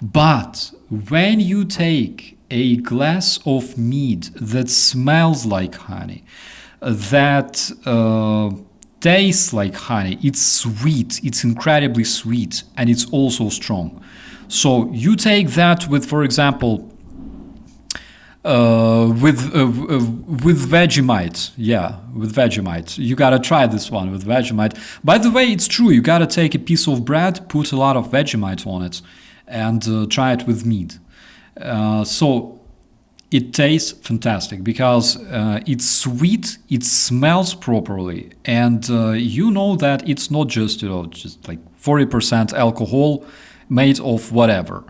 But when you take a glass of mead that smells like honey, that tastes like honey, it's sweet, it's incredibly sweet, and it's also strong. So you take that with, for example, with Vegemite. Yeah, with Vegemite. You gotta try this one with Vegemite. By the way, it's true, you gotta take a piece of bread, put a lot of Vegemite on it, and try it with meat. So it tastes fantastic because it's sweet, it smells properly, and you know that it's not just just like 40% alcohol made of whatever.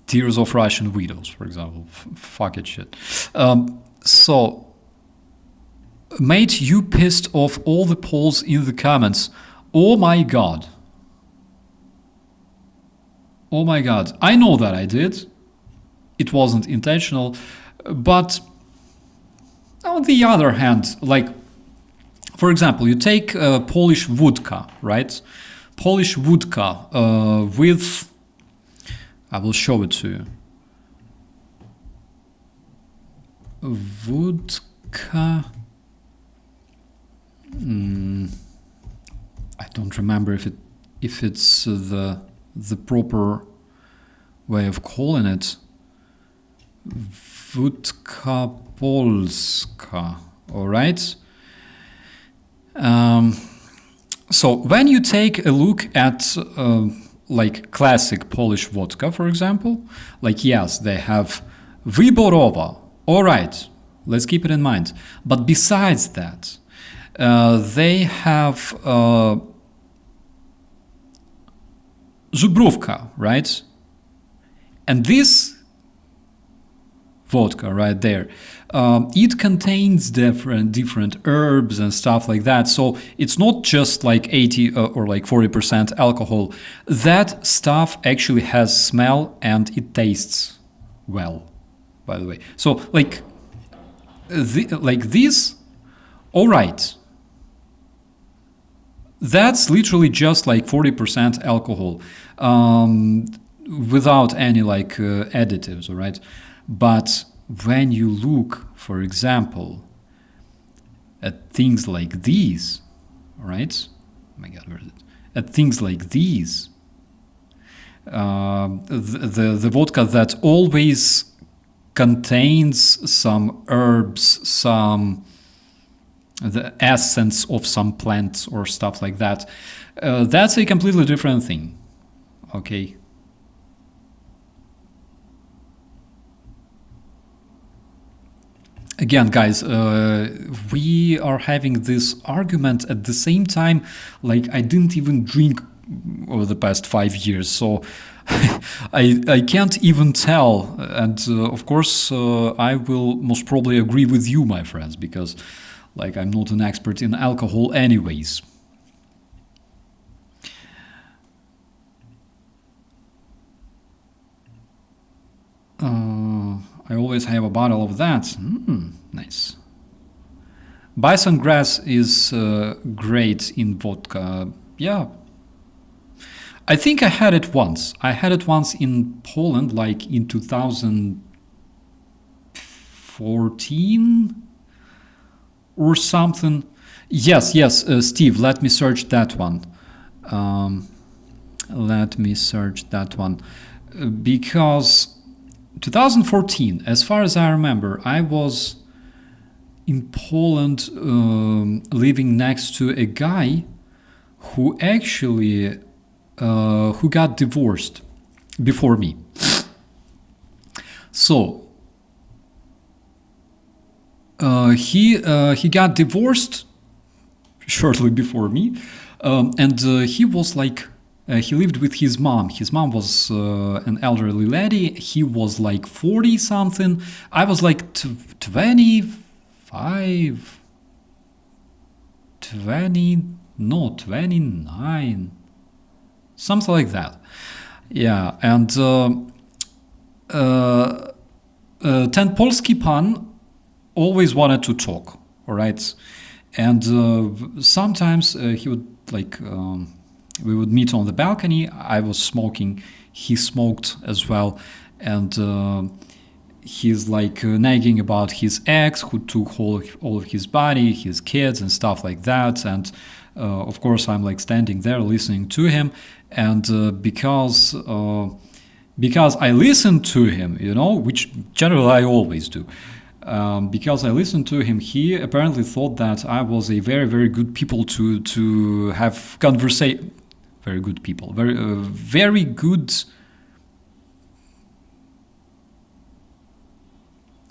Tears of Russian widows, for example. Fuck it shit. So, mate, you pissed off all the Poles in the comments. Oh my god. Oh my god. I know that I did. It wasn't intentional. But on the other hand, like, for example, you take Polish vodka, right? Polish vodka with... I will show it to you. Vodka... I don't remember if it's the proper way of calling it. Vodka Polska, all right? So when you take a look at like classic Polish vodka, for example, like yes, they have Wyborowa, all right, let's keep it in mind. But besides that, they have Żubrówka, right? And this vodka right there, it contains different herbs and stuff like that. So it's not just like 80 or like 40% alcohol. That stuff actually has smell and it tastes well, by the way. So like this, all right. That's literally just like 40% alcohol without any like additives, all right? But when you look, for example, at things like these, all right? Oh my God, where is it? At things like these, the vodka that always contains some herbs, the essence of some plants or stuff like that, that's a completely different thing, okay? Again, guys, we are having this argument at the same time, like I didn't even drink over the past 5 years, so I can't even tell. And of course, I will most probably agree with you, my friends, because like I'm not an expert in alcohol anyways. I always have a bottle of that. Nice. Bison grass is great in vodka. Yeah. I think I had it once. I had it once in Poland, like in 2014 or something. Yes, Steve, let me search that one. Because 2014, as far as I remember, I was in Poland living next to a guy who actually who got divorced before me. So he got divorced shortly before me, and he was like he lived with his mom. His mom was an elderly lady. He was like 40 something. I was like 25, 29, something like that. Yeah, and ten Polski pan always wanted to talk, all right? And sometimes he would like, we would meet on the balcony. I was smoking, he smoked as well. And he's like nagging about his ex who took all of his body, his kids and stuff like that. And of course I'm like standing there listening to him. And because I listened to him, you know, which generally I always do, because I listened to him, he apparently thought that I was a very, very good people to have conversation. Very good people, very good.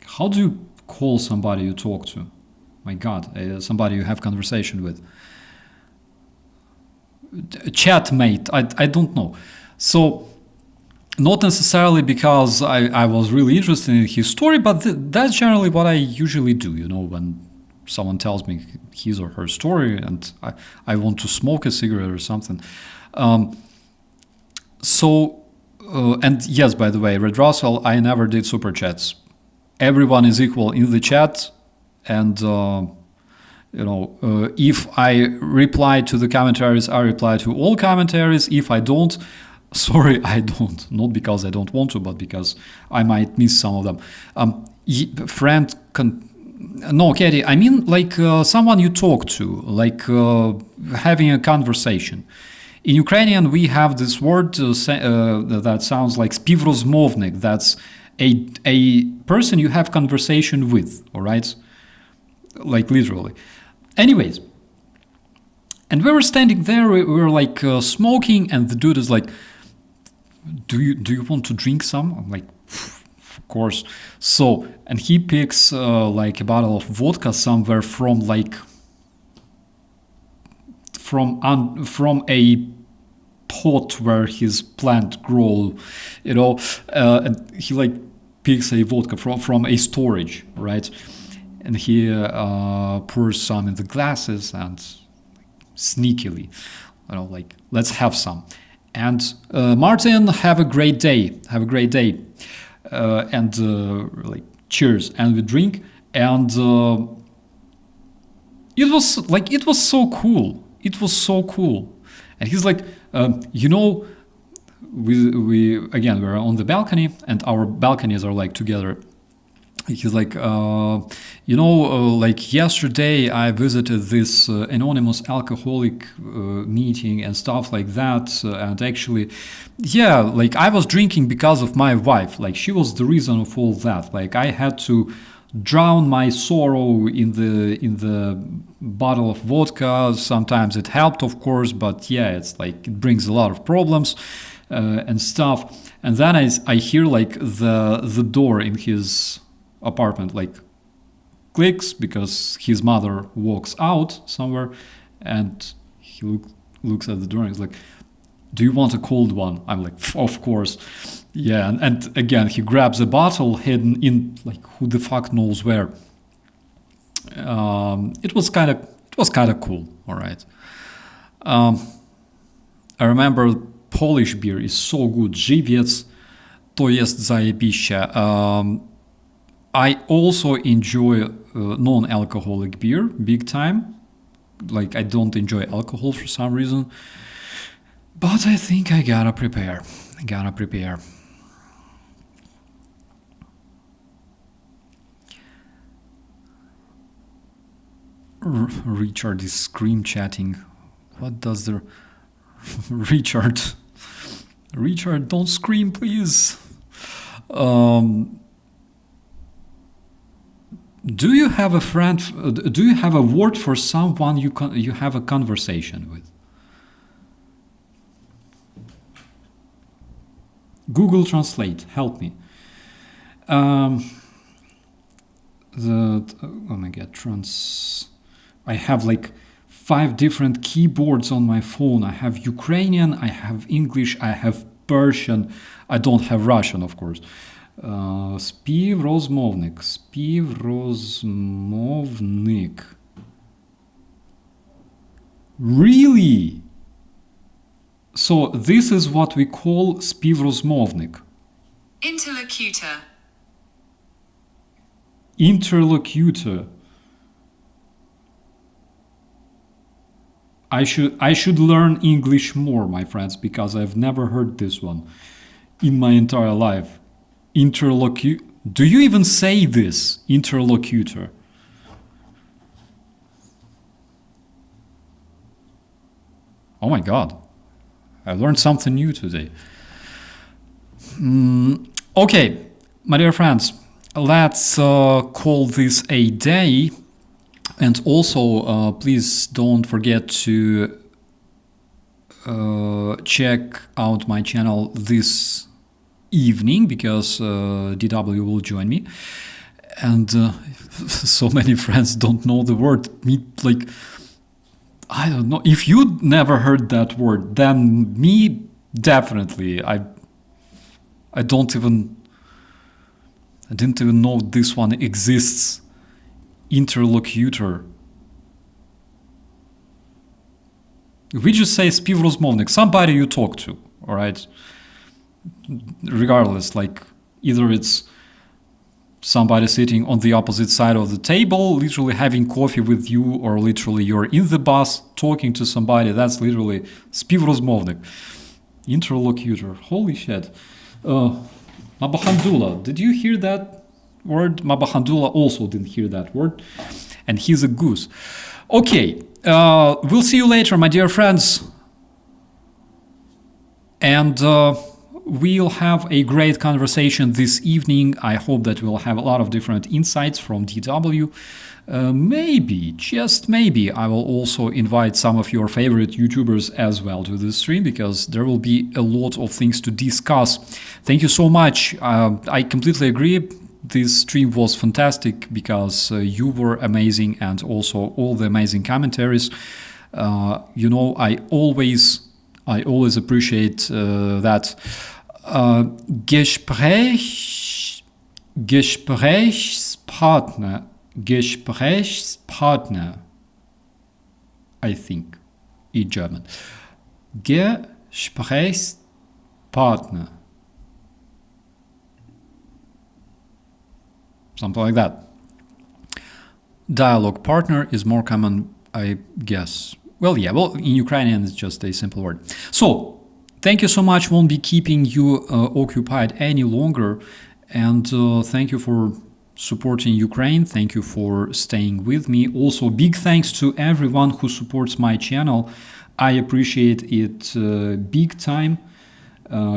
How do you call somebody you talk to? My God, somebody you have conversation with. Chatmate, I don't know. So. Not necessarily because I was really interested in his story, but that's generally what I usually do, you know, when someone tells me his or her story and I want to smoke a cigarette or something. And yes, by the way, Red Russell, I never did super chats. Everyone is equal in the chat, and if I reply to the commentaries, I reply to all commentaries. If I don't, sorry, I don't. Not because I don't want to, but because I might miss some of them. No, Katie, I mean like someone you talk to, like having a conversation. In Ukrainian, we have this word that sounds like spіврозмовник. That's a person you have conversation with, all right? Like literally. Anyways, and we were standing there, we were like smoking, and the dude is like, do you want to drink some? I'm like, of course. So, and he picks like a bottle of vodka somewhere from a pot where his plant grow, you know, and he like picks a vodka from a storage, right? And he pours some in the glasses and sneakily, you know, like, let's have some. And Martin, have a great day. Have a great day. And like, cheers. And we drink. And it was so cool. It was so cool. And he's like, we're on the balcony, and our balconies are like together. He's like, like yesterday I visited this anonymous alcoholic meeting and stuff like that. And actually, yeah, like I was drinking because of my wife. Like she was the reason of all that. Like I had to drown my sorrow in the bottle of vodka. Sometimes it helped, of course, but yeah, it's like it brings a lot of problems and stuff. And then I hear like the door in his apartment like clicks because his mother walks out somewhere, and he looks at the door and he's like, do you want a cold one? I'm like, of course. Yeah, and again he grabs a bottle hidden in like who the fuck knows where. It was kind of cool. All right. I remember Polish beer is so good. Żywiec to jest zajebiście. I also enjoy non-alcoholic beer big time. Like I don't enjoy alcohol for some reason. But I think I gotta prepare. Richard is scream chatting. What does the... Richard, don't scream, please. Do you have a friend? Do you have a word for someone you have a conversation with? Google Translate, help me. Oh my god, I have like 5 different keyboards on my phone. I have Ukrainian, I have English, I have Persian. I don't have Russian, of course. Співрозмовник. Really? So this is what we call співрозмовник. Interlocutor. Interlocutor. I should learn English more, my friends, because I've never heard this one in my entire life. Do you even say this? Interlocutor. Oh my god. I learned something new today. Okay, my dear friends, let's call this a day. And also, please don't forget to check out my channel this evening, because DW will join me. And so many friends don't know the word. Like, I don't know. If you never heard that word, then me, definitely. I didn't even know this one exists. Interlocutor. We just say співрозмовник, somebody you talk to, all right? Regardless, like either it's somebody sitting on the opposite side of the table, literally having coffee with you, or literally you're in the bus talking to somebody, that's literally співрозмовник. Interlocutor. Holy shit. Mabahandula, did you hear that word? Mabahandula also didn't hear that word. And he's a goose. Okay, we'll see you later, my dear friends. And we'll have a great conversation this evening. I hope that we'll have a lot of different insights from DW. Maybe, just maybe, I will also invite some of your favorite YouTubers as well to the stream, because there will be a lot of things to discuss. Thank you so much. I completely agree. This stream was fantastic because you were amazing, and also all the amazing commentaries. You know, I always appreciate that. Gesprächspartner, I think, in German. Gesprächspartner. Something like that. Dialogue partner is more common, I guess. Well, yeah, well, in Ukrainian it's just a simple word. So, thank you so much. Won't be keeping you occupied any longer. And thank you for supporting Ukraine. Thank you for staying with me. Also, big thanks to everyone who supports my channel. I appreciate it big time.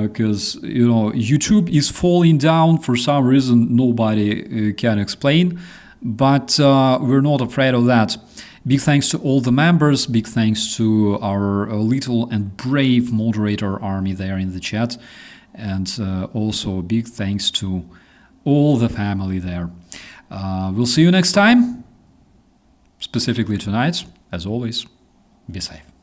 Because, you know, YouTube is falling down for some reason nobody can explain. But we're not afraid of that. Big thanks to all the members. Big thanks to our little and brave moderator army there in the chat. And also big thanks to all the family there. We'll see you next time. Specifically tonight, as always, be safe.